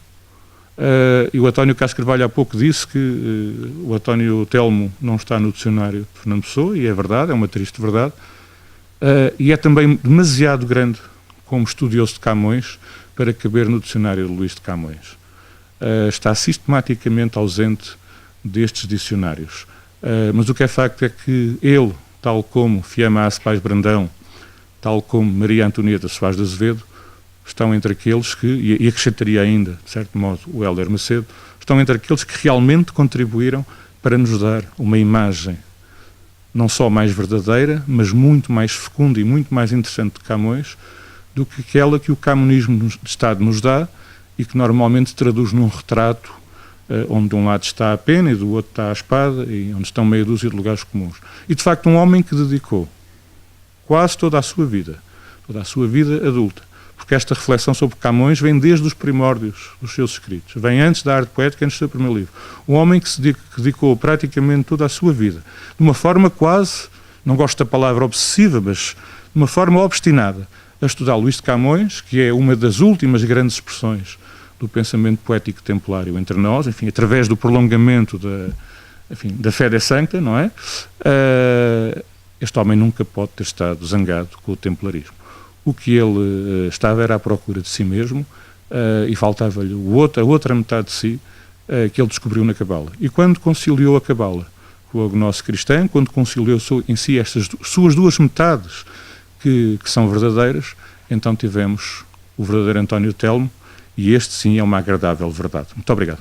E o António Castro Carvalho há pouco disse que o António Telmo não está no dicionário de Fernando Pessoa, e é verdade, é uma triste verdade, e é também demasiado grande como estudioso de Camões para caber no dicionário de Luís de Camões. Está sistematicamente ausente destes dicionários. Mas o que é facto é que ele, tal como Fiamma Pais Brandão, tal como Maria Antonieta Soares de Azevedo, estão entre aqueles que, e acrescentaria ainda, de certo modo, o Hélder Macedo, estão entre aqueles que realmente contribuíram para nos dar uma imagem não só mais verdadeira, mas muito mais fecunda e muito mais interessante de Camões do que aquela que o camonismo de Estado nos dá e que normalmente traduz num retrato onde de um lado está a pena e do outro está a espada e onde estão meia dúzia de lugares comuns. E, de facto, um homem que dedicou quase toda a sua vida adulta, porque esta reflexão sobre Camões vem desde os primórdios dos seus escritos, vem antes da Arte Poética, antes do seu primeiro livro. Um homem que dedicou praticamente toda a sua vida, de uma forma quase, não gosto da palavra obsessiva, mas de uma forma obstinada, a estudar Luís de Camões, que é uma das últimas grandes expressões do pensamento poético templário entre nós, enfim, através do prolongamento da fé de sancta, não é? Este homem nunca pode ter estado zangado com o templarismo. O que ele estava era à procura de si mesmo e faltava-lhe a outra metade de si que ele descobriu na Cabala. E quando conciliou a Cabala com a gnose cristã, quando conciliou em si estas suas duas metades que são verdadeiras, então tivemos o verdadeiro António Telmo, e este sim é uma agradável verdade. Muito obrigado.